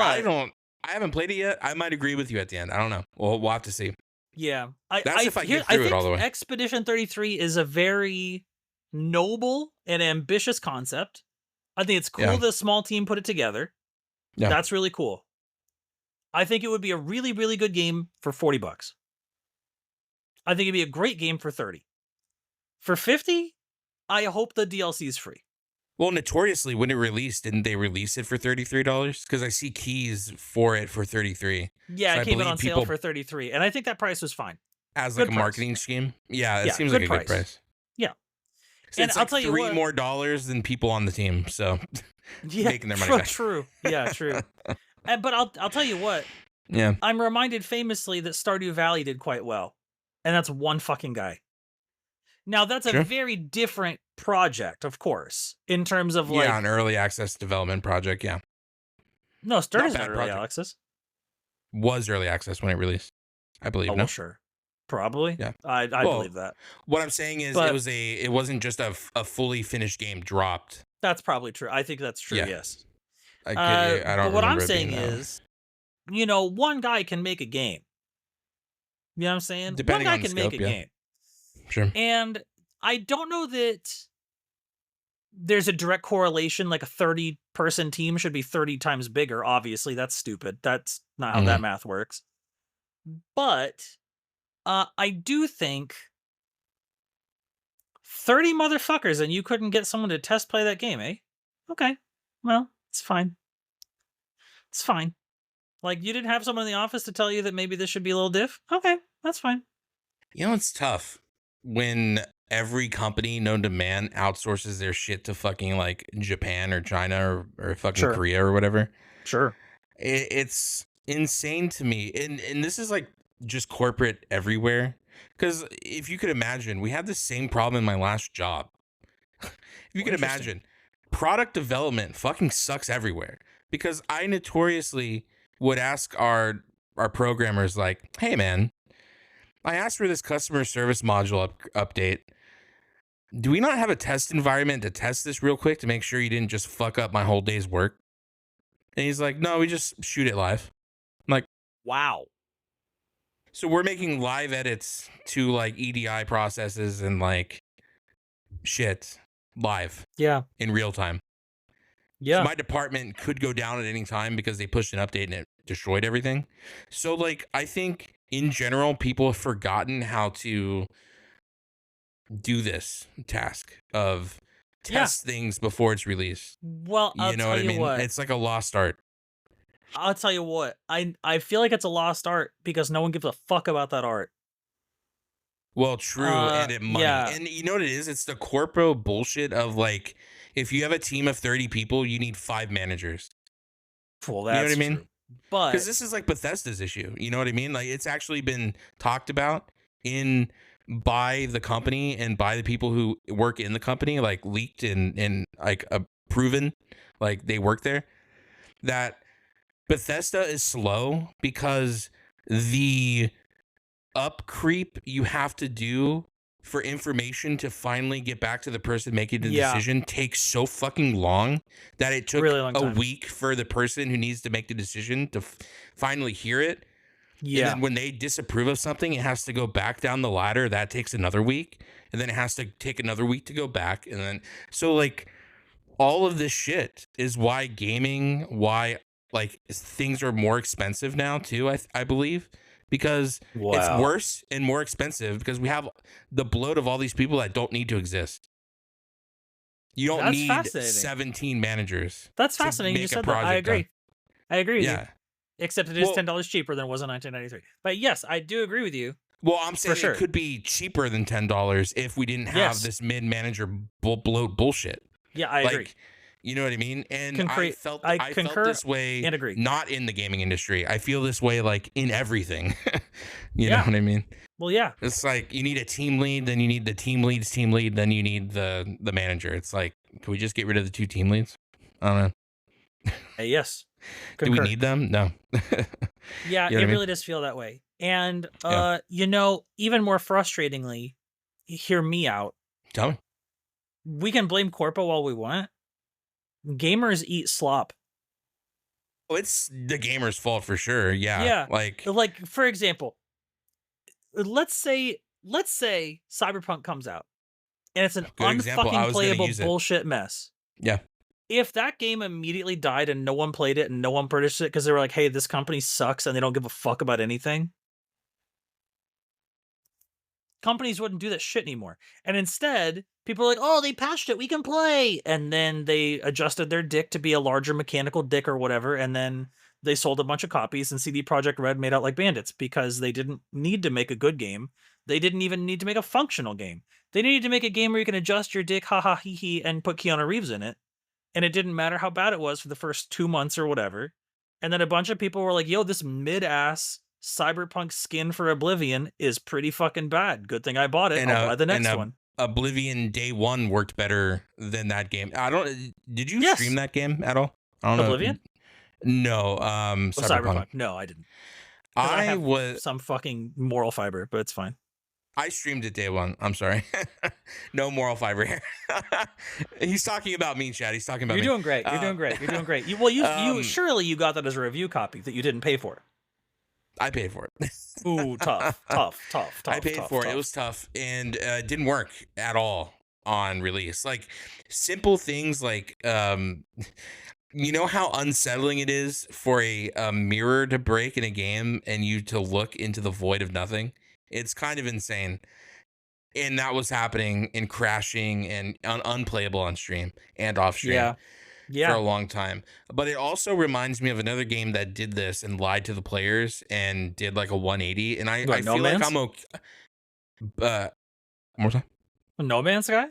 I haven't played it yet. I might agree with you at the end. I don't know. We'll have to see. Yeah. That's if I get through it think all the way. Expedition 33 is a very noble and ambitious concept. I think it's cool Yeah. that a small team put it together. Yeah. That's really cool. I think it would be a really, really good game for $40. I think it'd be a great game for 30. For 50, I hope the DLC is free. Well, notoriously, when it released, didn't they release it for $33? Because I see keys for it for $33 Yeah, So I it came out believe on sale people- for 33, and I think that price was fine. as like Good a price. marketing scheme. Yeah, it Yeah, seems good like a good price. price. Yeah. So And it's I'll like tell you $3 what- more than people on the team. So Yeah, Making their money back. True. Yeah, true. But I'll tell you what. yeah, I'm reminded famously that Stardew Valley did quite well, and that's one fucking guy. Now that's a Sure. very different project, of course, in terms of like an early access development project. Yeah, no, Stardew's bad not early, project. Alexis. was early access when it released, I believe. Oh, No, well, sure, probably. Yeah. I Well, believe that. what I'm saying is But- it wasn't just a fully finished game dropped. That's probably true. I think that's true. Yeah. Yes. I But don't. what I'm remember it being saying that. is, one guy can make a game. You know what I'm saying? Depending one guy on the can make scope, a yeah. game. Sure. And I don't know that there's a direct correlation, like a 30-person team should be 30 times bigger. Obviously, that's stupid. That's not how that math works. But I do think 30 motherfuckers and you couldn't get someone to test play that game, eh? Okay. Well, it's fine. It's fine. Like, you didn't have someone in the office to tell you that maybe this should be a little diff? Okay, that's fine. It's tough when every company known to man outsources their shit to fucking like Japan or China or fucking Sure. Korea or whatever. Sure. It's insane to me. And this is like just corporate everywhere. Because if you could imagine, we had the same problem in my last job. If you Well, could interesting. imagine, product development fucking sucks everywhere. Because I notoriously would ask our programmers like, "Hey man, I asked for this customer service module update. Do we not have a test environment to test this real quick to make sure you didn't just fuck up my whole day's work?" And he's like, "No, we just shoot it live." I'm like, Wow. so we're making live edits to like EDI processes and like shit live Yeah. in real time. So Yeah. my department could go down at any time because they pushed an update and it destroyed everything. So like I think in general people have forgotten how to do this task of Yeah. test things before it's released. Well, I'll You know tell what I you mean? what. It's like a lost art. I'll tell you what. I feel like it's a lost art because no one gives a fuck about that art. Well, true, and it might. Yeah. And you know what it is? It's the corpo bullshit of like, if you have a team of 30 people, you need 5 managers. Well, You know that's what I mean? true. But Because this is like Bethesda's issue. You know what I mean? Like it's actually been talked about in by the company and by the people who work in the company, like leaked and like proven, like they work there, that Bethesda is slow because the up creep you have to do for information to finally get back to the person making the Yeah. decision takes so fucking long that it took Really long a time. week for the person who needs to make the decision to finally hear it. And Yeah. then when they disapprove of something, it has to go back down the ladder. That takes another week. And then it has to take another week to go back. And then, so like, all of this shit is why gaming, why like things are more expensive now too, I believe. Because it's Wow. worse and more expensive because we have the bloat of all these people that don't need to exist. You don't That's need fascinating. 17 managers. That's to fascinating. You make a said that. I project agree. done. I agree with you. Yeah. Except it is Well- $10 cheaper than it was in 1993. But yes, I do agree with you. Well, I'm saying sure. it could be cheaper than $10 if we didn't have Yes. this mid-manager bloat bullshit. Yeah, I like, agree. you know what I mean? And Concrete- I I felt concur this way and agree. not in the gaming industry. I feel this way like in everything. You know Yeah. what I mean? Well, yeah. It's like you need a team lead, then you need the team lead's team lead, then you need the manager. It's like, can we just get rid of the 2 team leads? I don't know. Yes. Do we Concur. need them? No. Yeah, You know what it I mean? really does feel that way. And Yeah. you know, even more frustratingly, hear me out. Tell me. We can blame Corpo all we want. Gamers eat slop. Oh, it's the gamer's fault for sure. Yeah. Yeah. Like, For example, let's say Cyberpunk comes out and it's an Good example. I unfucking was gonna playable use it. bullshit mess. yeah. If that game immediately died and no one played it and no one purchased it because they were like, hey, this company sucks and they don't give a fuck about anything, companies wouldn't do that shit anymore. And instead, people are like, oh, they patched it, we can play. And then they adjusted their dick to be a larger mechanical dick or whatever. And then they sold a bunch of copies and CD Projekt Red made out like bandits because they didn't need to make a good game. They didn't even need to make a functional game. They needed to make a game where you can adjust your dick, ha ha hee hee, and put Keanu Reeves in it. And it didn't matter how bad it was for the first 2 months or whatever. And then a bunch of people were like, yo, this mid-ass Cyberpunk skin for Oblivion is pretty fucking bad. Good thing I bought it. I'll buy the next one. Oblivion Day 1 worked better than that game. Did you Yes. stream that game at all? I don't Oblivion? know. No, Cyberpunk. No, I didn't. 'Cause I I have was some fucking moral fiber, but it's fine. I streamed it Day 1. I'm sorry. No moral fiber here. He's talking about me, Chad. He's talking about You're me. doing great. You're doing great. You're doing great. You surely you got that as a review copy that you didn't pay for. I paid for it. Ooh, tough. I paid for it. It was tough and it didn't work at all on release. Like simple things like you know how unsettling it is for a mirror to break in a game and you to look into the void of nothing? It's kind of insane. And that was happening and crashing and unplayable on stream and off stream. Yeah. For a Yeah. long time. But it also reminds me of another game that did this and lied to the players and did like a 180. And I What, No feel like Man's? I'm okay. One more time. No Man's Sky?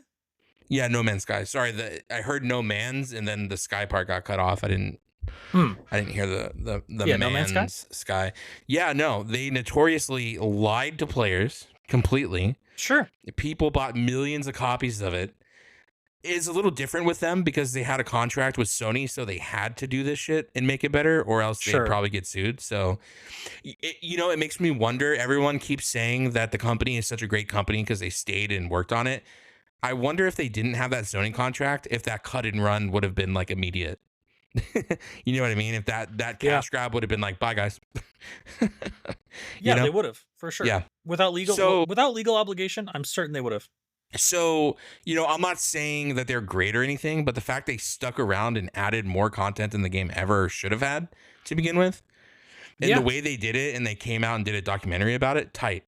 Yeah, No Man's Sky. Sorry, I heard No Man's, and then the Sky part got cut off. Hmm. I didn't hear the Yeah, No Man's Sky? man's Sky. Yeah, no, they notoriously lied to players completely. Sure. People bought millions of copies of it. It's a little different with them because they had a contract with Sony, so they had to do this shit and make it better, or else they'd Sure. probably get sued. So, it makes me wonder. Everyone keeps saying that the company is such a great company because they stayed and worked on it. I wonder if they didn't have that Sony contract, if that cut and run would have been like immediate. You know what I mean? If that cash grab would have been like, bye guys. Yeah, they would have, for sure. Yeah. Without legal obligation, I'm certain they would have. So, I'm not saying that they're great or anything, but the fact they stuck around and added more content than the game ever should have had to begin with, and the way they did it, and they came out and did a documentary about it, tight.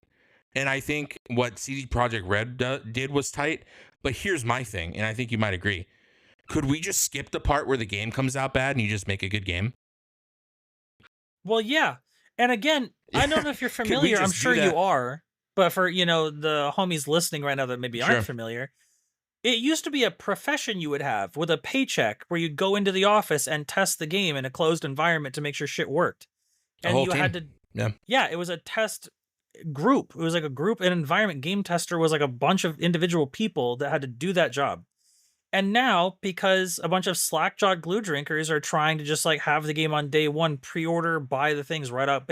And I think what CD Projekt Red did was tight. But here's my thing, and I think you might agree. Could we just skip the part where the game comes out bad and you just make a good game? Well, yeah. And again, I don't know if you're familiar. I'm sure you are. But for, the homies listening right now that maybe aren't familiar, it used to be a profession you would have with a paycheck where you'd go into the office and test the game in a closed environment to make sure shit worked. And you had to, it was a test group. It was like a group, an environment game tester was like a bunch of individual people that had to do that job. And now, because a bunch of slack-jawed glue drinkers are trying to just like have the game on day one, pre-order, buy the things right out,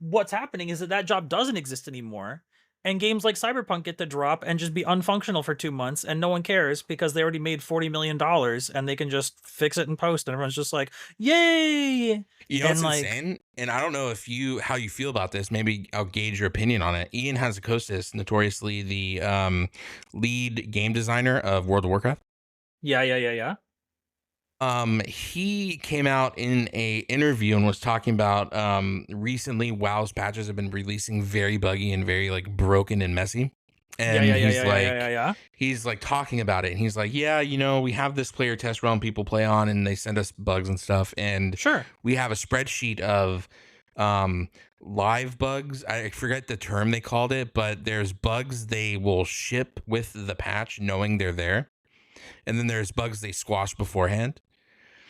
what's happening is that job doesn't exist anymore. And games like Cyberpunk get to drop and just be unfunctional for 2 months, and no one cares because they already made $40 million and they can just fix it in post, and everyone's just like, yay! It's insane? And I don't know how you feel about this. Maybe I'll gauge your opinion on it. Ian Hazzikostas, notoriously the lead game designer of World of Warcraft. Yeah. He came out in a interview and was talking about recently WoW's patches have been releasing very buggy and very like broken and messy. And he's like talking about it, and he's like, we have this player test realm people play on, and they send us bugs and stuff, and we have a spreadsheet of live bugs. I forget the term they called it, but there's bugs they will ship with the patch knowing they're there, and then there's bugs they squash beforehand.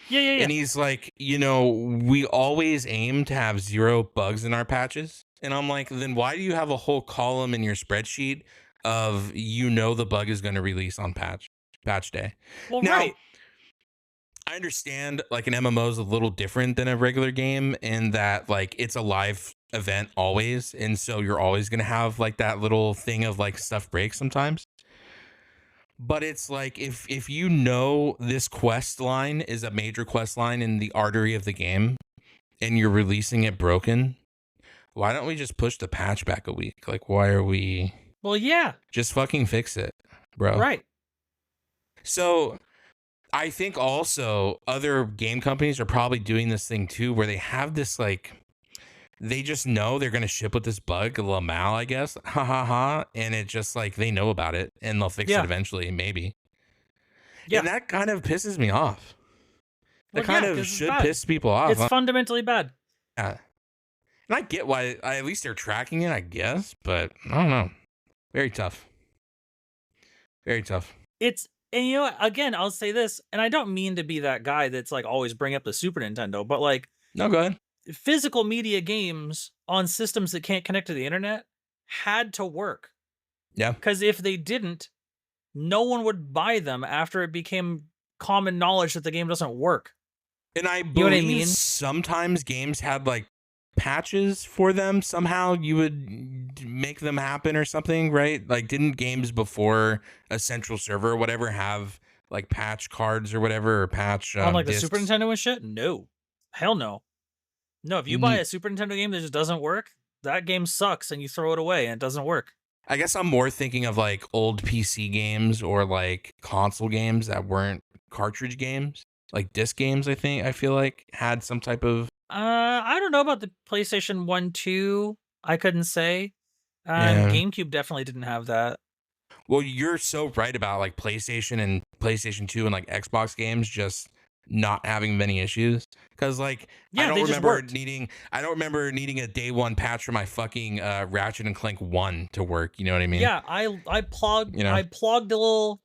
Yeah. And he's like, we always aim to have 0 bugs in our patches. And I'm like, then why do you have a whole column in your spreadsheet of the bug is going to release on patch day? Well, now, I understand like an MMO is a little different than a regular game in that like it's a live event always, and so you're always going to have like that little thing of like stuff breaks sometimes. But it's like if this quest line is a major quest line in the artery of the game and you're releasing it broken, why don't we just push the patch back a week? Like, why are we... Well, yeah. Just fucking fix it, bro. Right. So I think also other game companies are probably doing this thing too, where they have this like... They just know they're going to ship with this bug, Lamal, I guess. And it just like they know about it and they'll fix it eventually, maybe. Yeah. And that kind of pisses me off. That kind of should piss people off. It's fundamentally bad. Yeah. And I get why, at least they're tracking it, I guess. But I don't know. Very tough. Very tough. And again, I'll say this, and I don't mean to be that guy that's like always bring up the Super Nintendo, but like. No, go ahead. Physical media games on systems that can't connect to the internet had to work. Yeah. Because if they didn't, no one would buy them after it became common knowledge that the game doesn't work. And I believe sometimes games had like patches for them. Somehow you would make them happen or something, right? Like didn't games before a central server or whatever have like patch cards or whatever, or patch on like discs? The Super Nintendo and shit? No. Hell no. No, if you buy a Super Nintendo game that just doesn't work, that game sucks and you throw it away and it doesn't work. I guess I'm more thinking of like old PC games or like console games that weren't cartridge games, like disc games. I feel like had some type of. I don't know about the PlayStation 1, 2. I couldn't say. GameCube definitely didn't have that. Well, you're so right about like PlayStation and PlayStation 2 and like Xbox games just not having many issues, because like Yeah, they just worked. I don't remember needing a day one patch for my fucking Ratchet and Clank 1 to work. You know what I mean? Yeah, I plugged You know? I plugged a little,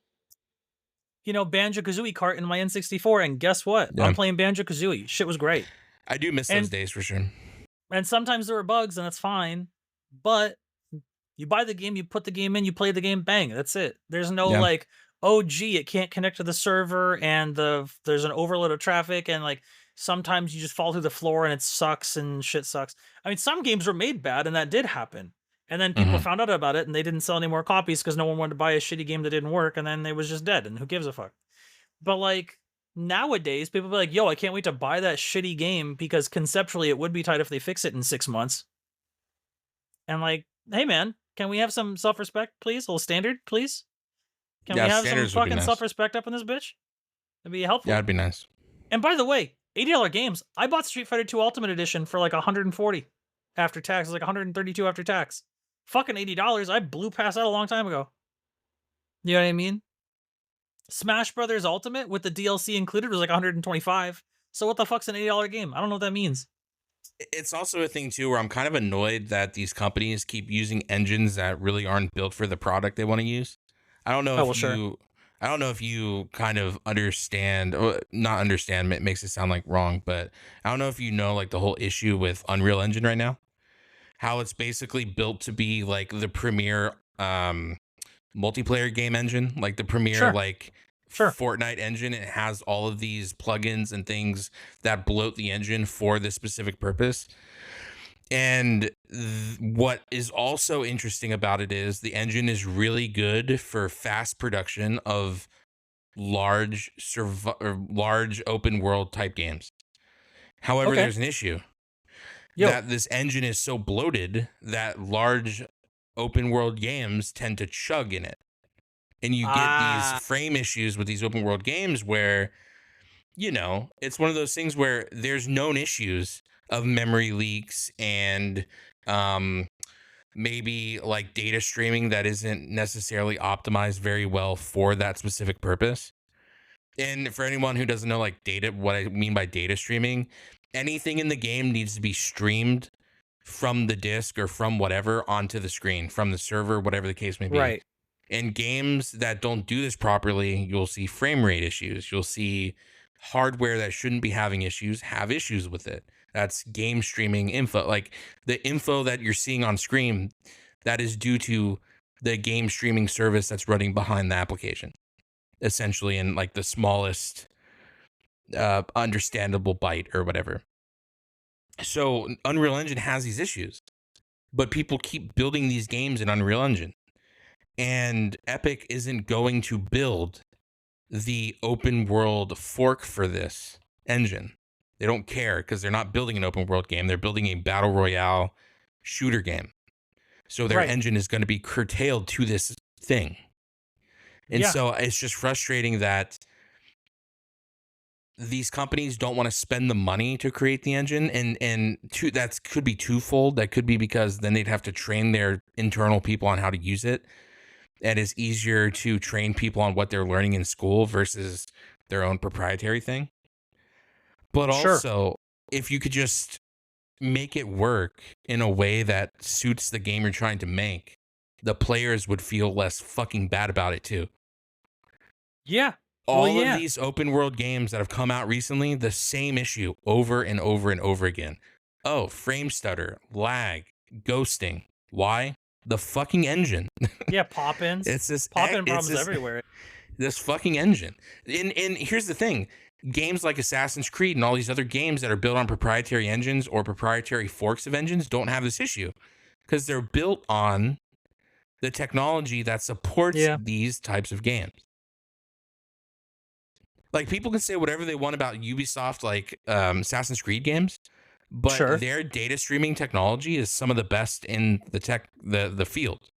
Banjo-Kazooie cart in my N64, and guess what? Yeah. I'm playing Banjo-Kazooie. Shit was great. I do miss those And days for sure. and sometimes there were bugs, and that's fine, but you buy the game, you put the game in, you play the game, bang, that's it. There's no Yeah. like, oh gee, it can't connect to the server, and there's an overload of traffic, and like sometimes you just fall through the floor and it sucks and shit sucks. I mean, some games were made bad, and that did happen. And then people Mhm. found out about it, and they didn't sell any more copies because no one wanted to buy a shitty game that didn't work, and then it was just dead, and who gives a fuck? But like nowadays, people be like, yo, I can't wait to buy that shitty game because conceptually it would be tight if they fix it in 6 months. And like, hey man, can we have some self-respect, please? A little standard, please? Can we Yeah, have some standards would be fucking nice. self-respect up in this bitch? That'd be Yeah, helpful. it'd be nice. And by the way, $80 games. I bought Street Fighter 2 Ultimate Edition for like 140 after tax. It's like 132 after tax. Fucking $80. I blew past that a long time ago. You know what I mean? Smash Brothers Ultimate with the DLC included was like 125. So what the fuck's an $80 game? I don't know what that means. It's also a thing too where I'm kind of annoyed that these companies keep using engines that really aren't built for the product they want to use. I don't know Oh, if well, sure. you I don't know if you kind of understand, or not understand, it makes it sound like wrong, but I don't know if you know like the whole issue with Unreal Engine right now. How it's basically built to be like the premier multiplayer game engine, like the premier Sure. like Sure. Fortnite engine. It has all of these plugins and things that bloat the engine for this specific purpose. And what is also interesting about it is the engine is really good for fast production of large open world type games. However, Okay. there's an issue Yo. that this engine is so bloated that large open world games tend to chug in it. And you get these frame issues with these open world games where, it's one of those things where there's known issues of memory leaks and maybe like data streaming that isn't necessarily optimized very well for that specific purpose. And for anyone who doesn't know like what I mean by data streaming, anything in the game needs to be streamed from the disk or from whatever onto the screen, from the server, whatever the case may be. Right. In games that don't do this properly, you'll see frame rate issues. You'll see hardware that shouldn't be having issues have issues with it. That's game streaming info. Like the info that you're seeing on screen, that is due to the game streaming service that's running behind the application, essentially in like the smallest understandable byte or whatever. So Unreal Engine has these issues, but people keep building these games in Unreal Engine. And Epic isn't going to build the open world fork for this engine. They don't care because they're not building an open world game. They're building a battle royale shooter game. So their engine is going to be curtailed to this thing. And so it's just frustrating that these companies don't want to spend the money to create the engine. And that could be twofold. That could be because then they'd have to train their internal people on how to use it. And it's easier to train people on what they're learning in school versus their own proprietary thing. But also, if you could just make it work in a way that suits the game you're trying to make, the players would feel less fucking bad about it too. Yeah. All of these open world games that have come out recently, the same issue over and over and over again. Oh, frame stutter, lag, ghosting. Why? The fucking engine. Yeah, pop-ins. It's this pop-in problems everywhere. This fucking engine. And here's the thing. Games like Assassin's Creed and all these other games that are built on proprietary engines or proprietary forks of engines don't have this issue because they're built on the technology that supports these types of games. Like people can say whatever they want about Ubisoft, like Assassin's Creed games, but their data streaming technology is some of the best in the field.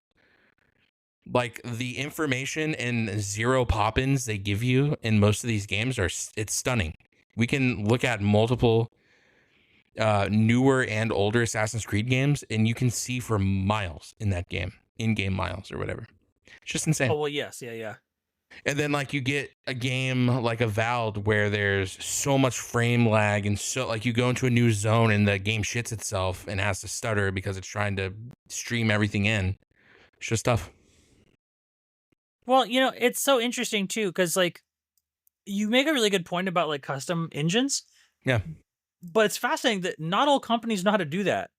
Like the information and zero pop-ins they give you in most of these games it's stunning. We can look at multiple newer and older Assassin's Creed games, and you can see for miles in that game, in-game miles or whatever. It's just insane. Oh well, yes, yeah. And then like you get a game like Avowed where there's so much frame lag and so like you go into a new zone and the game shits itself and has to stutter because it's trying to stream everything in. It's just tough. Well, it's so interesting too, because like you make a really good point about like custom engines, Yeah. but it's fascinating that not all companies know how to do that.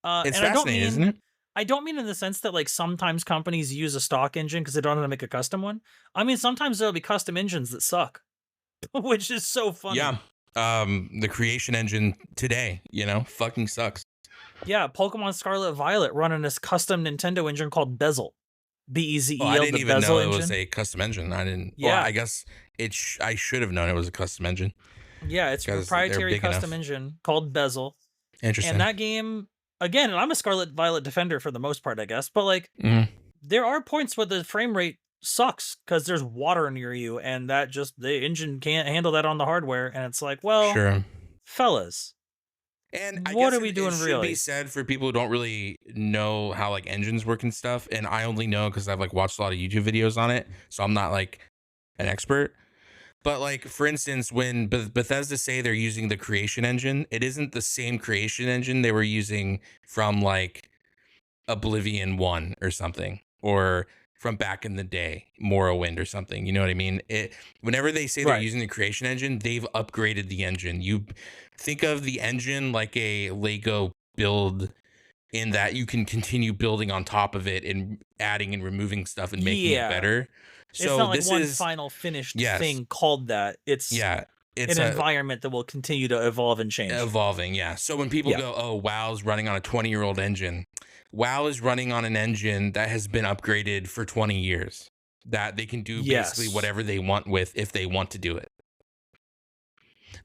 It's And fascinating, isn't it? I don't mean in the sense that like sometimes companies use a stock engine because they don't know how to make a custom one. I mean sometimes there'll be custom engines that suck, which is so funny. Yeah. The creation engine today, fucking sucks. Yeah, Pokemon Scarlet Violet running this custom Nintendo engine called Bezel. Oh, I Bezel, didn't the even Bezel know it was engine. a custom engine. I didn't. Well, Yeah. I guess I should have known it was a custom engine Yeah, it's a because they're proprietary big custom enough. engine called Bezel. And Interesting. that game, again, and I'm a Scarlet Violet defender for the most part, I guess, but like Mhm. there are points where the frame rate sucks because there's water near you, and that just the engine can't handle that on the hardware. And it's like, well, Sure. fellas, And I what guess are we it doing should be really? said for people who don't really know how like engines work and stuff. And I only know because I've like watched a lot of YouTube videos on it, so I'm not like an expert. But like for instance, when Bethesda say they're using the creation engine, it isn't the same creation engine they were using from like Oblivion 1 or something, or from back in the day, Morrowind or something. You know what I mean? Whenever they say they're Right. using the creation engine, they've upgraded the engine. You think of the engine like a Lego build in that you can continue building on top of it and adding and removing stuff and making it Yeah. better. It's So not like this one is final finished yes. thing called that. It's Yeah. an It's a environment that will continue to evolve and change. evolving, yeah. So when people Yeah. go, "Oh, WoW's running on a 20-year-old engine," WoW is running on an engine that has been upgraded for 20 years. That they can do basically Yes. whatever they want with if they want to do it.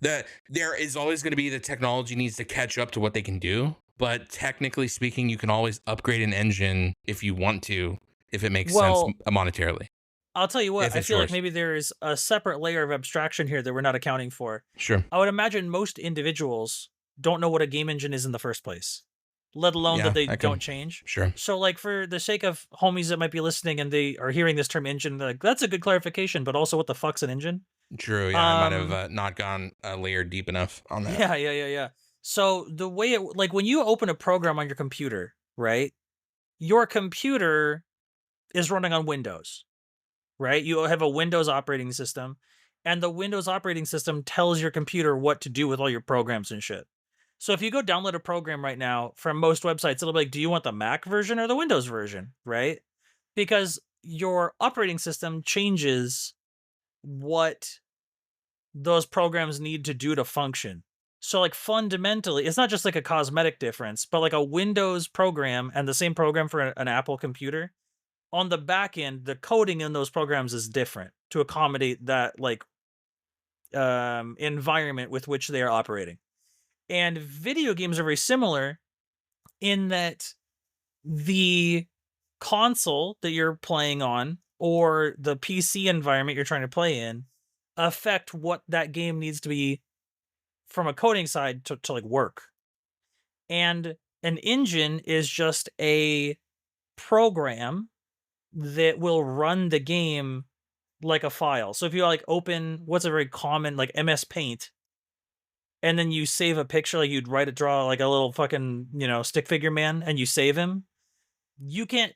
There is always going to be the technology needs to catch up to what they can do, but technically speaking, you can always upgrade an engine if you want to, if it makes sense Well, monetarily, I'll tell you what, if I it's feel like yours. maybe there's a separate layer of abstraction here that we're not accounting for. Sure. I would imagine most individuals don't know what a game engine is in the first place, let alone that Yeah, they I can. don't change. Sure. So, like, for the sake of homies that might be listening and they are hearing this term engine, they're like, that's a good clarification, but also what the fuck's an engine? True. Yeah, I might have Um, not gone a layer deep enough on that. yeah. So the way like when you open a program on your computer, right? Your computer is running on Windows, right? You have a Windows operating system, and the Windows operating system tells your computer what to do with all your programs and shit. So if you go download a program right now from most websites, it'll be like, do you want the Mac version or the Windows version, right? Because your operating system changes what those programs need to do to function. So like fundamentally, it's not just like a cosmetic difference, but like a Windows program and the same program for an Apple computer, on the back end, the coding in those programs is different to accommodate that like environment with which they are operating. And video games are very similar in that the console that you're playing on or the PC environment you're trying to play in affect what that game needs to be from a coding side to like work. And an engine is just a program that will run the game like a file. So if you like open what's a very common like MS Paint and then you save a picture, like you'd write a draw like a little fucking, stick figure man and you save him, you can't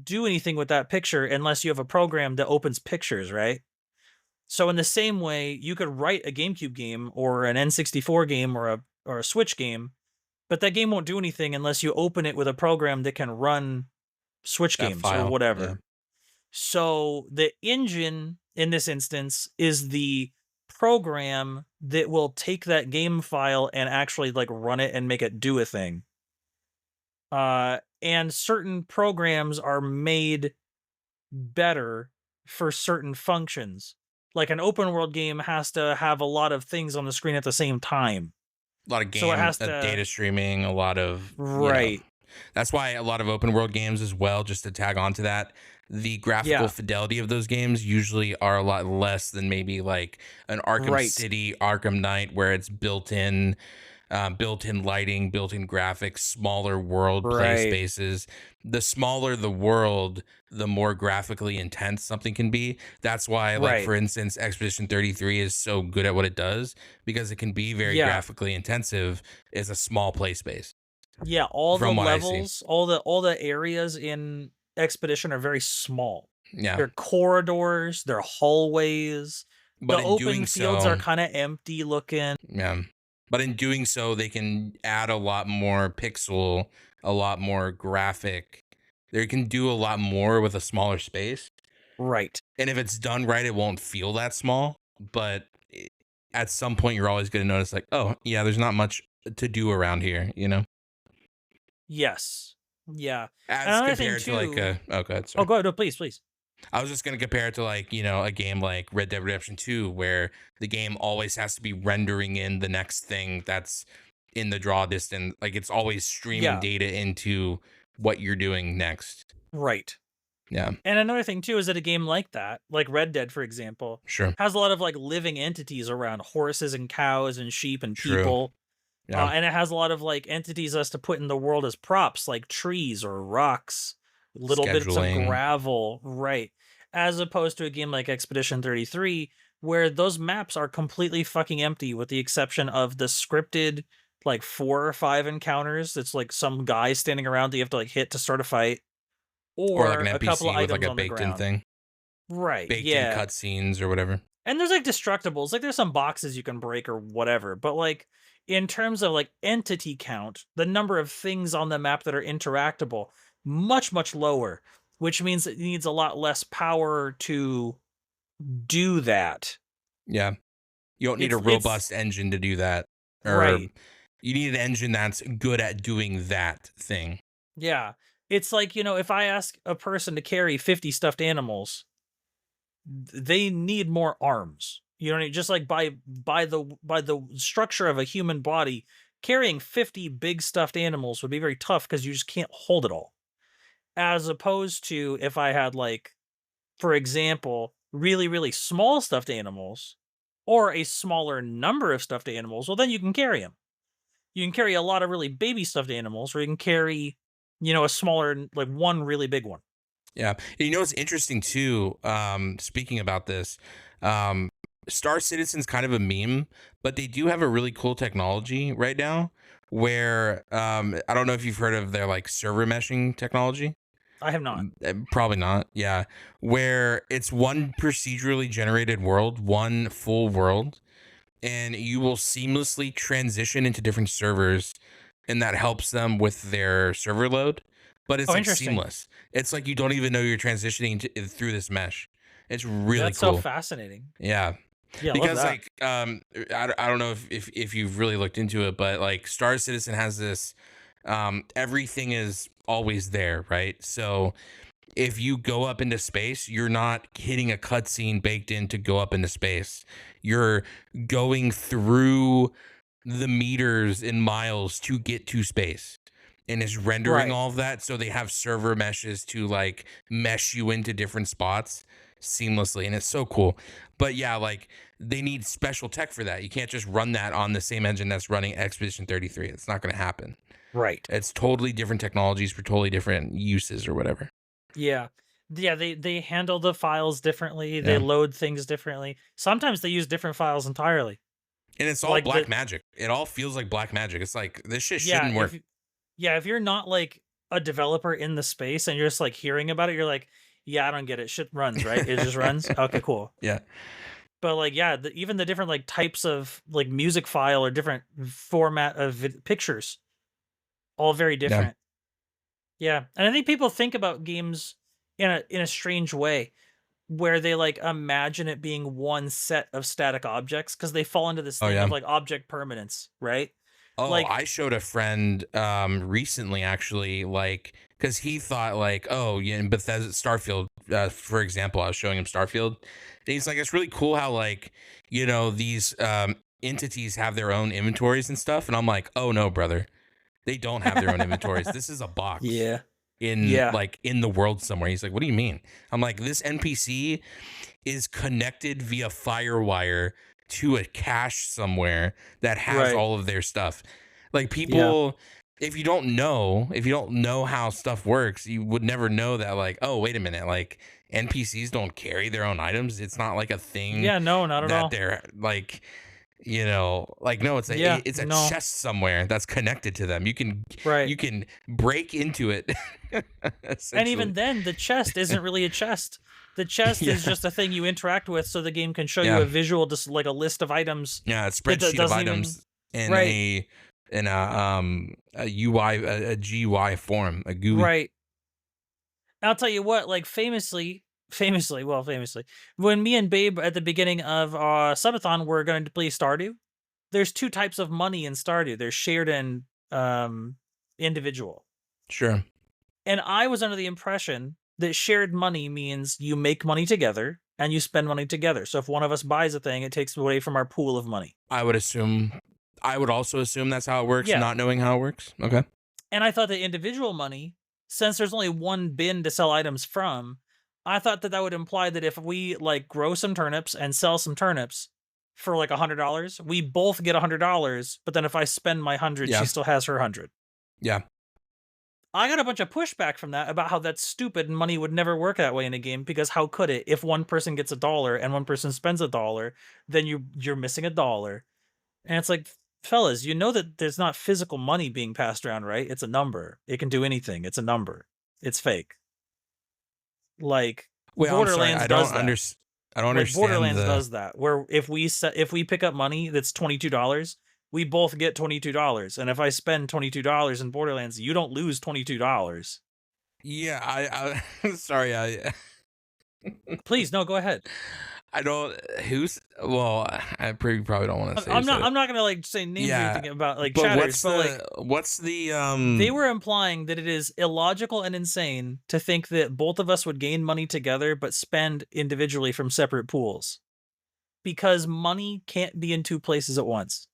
do anything with that picture unless you have a program that opens pictures, right? So in the same way, you could write a GameCube game or an N64 game or a Switch game, but that game won't do anything unless you open it with a program that can run Switch That games or file. Yeah. whatever. So the engine in this instance is the program that will take that game file and actually like run it and make it do a thing. And certain programs are made better for certain functions. Like an open world game has to have a lot of things on the screen at the same time. A lot of So it has to data streaming, a lot of, right. that's why a lot of open world games as well, just to tag on to that, the graphical Yeah. fidelity of those games usually are a lot less than maybe like an Arkham Right. City, Arkham Knight, where it's built in built-in lighting, built-in graphics, smaller world play Right. spaces. The smaller the world, the more graphically intense something can be. That's why, like, Right. for instance, Expedition 33 is so good at what it does, because it can be very Yeah. graphically intensive as a small play space, Yeah, all the from what I see. levels, all the areas in Expedition are very small. Yeah. They're corridors, they're hallways. But The in open doing fields are so, kinda empty looking. yeah. But in doing so, they can add a lot more pixel, a lot more graphic. They can do a lot more with a smaller space. Right. And if it's done right, it won't feel that small. But at some point, you're always going to notice, like, oh, yeah, there's not much to do around here, you know? Yes. Yeah. And As another thing compared to like too. oh, God, Oh, sorry. go ahead. No, please, please. I was just going to compare it to, like, you know, a game like Red Dead Redemption 2, where the game always has to be rendering in the next thing that's in the draw distance. Like, it's always streaming Yeah. data into what you're doing next. Right. Yeah, And another thing too is that a game like that, like Red Dead, for example, sure. has a lot of like living entities around horses and cows and sheep and True. people. Yeah. And it has a lot of like entities us to put in the world as props, like trees or rocks, little bits of Scheduling. gravel, right? As opposed to a game like Expedition 33, where those maps are completely fucking empty, with the exception of the scripted like 4 or 5 encounters. It's like some guy standing around that you have to like hit to start a fight, Or like or an a couple of NPC with like items a on the baked in ground. thing, Right, baked in yeah. cutscenes or whatever. And there's like destructibles, like there's some boxes you can break or whatever, but like in terms of like entity count, the number of things on the map that are interactable, much, much lower, which means it needs a lot less power to do that. Yeah. You don't need a It's robust engine to do that. Or right. you need an engine that's good at doing that thing. Yeah. It's like, if I ask a person to carry 50 stuffed animals, they need more arms. You know what I mean? Just like by the structure of a human body, carrying 50 big stuffed animals would be very tough because you just can't hold it all. As opposed to if I had like, for example, really, really small stuffed animals or a smaller number of stuffed animals, well then you can carry them. You can carry a lot of really baby stuffed animals, or you can carry, a smaller, like one really big one. Yeah. And you know what's interesting too? Speaking about this, um, Star Citizen's kind of a meme, but they do have a really cool technology right now where I don't know if you've heard of their like server meshing technology. I have not. Probably not. Yeah. Where it's one procedurally generated world, one full world, and you will seamlessly transition into different servers, and that helps them with their server load. But it's Oh, like interesting. seamless. It's like you don't even know you're transitioning through this mesh. It's really That's so cool. fascinating. Yeah, Yeah, I love because that. like I don't know if you've really looked into it, but like Star Citizen has this everything is always there, right? So if you go up into space, you're not hitting a cutscene baked in to go up into space. You're going through the meters and miles to get to space, and is rendering Right. all of that. So they have server meshes to like mesh you into different spots seamlessly. And it's so cool. But yeah, like they need special tech for that. You can't just run that on the same engine that's running Expedition 33. It's not going to happen. Right. It's totally different technologies for totally different uses or whatever. Yeah. Yeah, they handle the files differently, they Yeah. load things differently. Sometimes they use different files entirely. And it's all Like black the magic. It all feels like black magic. It's like this shit yeah, shouldn't work. if you're not like a developer in the space and you're just like hearing about it, you're like, "Yeah, I don't get it. Shit runs, right? It just runs? Okay, cool." Yeah. But like, yeah, even the different like types of like music file or different format of pictures, all very Yeah. different. Yeah, and I think people think about games in a strange way, where they like imagine it being one set of static objects because they fall into this Oh thing of yeah. like object permanence, right? Oh, Like, I showed a friend recently actually, like, because he thought like, oh yeah, in Bethesda Starfield, for example, I was showing him Starfield. And he's like, it's really cool how like, these entities have their own inventories and stuff. And I'm like, oh no, brother. They don't have their own inventories. This is a box yeah, in yeah, like in the world somewhere. He's like, what do you mean? I'm like, this NPC is connected via firewire to a cache somewhere that has Right. all of their stuff. Like Yeah. people, if you don't know how stuff works, you would never know that, like, oh, wait a minute, like NPCs don't carry their own items. It's not like a thing Yeah, no, not at that all. they're like, like, no, Yeah, it's a no. chest somewhere that's connected to them. Right. You can break into it And essentially. even then, the chest isn't really a chest. The chest Yeah. is just a thing you interact with, so the game can show you Yeah. a visual, just like a list of items Yeah, a that spreadsheet of doesn't even. items in Right, a UI, a GUI form, a GUI. right. I'll tell you what, like famously, when me and Babe at the beginning of Subathon were going to play Stardew, there's two types of money in Stardew. There's shared and individual. Sure. And I was under the impression that shared money means you make money together and you spend money together. So if one of us buys a thing, it takes away from our pool of money. I would also assume that's how it works, Yeah. not knowing how it works. Okay. And I thought that individual money, since there's only one bin to sell items from, I thought that that would imply that if we like grow some turnips and sell some turnips for like $100, we both get $100. But then if I spend my 100, Yeah. she still has her 100. Yeah. I got a bunch of pushback from that about how that's stupid and money would never work that way in a game, because how could it? If one person gets $1 and one person spends $1, then you're missing $1. And it's like, fellas, you know that there's not physical money being passed around, right? It's a number. It can do anything. It's a number. It's fake. Like Wait, I'm sorry. Borderlands I does don't that. understand. I don't Like understand Borderlands the. does that, where if we pick up money that's $22, we both get $22. And if I spend $22 in Borderlands, you don't lose $22. Yeah, sorry, Please, no, go ahead. I don't. Well, I probably don't want to say. I'm not gonna like say names or anything about like But chatters, but like what's the they were implying that it is illogical and insane to think that both of us would gain money together but spend individually from separate pools, because money can't be in two places at once.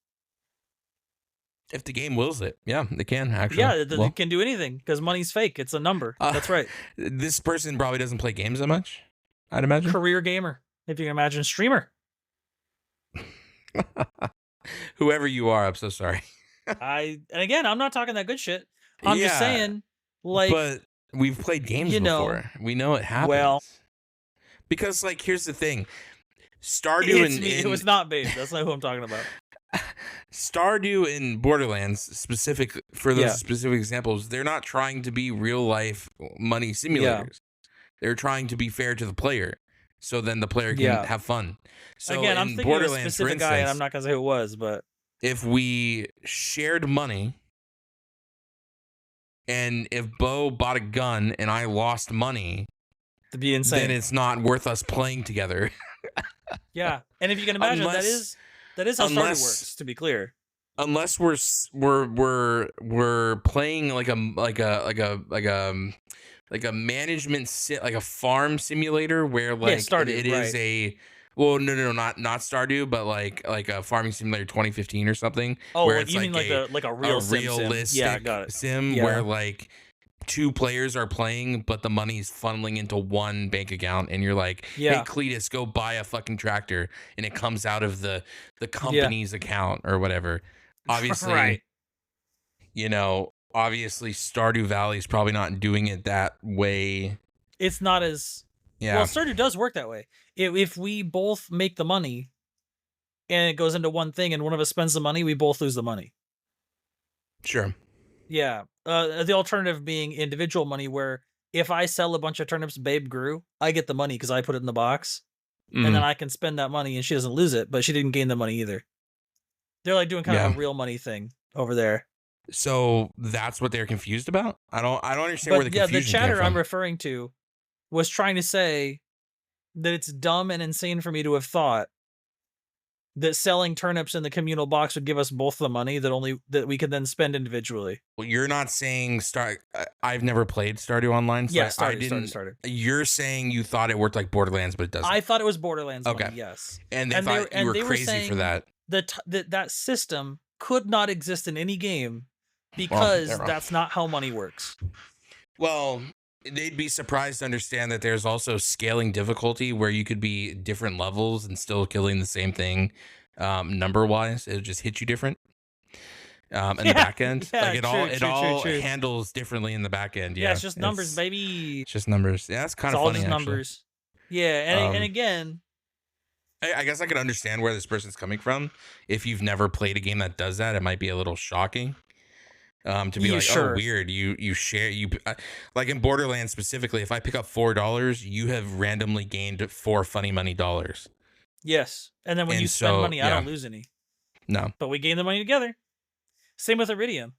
if the game wills it? Yeah, they can actually. Yeah, it can do anything because money's fake. It's a number. That's right. This person probably doesn't play games that much, I'd imagine. Career gamer, if you can imagine. Streamer. Whoever you are, I'm so sorry. And again, I'm not talking that good shit. I'm just saying, like, but we've played games before. We know it happens. Well, because like here's the thing, Stardew it was not Babe. That's not who I'm talking about. Stardew and Borderlands, specific for those specific examples, they're not trying to be real life money simulators. Yeah. They're trying to be fair to the player, so then the player can have fun. So again, I'm thinking of a specific for instance, guy, and I'm not gonna say who it was, but if we shared money, and if Beau bought a gun and I lost money, to be insane, then it's not worth us playing together. Yeah, and if you can imagine, that is how Stardew works. To be clear, unless we're playing like a management like a farm simulator where like Stardew, it is a not Stardew, but like a farming simulator 2015 or something. Oh, where like, it's you mean like a real realistic sim. Yeah, got it. sim where like two players are playing, but the money's funneling into one bank account, and you're like, hey, Cletus, go buy a fucking tractor, and it comes out of the company's account or whatever. Obviously, right. Obviously Stardew Valley is probably not doing it that way. It's not as well. Stardew does work that way. If we both make the money and it goes into one thing and one of us spends the money, we both lose the money. Sure. Yeah. The alternative being individual money, where if I sell a bunch of turnips Babe grew, I get the money because I put it in the box, and then I can spend that money and she doesn't lose it, but she didn't gain the money either. They're like doing kind of a real money thing over there. So that's what they're confused about? I don't understand where the confusion the chatter came from. I'm referring to was trying to say that it's dumb and insane for me to have thought that selling turnips in the communal box would give us both the money that we could then spend individually. Well, you're not saying I've never played Stardew Online. So Stardew. You're saying you thought it worked like Borderlands, but it doesn't. I thought it was Borderlands. Okay. Money, yes. And they thought you were crazy for that. That system could not exist in any game because that's not how money works. Well, they'd be surprised to understand that there's also scaling difficulty where you could be different levels and still killing the same thing number wise. It'll just hit you different. In the Yeah, back end, yeah, like it true, true, true, all true. handles differently in the back end. Yeah, Yeah, it's just numbers, baby. it's just numbers. Yeah, that's kind It's of all funny just actually. numbers. Yeah, and Um, again, I guess I could understand where this person's coming from. If you've never played a game that does that, it might be a little shocking. To be yeah, like, oh, sure. weird. You share like in Borderlands specifically. If I pick up $4, you have randomly gained 4 funny money dollars. Yes. And then when you And spend so money, I yeah, don't lose any. no. But we gain the money together. Same with Iridium,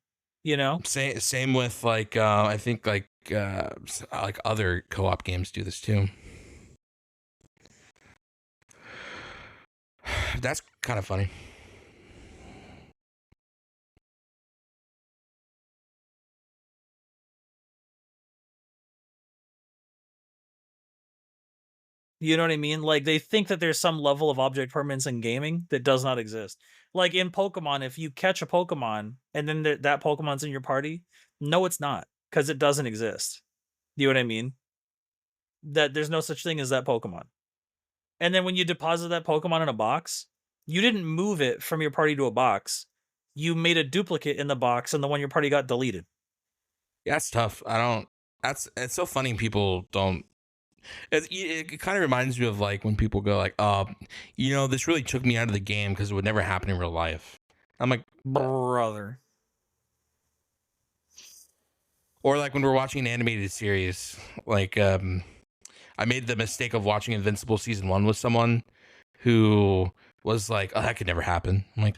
you know? Same with like I think like other co-op games do this too. That's kind of funny. You know what I mean? Like they think that there's some level of object permanence in gaming that does not exist. Like in Pokemon, if you catch a Pokemon and then that Pokemon's in your party, no, it's not, because it doesn't exist. You know what I mean? That there's no such thing as that Pokemon. And then when you deposit that Pokemon in a box, you didn't move it from your party to a box. You made a duplicate in the box, and the one your party got deleted. Yeah, that's tough. I don't. It's so funny. People don't. It kind of reminds me of like when people go like, this really took me out of the game because it would never happen in real life. I'm like, brother. Or like when we're watching an animated series, like I made the mistake of watching Invincible season 1 with someone who was like, "Oh, that could never happen." I'm like,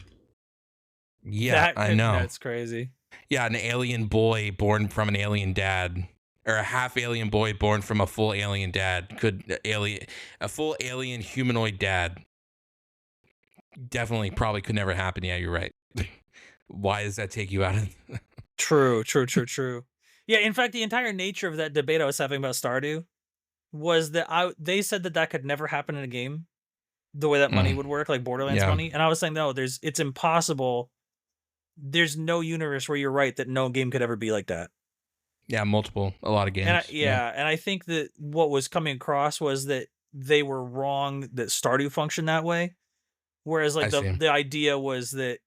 "Yeah, I know." That's crazy. Yeah, an alien boy born from an alien dad, or a half alien boy born from a full alien dad, a full alien humanoid dad. Definitely, probably could never happen. Yeah, you're right. Why does that take you out of? True. Yeah, in fact, the entire nature of that debate I was having about Stardew was that they said that could never happen in a game, the way that money would work, like Borderlands money. And I was saying, no, it's impossible. There's no universe where you're right that no game could ever be like that. Yeah, a lot of games. And I think that what was coming across was that they were wrong that Stardew functioned that way. Whereas like the idea was that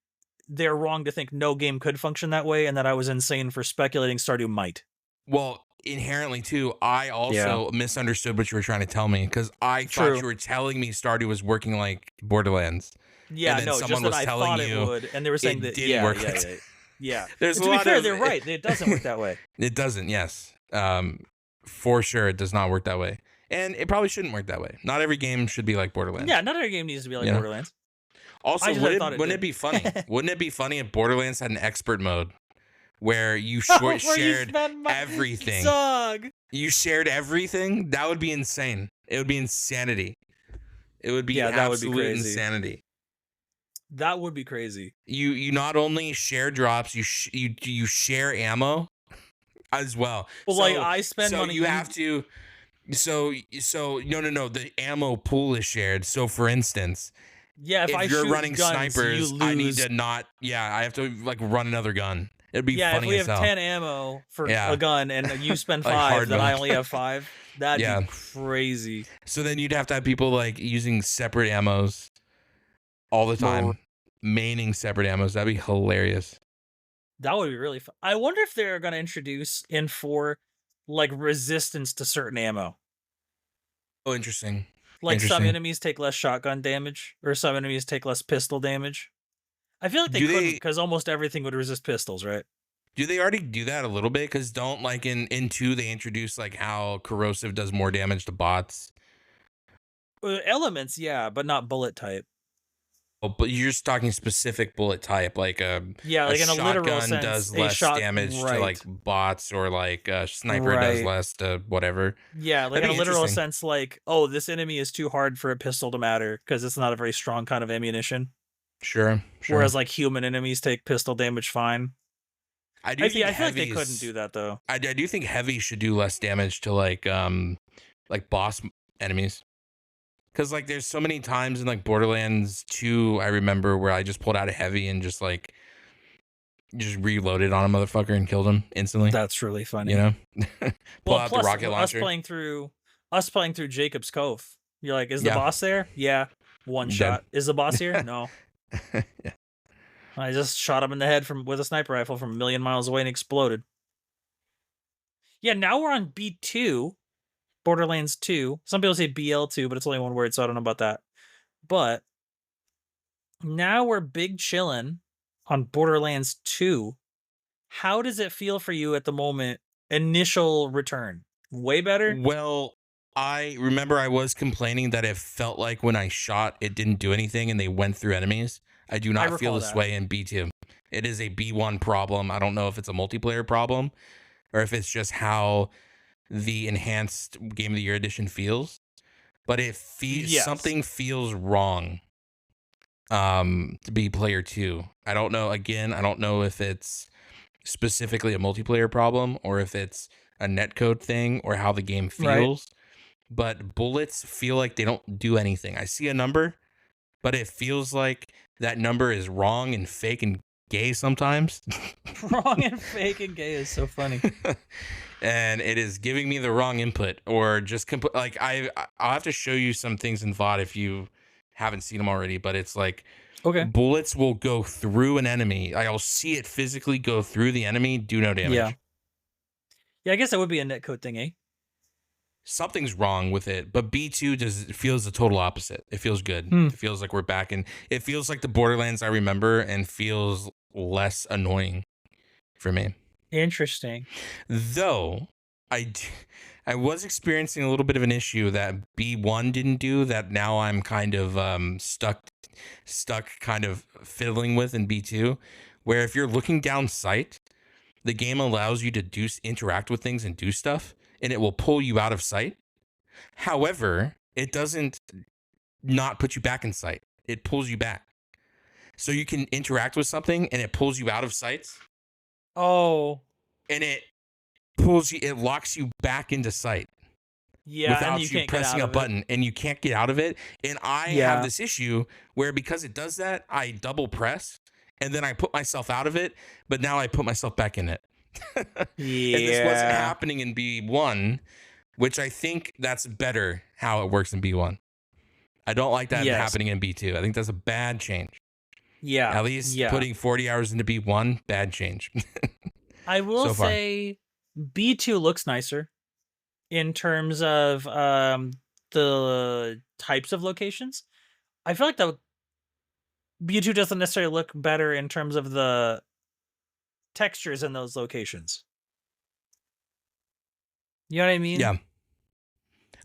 they're wrong to think no game could function that way, and that I was insane for speculating Stardew might. Well, inherently too, I also misunderstood what you were trying to tell me, because I thought you were telling me Stardew was working like Borderlands. Yeah, no, just that I thought it would, and they were saying that didn't work. Yeah. There's to be fair, they're right. It doesn't work that way. It doesn't. Yes, for sure, it does not work that way, and it probably shouldn't work that way. Not every game should be like Borderlands. Yeah, not every game needs to be like Borderlands. Also, wouldn't it be funny? Wouldn't it be funny if Borderlands had an expert mode where you shared everything? Dog. You shared everything? That would be insane. It would be insanity. It would be absolute insanity. That would be crazy. You not only share drops, you share ammo as well. Well, like I spend money. You have to. So no. The ammo pool is shared. So for instance. Yeah, if you're running snipers, I need to not. Yeah, I have to like run another gun. It'd be funny. If we have 10 ammo for a gun and you spend 5, then I only have 5. That'd be crazy. So then you'd have to have people like using separate ammos all the time, maining separate ammos. That'd be hilarious. That would be really fun. I wonder if they're gonna introduce in 4 like resistance to certain ammo. Oh, interesting. Like some enemies take less shotgun damage, or some enemies take less pistol damage. I feel like they couldn't, because almost everything would resist pistols, right? Do they already do that a little bit? Because don't like in 2 they introduce like how corrosive does more damage to bots. Elements, yeah, but not bullet type. Oh, but you're just talking specific bullet type, like like in a literal sense, does less damage to like bots, or like a sniper does less to whatever. Yeah, like in a literal sense, like, oh, this enemy is too hard for a pistol to matter because it's not a very strong kind of ammunition. Sure. Whereas like human enemies take pistol damage fine. I feel like they couldn't do that though. I do think heavy should do less damage to like boss enemies. Because like there's so many times in like Borderlands 2, I remember, where I just pulled out a heavy and just reloaded on a motherfucker and killed him instantly. That's really funny. You know? Pull out the rocket launcher. Us playing through Jacob's Cove. You're like, is the boss there? Yeah. One Dead. shot. Is the boss here? No. Yeah. I just shot him in the head with a sniper rifle from a million miles away and exploded. Yeah, now we're on B2, Borderlands 2. Some people say BL2, but it's only one word, so I don't know about that. But now we're big chillin' on Borderlands 2. How does it feel for you at the moment? Initial return. Way better? Well, I remember I was complaining that it felt like when I shot, it didn't do anything and they went through enemies. I do I not feel recall this that. way in B2. It is a B1 problem. I don't know if it's a multiplayer problem or if it's just how the enhanced Game of the Year edition feels, but Yes. something feels wrong to be player 2. I don't know. Again, I don't know if it's specifically a multiplayer problem or if it's a netcode thing or how the game Right. feels. But bullets feel like they don't do anything. I see a number, but it feels like that number is wrong and fake and gay sometimes. Wrong and fake and gay is so funny. And it is giving me the wrong input or just like I'll have to show you some things in VOD if you haven't seen them already, but it's like Okay. bullets will go through an enemy. I'll see it physically go through the enemy, do no damage. Yeah. Yeah, I guess that would be a netcode thing, eh? Something's wrong with it, but B2 feels the total opposite. It feels good. Hmm. It feels like we're back in. It feels like the Borderlands I remember and feels less annoying for me. Interesting. Though I was experiencing a little bit of an issue that B1 didn't do that now I'm kind of stuck kind of fiddling with in B2, where if you're looking down sight, the game allows you to interact with things and do stuff, and it will pull you out of sight. However, it doesn't not put you back in sight. It pulls you back. So you can interact with something and it pulls you out of sight. Oh. And it locks you back into sight. Yeah, without and you pressing a button, and you can't get out of it. And I have this issue where because it does that, I double press and then I put myself out of it, but now I put myself back in it. And this wasn't happening in B1, which I think that's better how it works in B1. I don't like that happening in B2. I think that's a bad change. Yeah. At least putting 40 hours into B1, bad change. I will say B2 looks nicer in terms of the types of locations. I feel like the B2 doesn't necessarily look better in terms of the textures in those locations. You know what I mean? Yeah.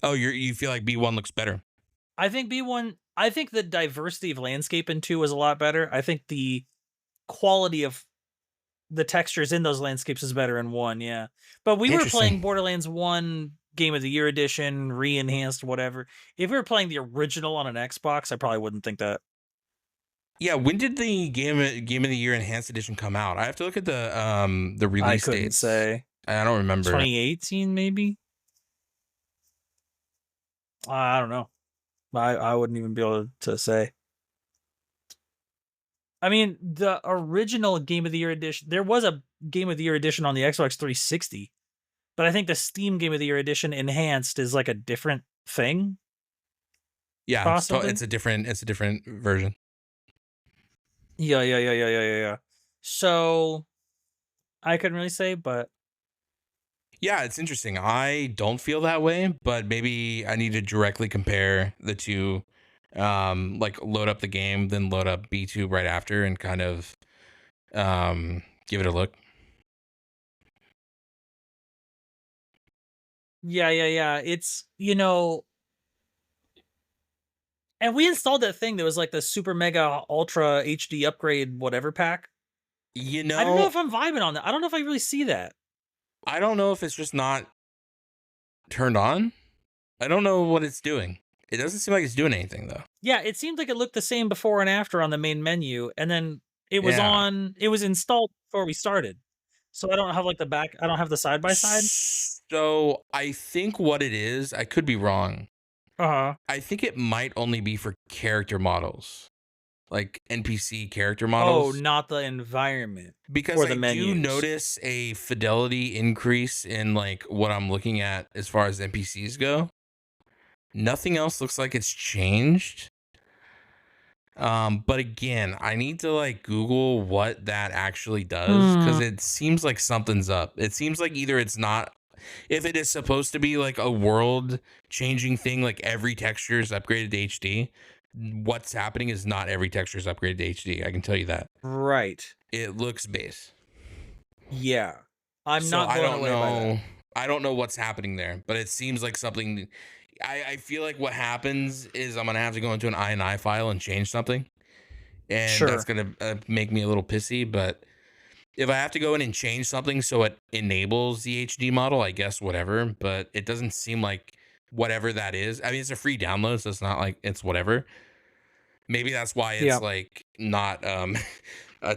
Oh, you feel like B1 looks better? I think the diversity of landscape in 2 is a lot better. I think the quality of the textures in those landscapes is better in 1, yeah. But we were playing Borderlands 1 Game of the Year edition, re-enhanced, whatever. If we were playing the original on an Xbox, I probably wouldn't think that. Yeah, when did the Game of the Year enhanced edition come out? I have to look at the release date. I couldn't say. I don't remember. 2018 maybe? I don't know. I wouldn't even be able to say. I mean, the original Game of the Year edition, there was a Game of the Year edition on the Xbox 360, but I think the Steam Game of the Year edition enhanced is like a different thing. Yeah, it's a different version. Yeah. So I couldn't really say, but yeah, it's interesting. I don't feel that way, but maybe I need to directly compare the two. Like load up the game, then load up B2 right after and kind of give it a look. Yeah. It's, and we installed that thing that was like the super mega ultra HD upgrade whatever pack. I don't know if I'm vibing on that. I don't know if I really see that. I don't know if it's just not turned on. I don't know what it's doing. It doesn't seem like it's doing anything though. Yeah, it seemed like it looked the same before and after on the main menu, and then it was it was installed before we started. So I don't have like I don't have the side by side. So I think what it is, I could be wrong. I think it might only be for character models. Like NPC character models. Oh, not the environment. Because I do notice a fidelity increase in like what I'm looking at as far as NPCs go. Nothing else looks like it's changed. But again, I need to like Google what that actually does because Hmm. it seems like something's up. It seems like either it's not, if it is supposed to be like a world changing thing, like every texture is upgraded to HD. What's happening is not every texture is upgraded to HD. I can tell you that. Right. It looks base. Yeah. I'm So not I blown don't away by that. know. I don't know what's happening there, but it seems like something. I feel like what happens is I'm gonna have to go into an INI file and change something, and that's Sure. gonna make me a little pissy. But if I have to go in and change something so it enables the HD model, I guess whatever. But it doesn't seem like whatever that is. I mean, it's a free download, so it's not like it's whatever. Maybe that's why it's Yeah. like not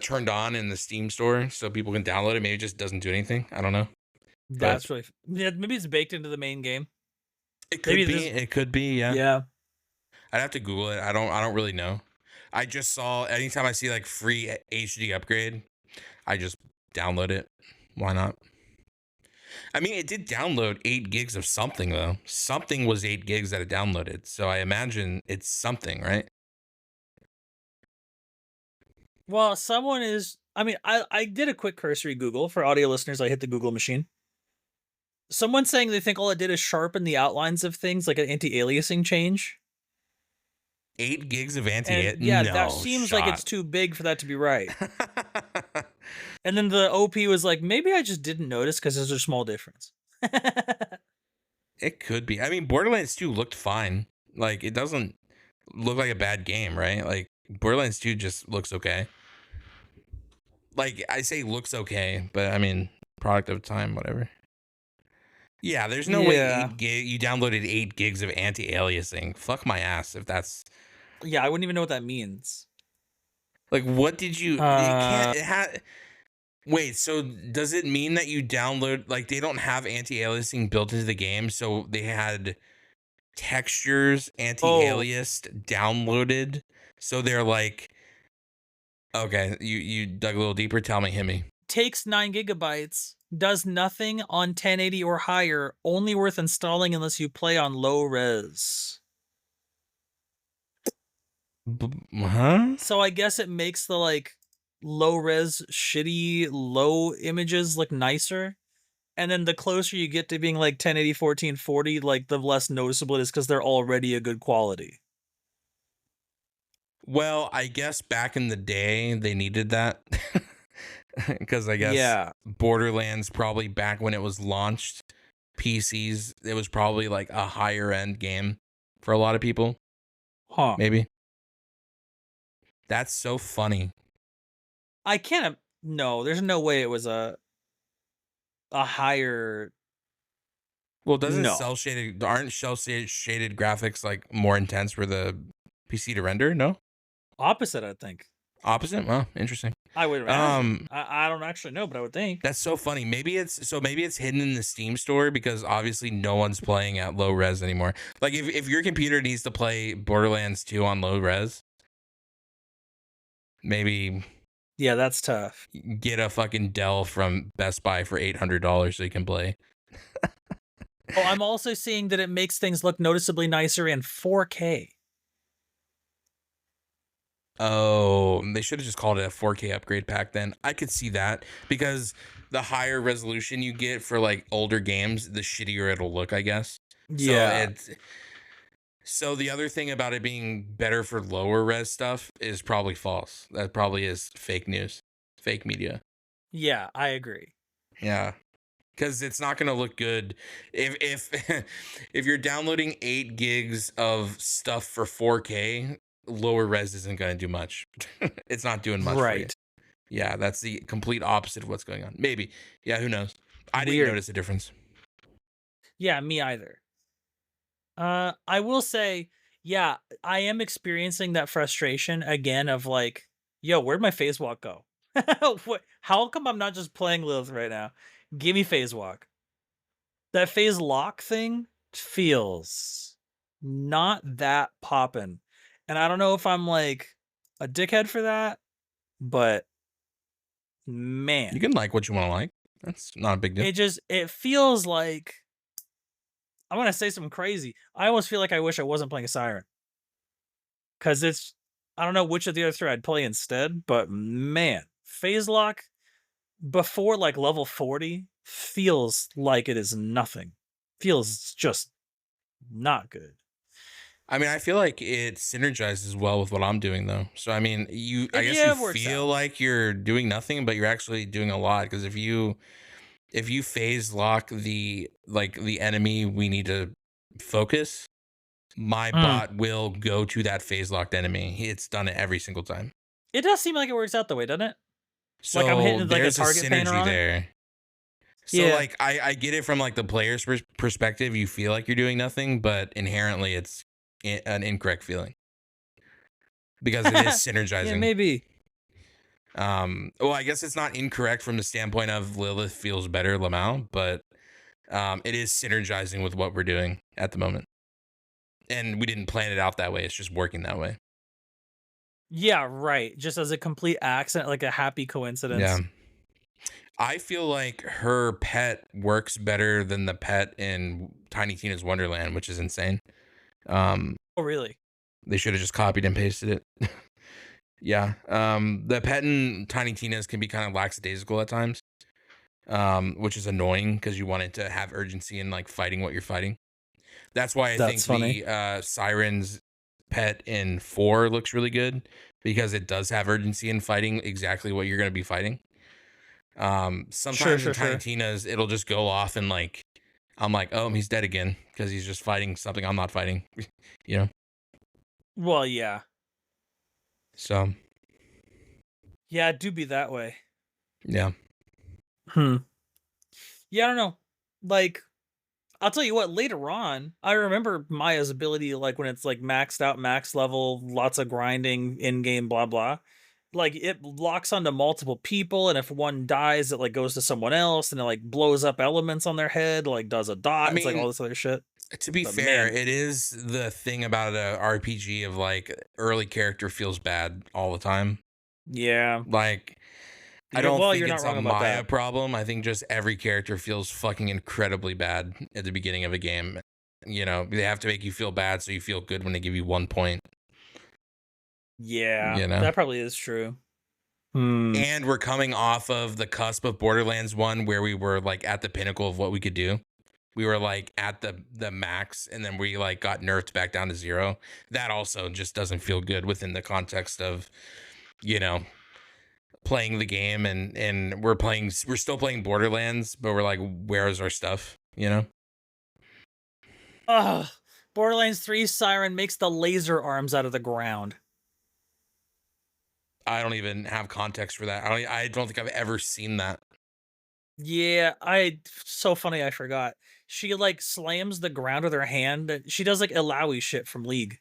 turned on in the Steam store so people can download it. Maybe it just doesn't do anything. I don't know. But That's really yeah, maybe it's baked into the main game. it Maybe could be. this It could be. Yeah. yeah. I'd have to Google it. I don't really know. I just saw anytime I see like free HD upgrade, I just download it. Why not? I mean, it did download 8 gigs of something though. Something was 8 gigs that it downloaded. So I imagine it's something, right? Well, someone is I mean, I did a quick cursory Google for audio listeners. I hit the Google machine. Someone's saying they think all it did is sharpen the outlines of things like an anti-aliasing change. 8 gigs of anti. And yeah, that No seems like it's shot. too big for that to be right. And then the OP was like, maybe I just didn't notice because there's a small difference. It could be. I mean, Borderlands 2 looked fine. Like it doesn't look like a bad game, right? Like Borderlands 2 just looks okay. Like I say looks okay, but I mean, product of time, whatever. Yeah, there's no way Yeah. 8 gig you downloaded 8 gigs of anti-aliasing. Fuck my ass if that's Yeah, I wouldn't even know what that means. like what did you it Uh can't it had wait, so does it mean that you download like they don't have anti-aliasing built into the game, so they had textures oh, anti-aliased downloaded? So they're like okay, you dug a little deeper, tell me, hit me. takes 9 gigabytes, does nothing on 1080 or higher, only worth installing unless you play on low res. Huh? So I guess it makes the like low res shitty low images look nicer. And then the closer you get to being like 1080 1440, like the less noticeable it is because they're already a good quality. Well, I guess back in the day they needed that. Because I guess Yeah. Borderlands probably back when it was launched, PCs, it was probably like a higher end game for a lot of people. Huh. Maybe. That's so funny. I can't no, there's no way it was a higher Well, doesn't no. cell shaded aren't shaded graphics like more intense for the PC to render? No, Opposite, I think. opposite. Well, interesting. I would imagine. Um, I don't actually know, but I would think. that's so funny. Maybe it's hidden in the Steam store because obviously no one's playing at low res anymore. Like if your computer needs to play Borderlands 2 on low res, maybe Yeah, that's tough. get a fucking Dell from Best Buy for $800 so you can play. Oh, I'm also seeing that it makes things look noticeably nicer in 4K. Oh, they should have just called it a 4K upgrade pack then. I could see that because the higher resolution you get for like older games, the shittier it'll look, I guess. So Yeah. the other thing about it being better for lower res stuff is probably false. That probably is fake news, fake media. Yeah, I agree. Yeah. Because it's not going to look good if if you're downloading 8 gigs of stuff for 4K, lower res isn't going to do much. It's not doing much for you. Right. Yeah, that's the complete opposite of what's going on. Maybe. Yeah, who knows? I didn't Weird. notice a difference. Yeah, me either. I will say, yeah, I am experiencing that frustration again of like, yo, where'd my phase walk go? How come I'm not just playing Lilith right now? Give me phase walk. That phase lock thing feels not that poppin'. And I don't know if I'm like a dickhead for that, but man, You can like what you want to like. That's not a big deal. it feels like I'm gonna say something crazy. I almost feel like I wish I wasn't playing a Siren. Cause it's I don't know which of the other 3 I'd play instead, but man, phase lock before, like, level 40 feels like it is nothing. Feels just not good. I mean, I feel like it synergizes well with what I'm doing though. So I mean, I guess you Yeah, it works feel out. like you're doing nothing, but you're actually doing a lot because if you phase lock the enemy we need to focus, my Mm. bot will go to that phase locked enemy. It's done it every single time. It does seem like it works out that way, doesn't it? Like, I'm So hitting, like, a there's a target painter synergy on it? there. So Yeah. like I get it from like the player's perspective. You feel like you're doing nothing, but inherently it's an incorrect feeling because it is Yeah, synergizing. maybe. Well, I guess it's not incorrect from the standpoint of Lilith feels better, Lamau, but it is synergizing with what we're doing at the moment. And we didn't plan it out that way. It's just working that way. Yeah, right, just as a complete accident, like a happy Yeah. coincidence. I feel like her pet works better than the pet in Tiny Tina's Wonderland, which is insane. Um, Oh, really? they should have just copied and pasted it. Yeah. The pet in Tiny Tina's can be kind of lackadaisical at times, which is annoying because you want it to have urgency in like fighting what you're fighting. That's why I That's think funny. the Siren's pet in 4 looks really good because it does have urgency in fighting exactly what you're going to be fighting. Sure, Sometimes in sure, Tiny sure. Tina's, it'll just go off and like, I'm like, oh, he's dead again because he's just fighting something I'm not fighting, you know? Well, yeah. So, Yeah, it do be that way. yeah. Hmm. Yeah, I don't know. Like, I'll tell you what, later on, I remember Maya's ability, like, when it's, like, maxed out, max level, lots of grinding, in-game, blah, blah. Like, it locks onto multiple people, and if one dies, it, like, goes to someone else, and it, like, blows up elements on their head, like, does a I dot, it's, like, mean, all this other shit. to be But fair, man, it is the thing about a RPG of like early character feels bad all the time. yeah. Like, I don't Well, think you're not it's a wrong about Maya that. problem. I think just every character feels fucking incredibly bad at the beginning of a game. You know, they have to make you feel bad so you feel good when they give you 1 point, Yeah, you know? that probably is true. Hmm. And we're coming off of the cusp of Borderlands 1 where we were like at the pinnacle of what we could do. We were like at the max and then we like got nerfed back down to 0. That also just doesn't feel good within the context of, you know, playing the game and we're still playing Borderlands, but we're like, where's our stuff, you know? Ugh. Borderlands 3 Siren makes the laser arms out of the ground. I don't even have context for that. I don't think I've ever seen that. Yeah, so funny I forgot. She, like, slams the ground with her hand, she does, like, Illaoi shit from League.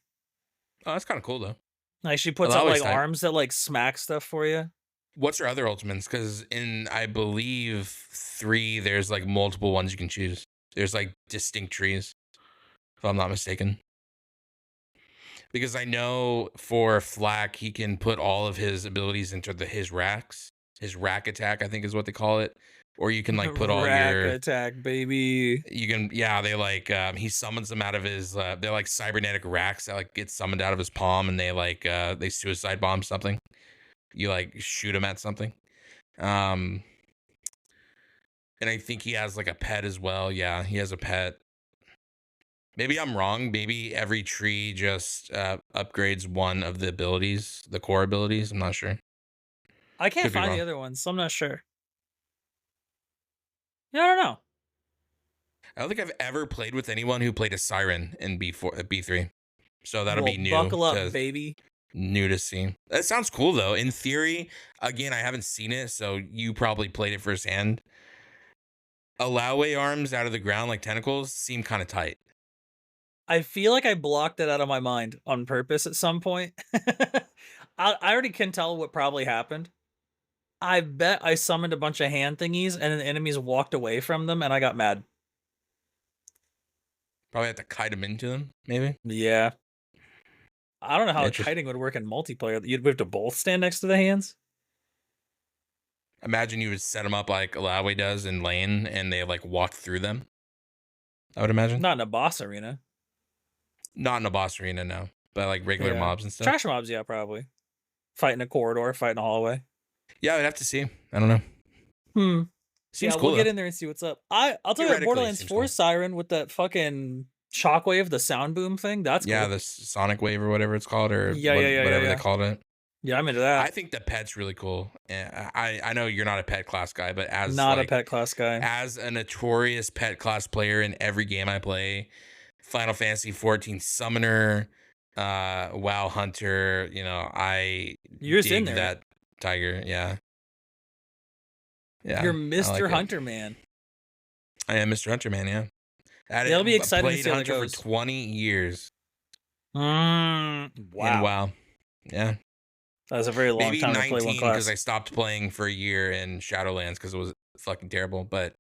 Oh, that's kind of cool though. Like, she Oh, puts that out, always like, type. arms that, like, smack stuff for you. What's your other ultimates? Because in I believe 3, there's like multiple ones you can choose. There's like distinct trees, if I'm not mistaken. Because I know for Flack, he can put all of his abilities into his racks. His rack attack, I think is what they call it. Or you can like put all Rack your attack, baby. you can yeah, they like he summons them out of his they're like cybernetic racks that like get summoned out of his palm and they suicide bomb something. You like shoot him at something. Um and I think he has like a pet as well. Yeah, he has a pet. Maybe I'm wrong. Maybe every tree just upgrades one of the abilities, the core abilities. I'm not sure. I can't Could be find the wrong. other ones, so I'm not sure. Yeah, I don't know. I don't think I've ever played with anyone who played a siren in B3. So that'll Well, be buckle up, to baby. see. That sounds cool though. In theory, again, I haven't seen it, so you probably played it firsthand. Alloway arms out of the ground like tentacles seem kind of tight. I feel like I blocked it out of my mind on purpose at some point. I already can tell what probably happened. I bet I summoned a bunch of hand thingies and then the enemies walked away from them and I got mad. Probably have to kite them into them, maybe. Yeah. I don't know how the Interesting. kiting would work in multiplayer. You'd have to both stand next to the hands? Imagine you would set them up like Alloway does in lane and they like walk through them. I would imagine. Not in a boss arena. Not in a boss arena, no. by like regular Yeah. mobs and stuff. Trash mobs, yeah, probably. Fight in a corridor, fight in a hallway. Yeah, I'd have to see. I don't know. Seems Yeah, cool we'll get though. in there and see what's up. I'll tell you what, Theoretically, it Borderlands seems 4 cool. siren with that fucking shockwave, the sound boom thing, that's Yeah, cool. the sonic wave or whatever it's called, or Yeah, whatever they yeah. called it. Yeah, I'm into I that. think the pet's really cool. I know you're not a pet class guy, but as Not a like pet class guy. as a notorious pet class player in every game I play, Final Fantasy 14 Summoner, WoW Hunter, you know, I You're just in dig there. that tiger. Yeah. Yeah. You're I Mr. like it. Hunter, man. I am Mr. Hunter, man. Yeah. Yeah, it'll be exciting to played see how that Hunter goes. for 20 years. Wow. In WoW. Yeah. That's a very long Maybe time to play one 19 because class. I stopped playing for a year in Shadowlands because it was fucking terrible. But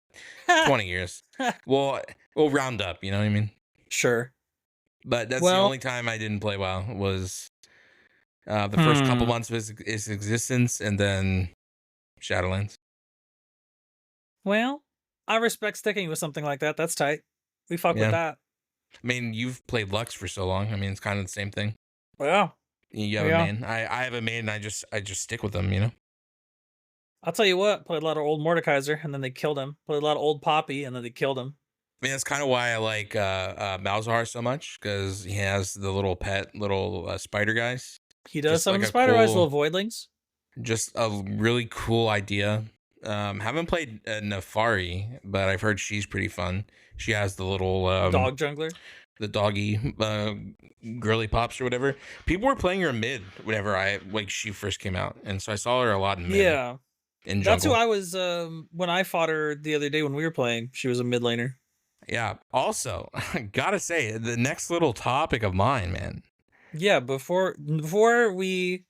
20 years. We'll round up. You know what I mean? Sure. But that's the only time I didn't play WoW was the first couple months of its existence, and then Shadowlands. Well, I respect sticking with something like that. That's tight. We fuck with that. I mean, you've played Lux for so long. I mean, it's kind of the same thing. Well, you have a main. I have a main, and I just stick with them. You know. I'll tell you what. Played a lot of old Mordekaiser, and then they killed him. Played a lot of old Poppy, and then they killed him. I mean, that's kind of why I like Malzahar so much, because he has the little spider guys. He does Just some like of the a spider guys, cool- little voidlings. Just a really cool idea. Haven't played Nefari, but I've heard she's pretty fun. She has the little Dog jungler. The doggy girly pops or whatever. People were playing her mid whenever she first came out, and so I saw her a lot in mid. Yeah, in jungle. That's who I was when I fought her the other day when we were playing. She was a mid laner. Yeah. Also, gotta say, the next little topic of mine, man. Yeah, before we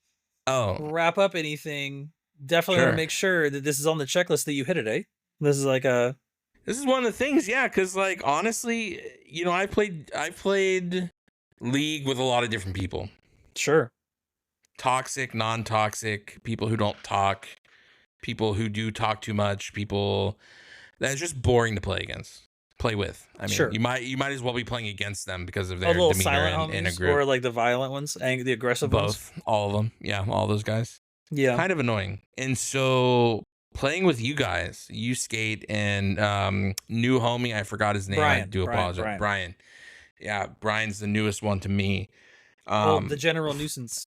wrap up anything, definitely want to make sure that this is on the checklist that you hit it, eh? This is like a. This is one of the things, yeah, because like honestly, you know, I played League with a lot of different people. Sure. Toxic, non-toxic, people who don't talk, people who do talk too much, people that's just boring to play with. I mean, you might as well be playing against them because of their demeanor in a group, or like the violent ones, and the aggressive ones. Both, all of them. Yeah, all those guys. Yeah, kind of annoying. And so playing with you guys, you Skate and new homie, I forgot his name. I do apologize. Brian. Yeah, Brian's the newest one to me. The general nuisance.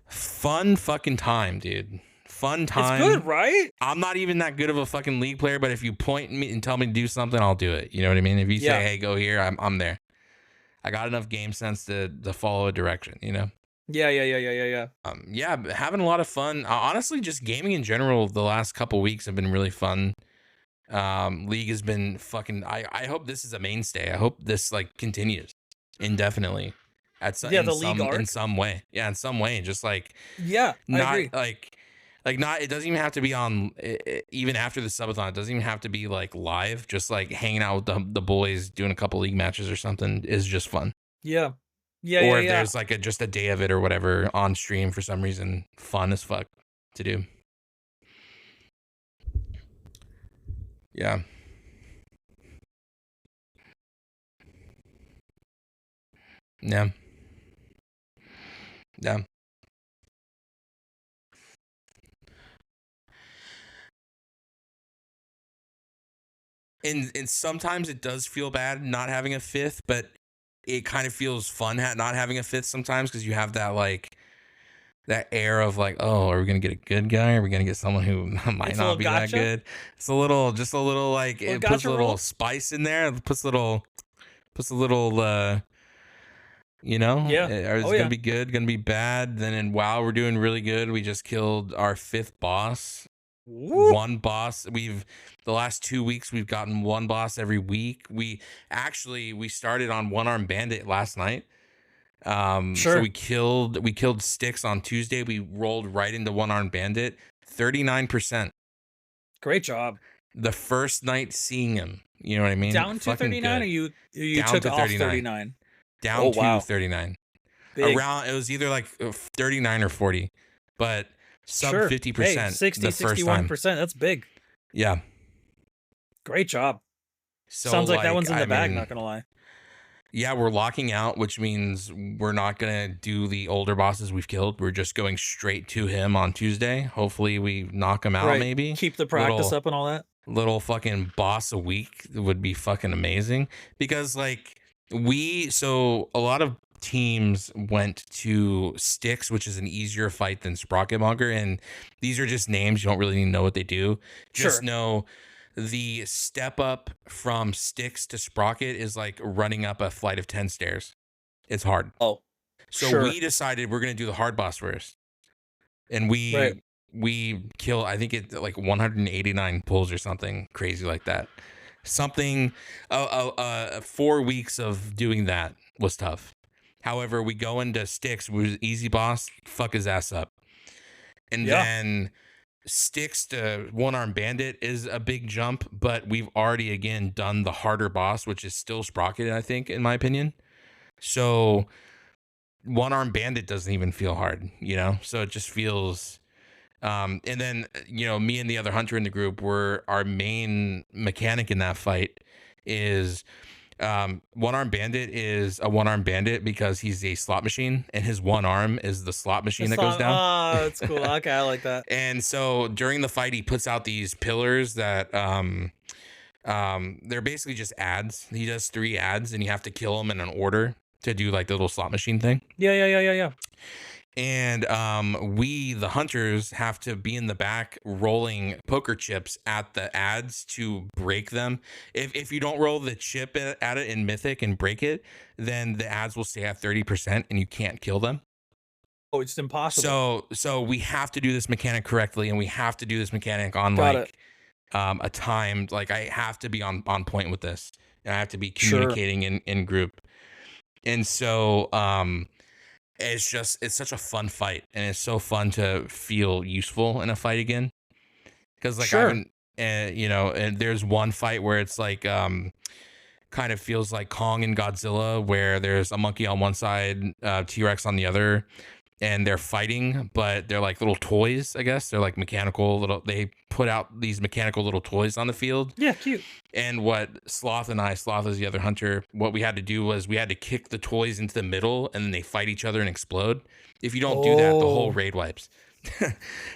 Fun fucking time, dude. Fun time. It's good, right? I'm not even that good of a fucking League player, but if you point me and tell me to do something, I'll do it. You know what I mean? If you say, hey, go here, I'm there. I got enough game sense to follow a direction, you know? Yeah. Having a lot of fun. Honestly, just gaming in general the last couple weeks have been really fun. League has been fucking. I hope this is a mainstay. I hope this like continues indefinitely. In some way. Yeah, in some way. Just like I agree. Not. It doesn't even have to be on. Even after the subathon, it doesn't even have to be like live. Just like hanging out with the boys, doing a couple League matches or something is just fun. Yeah. Or if there's like just a day of it or whatever on stream for some reason, fun as fuck to do. Yeah. Yeah. Yeah. And sometimes it does feel bad not having a fifth, but it kind of feels fun not having a fifth sometimes because you have that like that air of like, oh, are we gonna get a good guy? Are we gonna get someone who might not be that good? It's just a little like it puts a little spice in there. It puts a little, you know, it's gonna be good, gonna be bad. Then in WoW, we're doing really good. We just killed our 5th boss. Woo. One boss. The last 2 weeks we've gotten one boss every week. We started on One Arm Bandit last night. So we killed Styx on Tuesday. We rolled right into One Arm Bandit. 39%. Great job. The first night seeing him, you know what I mean? Down to 39, or you took off 39? Down to 39. Big. Around, it was either like 39 or 40, but sub 50%. Hey, 60, 61%. That's big. Yeah. Great job. So sounds like that one's in the bag, not gonna lie. Yeah, we're locking out, which means we're not gonna do the older bosses we've killed. We're just going straight to him on Tuesday. Hopefully we knock him out, Right. maybe. Keep the practice Little up and all that. little fucking boss a week would be fucking amazing. Because like so a lot of teams went to Styx, which is an easier fight than Sprocketmonger, and these are just names. You don't really know what they do. Just Sure. know the step up from Styx to Sprocket is like running up a flight of 10 stairs. It's hard. Oh, So sure. we decided we're gonna do the hard boss first, and Right. we kill. I think it's like 189 pulls or something crazy like that. Something. 4 weeks of doing that was tough. However, we go into Styx, which is easy boss, fuck his ass up, and Yeah. then Styx to One Arm Bandit is a big jump, but we've already again done the harder boss, which is still Sprocket, I think, in my opinion. So One Arm Bandit doesn't even feel hard, you know? So it just feels and then me and the other hunter in the group were our main mechanic in that fight is One Arm Bandit is a one arm bandit because he's a slot machine and his one arm is the slot machine that goes down. Oh, that's cool. Okay, I like that. And so during the fight, he puts out these pillars that they're basically just ads. He does 3 ads, and you have to kill them in an order to do like the little slot machine thing. Yeah. And we, the hunters, have to be in the back rolling poker chips at the ads to break them. If you don't roll the chip at it in Mythic and break it, then the ads will stay at 30% and you can't kill them. Oh, it's impossible. So we have to do this mechanic correctly, and we have to do this mechanic on Got like a timed, like I have to be on point with this, and I have to be Sure. communicating in group. And so it's such a fun fight, and it's so fun to feel useful in a fight again. Because like I Sure. haven't and there's one fight where it's like kind of feels like Kong and Godzilla, where there's a monkey on one side, T-Rex on the other, and they're fighting, but they're like little toys, I guess. They're like mechanical little, they put out these mechanical little toys on the field. Yeah, cute. And what Sloth is the other hunter, what we had to do was we had to kick the toys into the middle, and then they fight each other and explode. If you don't do that, the whole Oh, raid wipes.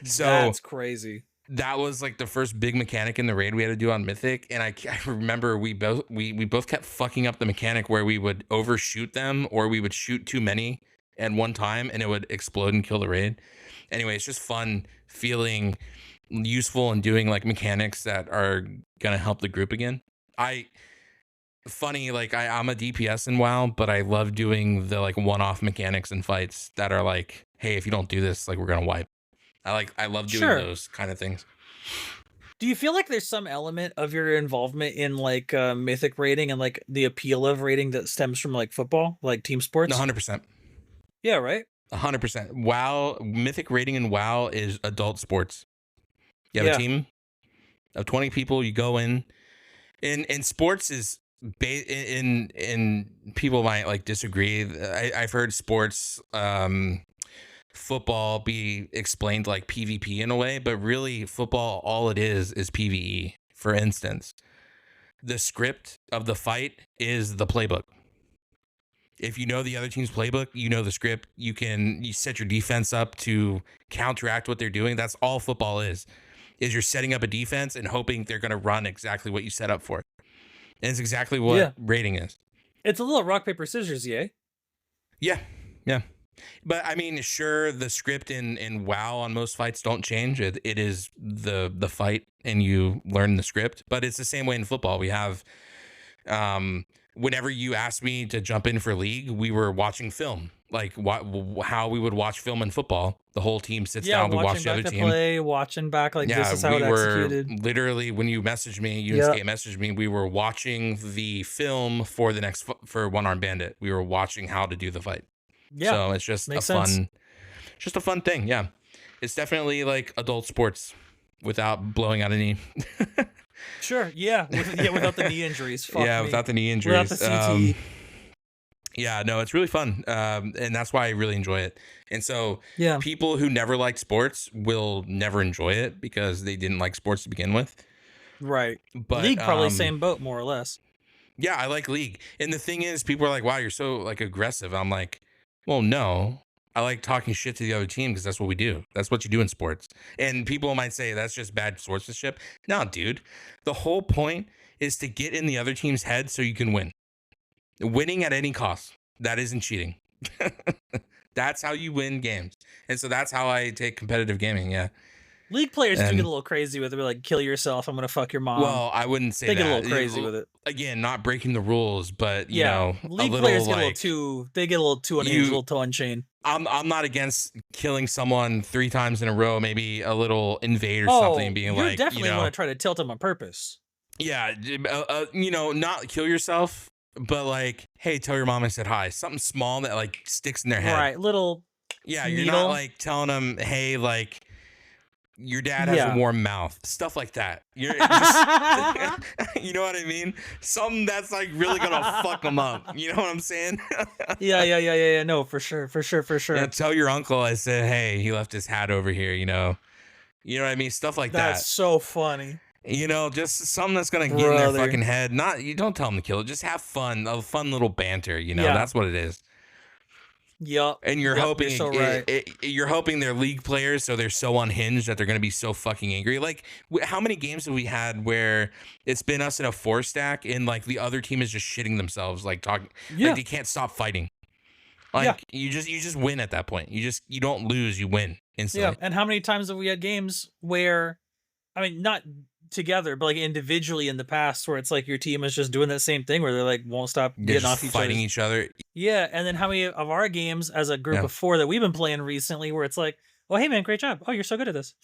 So that's crazy. that was like the first big mechanic in the raid we had to do on Mythic, and I remember we both kept fucking up the mechanic where we would overshoot them, or we would shoot too many at one time and it would explode and kill the raid. Anyway, it's just fun feeling useful and doing like mechanics that are gonna help the group again. I'm a DPS in WoW, but I love doing the like one-off mechanics and fights that are like, hey, if you don't do this, like we're gonna wipe. I love doing Sure. those kind of things. Do you feel like there's some element of your involvement in like Mythic rating and like the appeal of rating that stems from like football, like team sports? 100%. Yeah, right? 100%. WoW, Mythic rating in WoW is adult sports. You have Yeah. a team of 20 people, you go in. And sports is in people might like disagree. I've heard sports football be explained like PvP in a way, but really football, all it is PvE. For instance, the script of the fight is the playbook. If you know the other team's playbook, you know the script, you set your defense up to counteract what they're doing. That's all football is you're setting up a defense and hoping they're going to run exactly what you set up for. And it's exactly what rating is. It's a little rock, paper, scissors, yeah? Yeah. But I mean, sure, the script in WoW on most fights don't change. It is the fight, and you learn the script. But it's the same way in football. We have, whenever you asked me to jump in for League, we were watching film. Like how we would watch film in football. The whole team sits down, we watch the other team. Play, watching back, like this is how it executed. Literally, when you messaged me, you and Skate messaged me, we were watching the film for for One Arm Bandit. We were watching how to do the fight. Yeah, so it's just a fun thing. Yeah, it's definitely like adult sports without blowing out a knee. Sure. Yeah. Without the knee injuries. Fuck me. Without the knee injuries. Without the CTE. Yeah, no, it's really fun. And that's why I really enjoy it. And so people who never liked sports will never enjoy it because they didn't like sports to begin with. Right. But League probably same boat, more or less. Yeah, I like League. And the thing is, people are like, wow, you're so like aggressive. I'm like, well, no. I like talking shit to the other team because that's what we do. That's what you do in sports. And people might say that's just bad sportsmanship. No, dude. The whole point is to get in the other team's head so you can win. Winning at any cost. That isn't cheating. That's how you win games. And so that's how I take competitive gaming. Yeah. League players do get a And little crazy with it. They're like, kill yourself. I'm gonna fuck your mom. well, I wouldn't say They that. get a little crazy with it. Again, not breaking the rules, but you Yeah, know, League a little players get a little like too. They get a little too unhinged, a little too unchained. I'm not against killing someone 3 times in a row, maybe a little invade or Oh, something, and being you like, definitely you know, want to try to tilt them on purpose. yeah, you know, not kill yourself, but like, hey, tell your mom I said hi. Something small that like sticks in their head. Right, little. Yeah, you're needle. not like telling them, hey, like your dad has Yeah. a warm mouth, stuff like that. You're just, you know what I mean? Something that's like really gonna fuck them up. You know what I'm saying? Yeah. No, for sure. Yeah, tell your uncle I said, hey, he left his hat over here. You know what I mean? Stuff like That's that. so funny. You know, just something that's gonna get in their fucking head. Not you don't tell them to kill it. Just have fun, a fun little banter. You know, that's what it is. Yup. And you're hoping you're so right. you're hoping they're league players, so they're so unhinged that they're gonna be so fucking angry. Like, how many games have we had where it's been us in a 4 stack and like the other team is just shitting themselves, like talking, like they can't stop fighting. Like you just win at that point. You don't lose, you win instantly. Yeah. And how many times have we had games where, I mean, not together, but like individually in the past, where it's like your team is just doing that same thing where they're like won't stop getting off fighting each other. Yeah, and then how many of our games as a group of 4 that we've been playing recently, where it's like, oh hey man, great job. Oh, you're so good at this.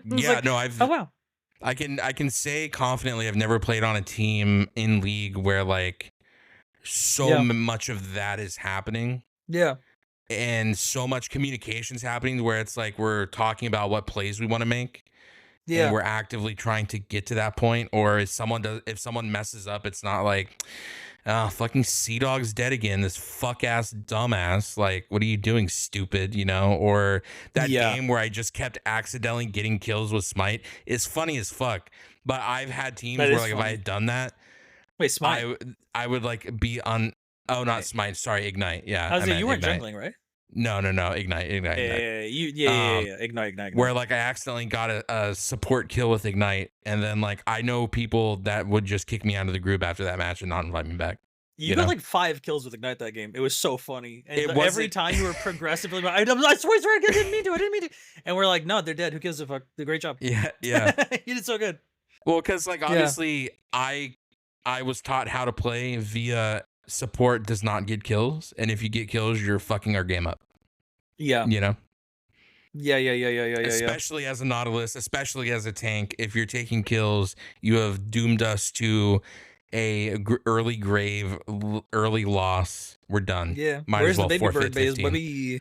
Yeah, like, no, oh wow. I can say confidently I've never played on a team in League where like so much of that is happening. Yeah. And so much communication's happening where it's like we're talking about what plays we want to make. Yeah. And we're actively trying to get to that point. Or if someone messes up, it's not like, fucking Sea Dog's dead again. This fuck ass dumbass. Like, what are you doing, stupid? You know? Or that game where I just kept accidentally getting kills with Smite is funny as fuck. But I've had teams where like if I had done that, wait, Smite. I would like be on. Oh, not Smite. Sorry, Ignite. Yeah, I was like, you weren't jungling, right? No. Ignite. Yeah. Ignite. Where like I accidentally got a support kill with Ignite, and then like I know people that would just kick me out of the group after that match and not invite me back. You got like 5 kills with Ignite that game. It was so funny. And every time you were progressively, I swear, I didn't mean to. And we're like, no, they're dead. Who gives a fuck? Great job. Yeah. You did so good. Well, because like obviously I was taught how to play via support does not get kills, and if you get kills, you're fucking our game up. Yeah. You know? Yeah. Especially as a Nautilus, especially as a tank, if you're taking kills, you have doomed us to a early grave, early loss. We're done. Yeah. Might Where's as well the baby forfeit bird days, 15. baby?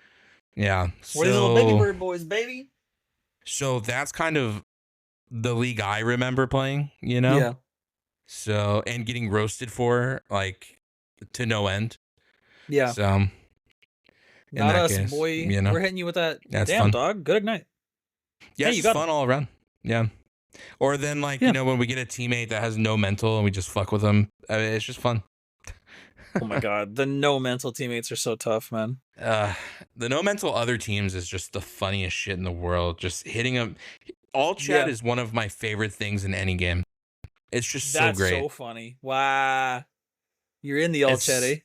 Yeah. Where's the little baby bird boys, baby? So that's kind of the League I remember playing, you know? Yeah. So, and getting roasted for, like, to no end. Yeah. So, not us, boy. You know, we're hitting you with that. That's damn fun. Dog. Good Ignite. Yeah, it's fun all around. Yeah. Or then, like, you know, when we get a teammate that has no mental and we just fuck with them, it's just fun. Oh my god, the no mental teammates are so tough, man. The no mental other teams is just the funniest shit in the world. Just hitting them. All chat is one of my favorite things in any game. It's just so great. That's so funny. Wow. You're in the all chat, eh?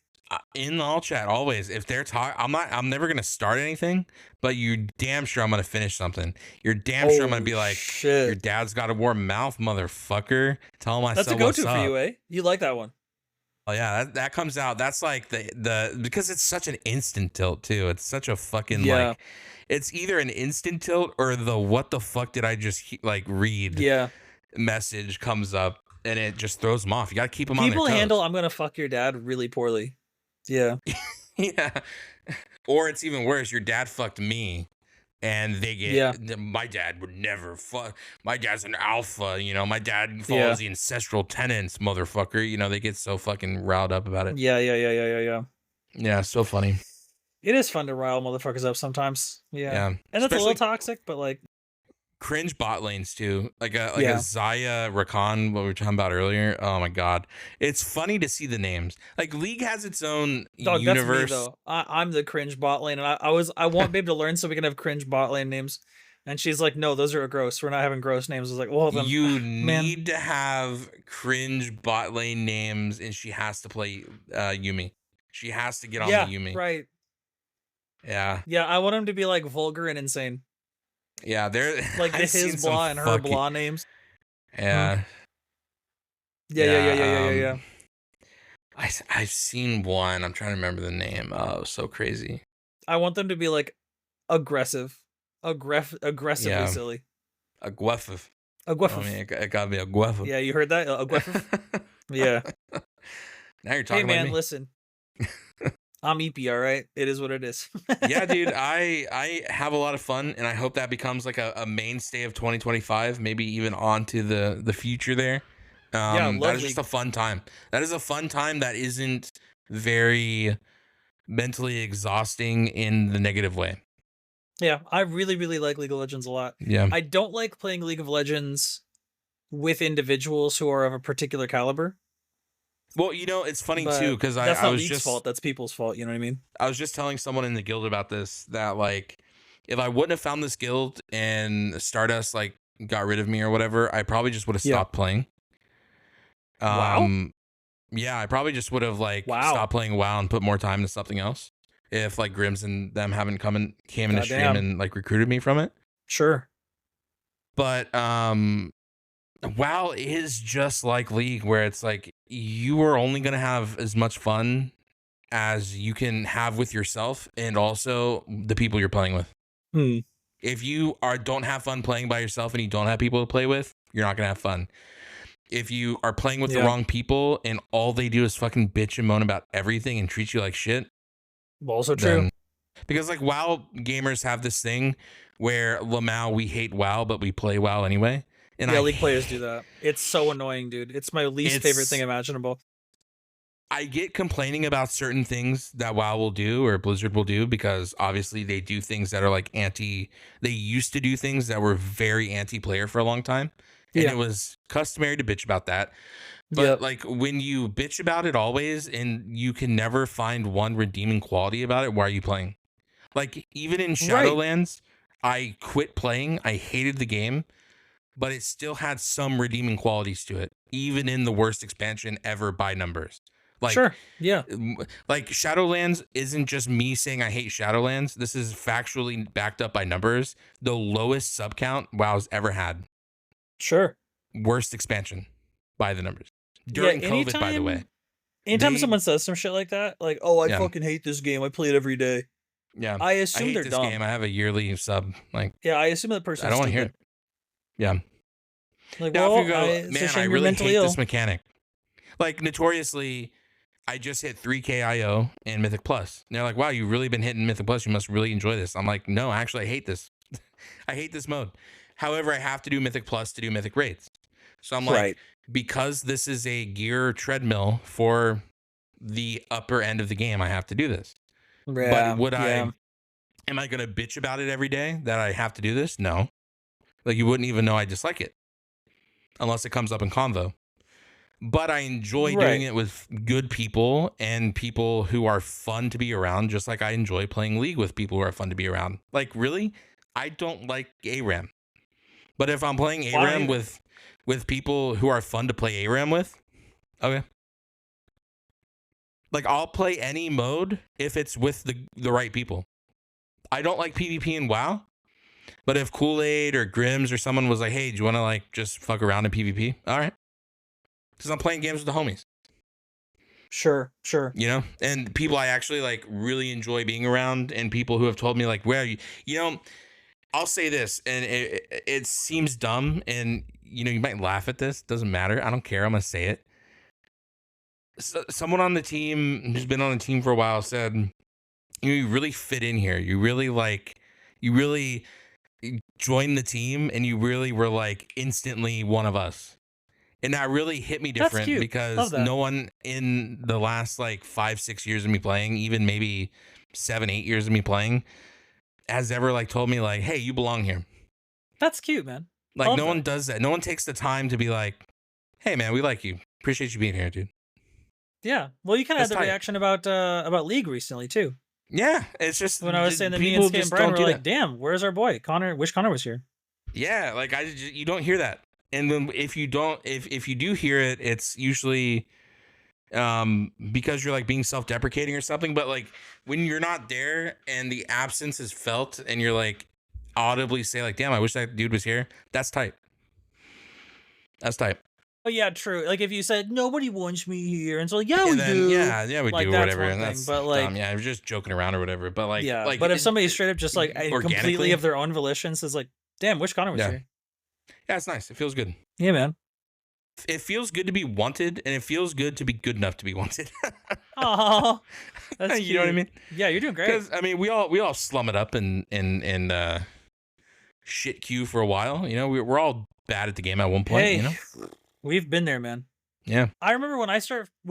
In the all chat always. If they're talking, I'm never gonna start anything, but you damn sure I'm gonna finish something. You're damn sure I'm gonna be like, shit. Your dad's got a warm mouth, motherfucker. Tell him I said what's up. That's a go-to for you, eh? You like that one? Oh yeah, that comes out. That's like the because it's such an instant tilt too. It's such a fucking like, it's either an instant tilt or the what the fuck did I just like read? Message comes up and it just throws them off. You got to keep them on their toes. People handle I'm gonna fuck your dad really poorly. Yeah. Yeah. Or it's even worse. Your dad fucked me. And they get, my dad would never fuck. My dad's an alpha, you know. My dad follows the ancestral tenets, motherfucker. You know, they get so fucking riled up about it. Yeah. Yeah, so funny. It is fun to rile motherfuckers up sometimes. Yeah. And it's a little toxic, but like. cringe bot lanes too, like a Yeah. Zaya Rakan, what we were talking about earlier. Oh my god, it's funny to see the names. Like League has its own Dog, that's me universe. though. I'm the cringe bot lane, and I want Babe to learn so we can have cringe bot lane names. And she's like, no, those are gross. We're not having gross names. I was like, well then, You man. need to have cringe bot lane names, and she has to play Yumi. She has to get on Yeah, the Yumi. right. Yeah, Yeah, I want him to be like vulgar and insane, yeah. There, like the I've seen his some blah and her fucking blah names. yeah, Yeah. I've seen one. I'm trying to remember the name. Oh, it was so crazy. I want them to be like aggressive, aggressively Yeah, silly. aggressive. I Aggressive. mean, it gotta be aggressive. Yeah, you heard that? Aggressive. Yeah. Now you're Hey talking like man, me. listen. I'm EP, all right. It is what it is. Yeah, dude, I have a lot of fun, and I hope that becomes like a mainstay of 2025, maybe even on to the future there. Yeah, That love is just League. a fun time. That is a fun time that isn't very mentally exhausting in the negative way. Yeah, I really, really like League of Legends a lot. Yeah. I don't like playing League of Legends with individuals who are of a particular caliber, Well, you know, it's funny too but because that's I not was League's just fault. That's people's fault. You know what I mean? I was just telling someone in the guild about this that like if I wouldn't have found this guild and Stardust like got rid of me or whatever, I probably just would have Yeah. stopped playing. Wow. Yeah, I probably just would have like Wow. stopped playing WoW and put more time into something else. If like Grims and them haven't came into stream Goddamn. and like recruited me from it. Sure. But WoW is just like League where it's like you are only gonna have as much fun as you can have with yourself and also the people you're playing with. Hmm. If you don't have fun playing by yourself and you don't have people to play with, you're not gonna have fun. If you are playing with the Yeah. wrong people and all they do is fucking bitch and moan about everything and treat you like shit, Also true. because like WoW gamers have this thing where Lamau, we hate WoW, but we play WoW anyway. And Yeah, League players do that. It's so annoying, dude. It's my least favorite thing imaginable. I get complaining about certain things that WoW will do or Blizzard will do because obviously they do things that are like they used to do things that were very anti-player for a long time. And Yeah. it was customary to bitch about that. But Yep. like when you bitch about it always and you can never find one redeeming quality about it, why are you playing? Like even in Shadowlands, I quit playing. I hated the game, but it still had some redeeming qualities to it, even in the worst expansion ever by numbers. Like, Sure. Yeah. like Shadowlands isn't just me saying I hate Shadowlands. This is factually backed up by numbers. The lowest sub count WoW's ever had. Sure. Worst expansion by the numbers. During COVID, by the way. Anytime They- someone says some shit like that, like, oh, I Yeah. fucking hate this game. I play it every day. Yeah. I I assume hate they're this dumb. game. I have a yearly sub. Like, Yeah, I assume that person. I don't want to hear it. Yeah. Like, Now, well, if you go, it's a man, I shame you're really mentally hate ill. this mechanic. Like, notoriously, I just hit 3K IO in Mythic Plus. And they're like, wow, you've really been hitting Mythic Plus. You must really enjoy this. I'm like, no, actually, I hate this. I hate this mode. However, I have to do Mythic Plus to do Mythic Raids. So I'm like, Right. because this is a gear treadmill for the upper end of the game, I have to do this. Yeah. But would yeah. am I going to bitch about it every day that I have to do this? No. Like, you wouldn't even know I dislike it unless it comes up in convo. But I enjoy doing it with good people and people who are fun to be around, just like I enjoy playing League with people who are fun to be around. Like, really, I don't like ARAM. But if I'm playing ARAM with people who are fun to play ARAM with, okay. Like, I'll play any mode if it's with the right people. I don't like PvP in WoW, but if Kool-Aid or Grims or someone was like, hey, do you want to like just fuck around in PvP? All right. Because I'm playing games with the homies. Sure. You know? And people I actually like really enjoy being around and people who have told me like, where you know, I'll say this and it seems dumb and you know, you might laugh at this. Doesn't matter. I don't care. I'm going to say it. So, someone on the team who's been on the team for a while said, you really fit in here. You really joined the team and you really were like instantly one of us. And that really hit me different because no one in the last like 5-6 years of me playing, even maybe 7-8 years of me playing, has ever like told me like, hey, you belong here. That's cute, man. I Like love no one that. does that. No one takes the time to be like, "Hey, man, we like you. Appreciate you being here, dude." Yeah. Well, you kind of That's had the tight. reaction about League recently too. Yeah, it's just When I was saying that me and people Skate and just Brian don't were do like, that. "Damn, where's our boy Connor? Wish Connor was here." Yeah, like you don't hear that. And then if you don't, if you do hear it, it's usually because you're like being self-deprecating or something. But like when you're not there and the absence is felt, and you're like audibly say like, "Damn, I wish that dude was here." That's tight. That's tight. Oh yeah, true. Like if you said nobody wants me here, and so like, yeah, And we then do. yeah, we Like do or that's whatever. one And thing, that's but dumb. like, Yeah, I was just joking around or whatever. But yeah. like But if somebody straight up just like completely organically, of their own volition says like, "Damn, wish Connor was yeah, here." yeah, it's nice. It feels good. Yeah, man. It feels good to be wanted, and it feels good to be good enough to be wanted. Oh, that's You know what I cute. mean? Yeah, you're doing great. Because I mean, we all slum it up and shit queue for a while. You know, we're all bad at the game at one point. Hey, You know, we've been there, man. yeah. I remember when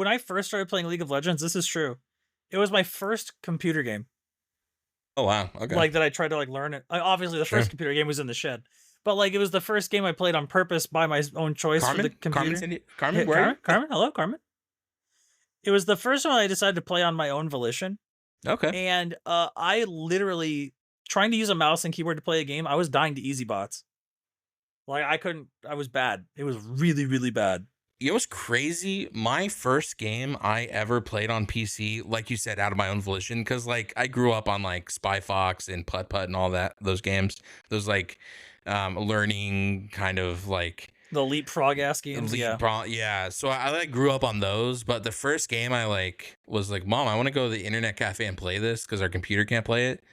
I first started playing League of Legends. This is true. It was my first computer game. Oh wow. Okay. Like that I tried to like learn it. Like, obviously, the Sure. first computer game was in the shed, but like it was the first game I played on purpose by my own choice for the computer. Carmen, Hey, where are you? Carmen, hello, Carmen. It was the first one I decided to play on my own volition, Okay. and I literally trying to use a mouse and keyboard to play a game. I was dying to easy bots. Like I couldn't. I was bad. It was really, really bad. You know what's crazy? My first game I ever played on PC, like you said, out of my own volition, because like I grew up on like Spy Fox and Putt Putt and all that, those games, those like learning kind of like The leapfrog ass games. Yeah. yeah. So I like grew up on those, but the first game I like was like, Mom, I want to go to the internet cafe and play this because our computer can't play it.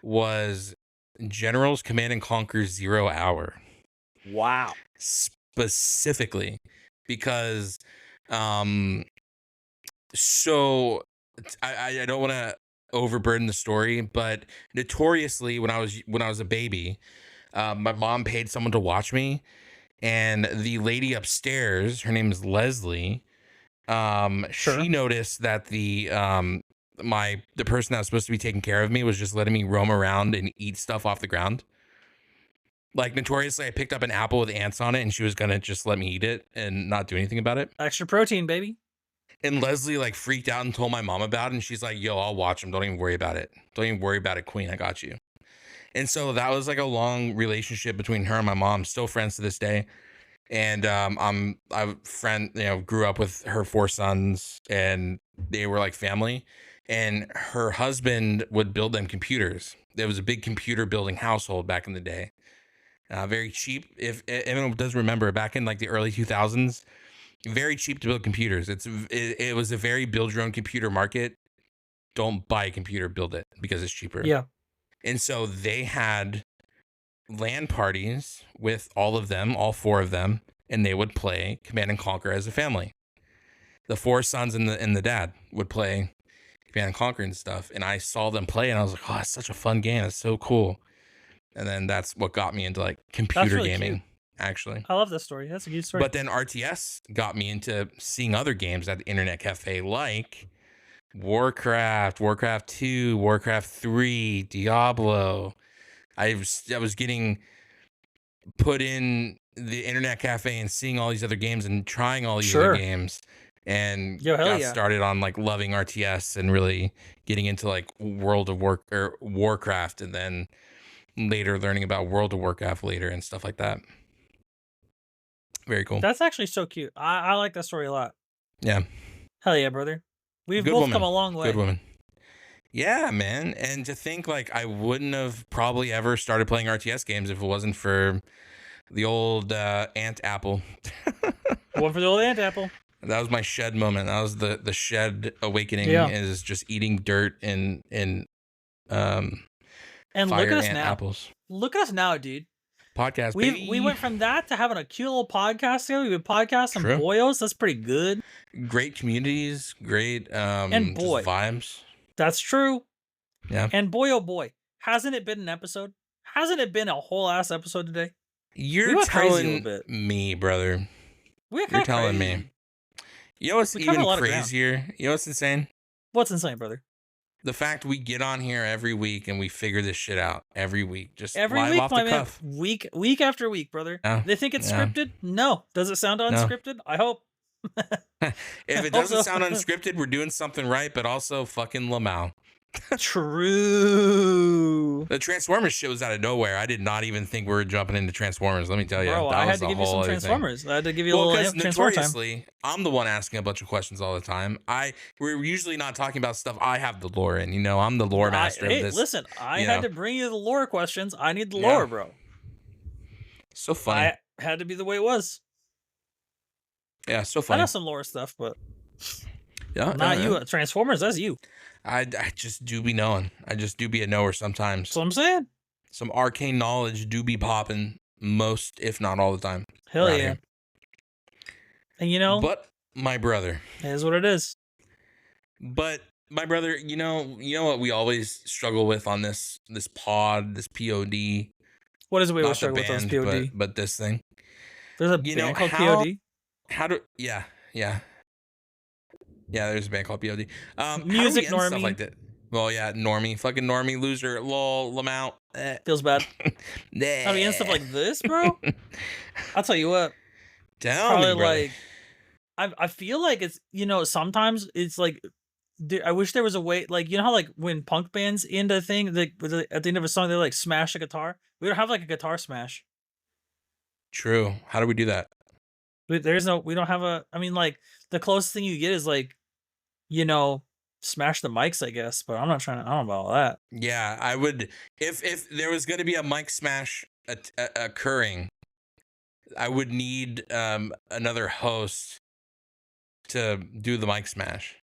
Was General's Command and Conquer 0 Hour. Wow. Specifically because so I don't want to overburden the story, but notoriously when I was a baby, my mom paid someone to watch me, and the lady upstairs, her name is Leslie, Sure. she noticed that the person that was supposed to be taking care of me was just letting me roam around and eat stuff off the ground. Like notoriously, I picked up an apple with ants on it, and she was gonna just let me eat it and not do anything about it. Extra protein, baby. And Leslie like freaked out and told my mom about it, and she's like, "Yo, I'll watch him. Don't even worry about it. Don't even worry about it, Queen. I got you." And so that was like a long relationship between her and my mom. Still friends to this day. And I friend, grew up with her 4 sons, and they were like family. And her husband would build them computers. There was a big computer building household back in the day. Very cheap. If anyone does remember, back in like the early 2000s, very cheap to build computers. It was a very build your own computer market. Don't buy a computer, build it because it's cheaper. Yeah. And so they had LAN parties with all of them, all 4 of them, and they would play Command and Conquer as a family. The 4 sons and the dad would play Command and Conquer and stuff. And I saw them play, and I was like, "Oh, it's such a fun game. It's so cool." And then that's what got me into like computer really gaming, cute. Actually. I love this story. That's a good story. But then RTS got me into seeing other games at the internet cafe like Warcraft, Warcraft 2, Warcraft 3, Diablo. I was getting put in the internet cafe and seeing all these other games and trying all these other games, and got started on like loving RTS and really getting into like Warcraft, and then later learning about World of Warcraft later and stuff like that. Very cool. That's actually so cute. I like that story a lot. Yeah. Hell yeah, brother. We've Good both woman. come a long way. Good woman. Yeah, man. And to think like I wouldn't have probably ever started playing RTS games if it wasn't for the old ant apple. One for the old ant apple. That was my shed moment. That was the shed awakening, is just eating dirt and and fire look at us ant now. apples. Look at us now, dude. Podcast. We went from that to having a cute little podcast together. We would podcast some True. boyos. That's pretty good. Great communities, great and boy, just vibes. That's true. Yeah. And boy, oh boy, hasn't it been an episode? Hasn't it been a whole ass episode today? You're telling me, brother. You're telling me. You know what's even crazier? You know what's insane? What's insane, brother? The fact we get on here every week and we figure this shit out every week, just Every live week, off my the man. cuff. Week after week, brother. Yeah, They think it's yeah, scripted? No. Does it sound no. unscripted? I hope. If it Hope doesn't so. sound unscripted, we're doing something right, but also fucking Lamau. True. The Transformers shit was out of nowhere. I did not even think we were jumping into Transformers. Let me tell you, Bro, that I was had to a give you whole some other thing. Transformers. I had to give you a Well, little because Transformer time. notoriously, I'm the one asking a bunch of questions all the time. We're usually not talking about stuff I have the lore in. You know, I'm the lore master of this. Listen, I you had know. to bring you the lore questions. I need the Yeah. lore, bro. So funny. I had to be the way it was. Yeah, so I funny. know some lore stuff, but Yeah, not yeah, you. yeah. Transformers, that's you. I just do be knowing. I just do be a knower sometimes. That's what I'm saying. Some arcane knowledge do be popping most, if not all the time. Hell around yeah. here. And you know, But my brother. it is what it is. But my brother, you know what we always struggle with on this pod, this POD. What is it we Not always the struggle with on band, POD? but this thing. There's a You know, band called how- POD. Yeah, there's a band called POD. How do we Music end stuff normie. like that? Well, yeah, normie, fucking normie, loser, lol, lamount. Feels bad. Nah. I mean, and stuff like this, bro. I'll tell you what. Tell Probably me, brother. like, I feel like it's, you know, sometimes it's like, I wish there was a way, like, you know how like when punk bands end a thing, at the end of a song they like smash a guitar. We don't have like a guitar smash. True. How do we do that? We don't have a. I mean, like the closest thing you get is like, you know, smash the mics, I guess. But I'm not trying to. I don't know about all that. Yeah, I would. If there was going to be a mic smash occurring, I would need another host to do the mic smash.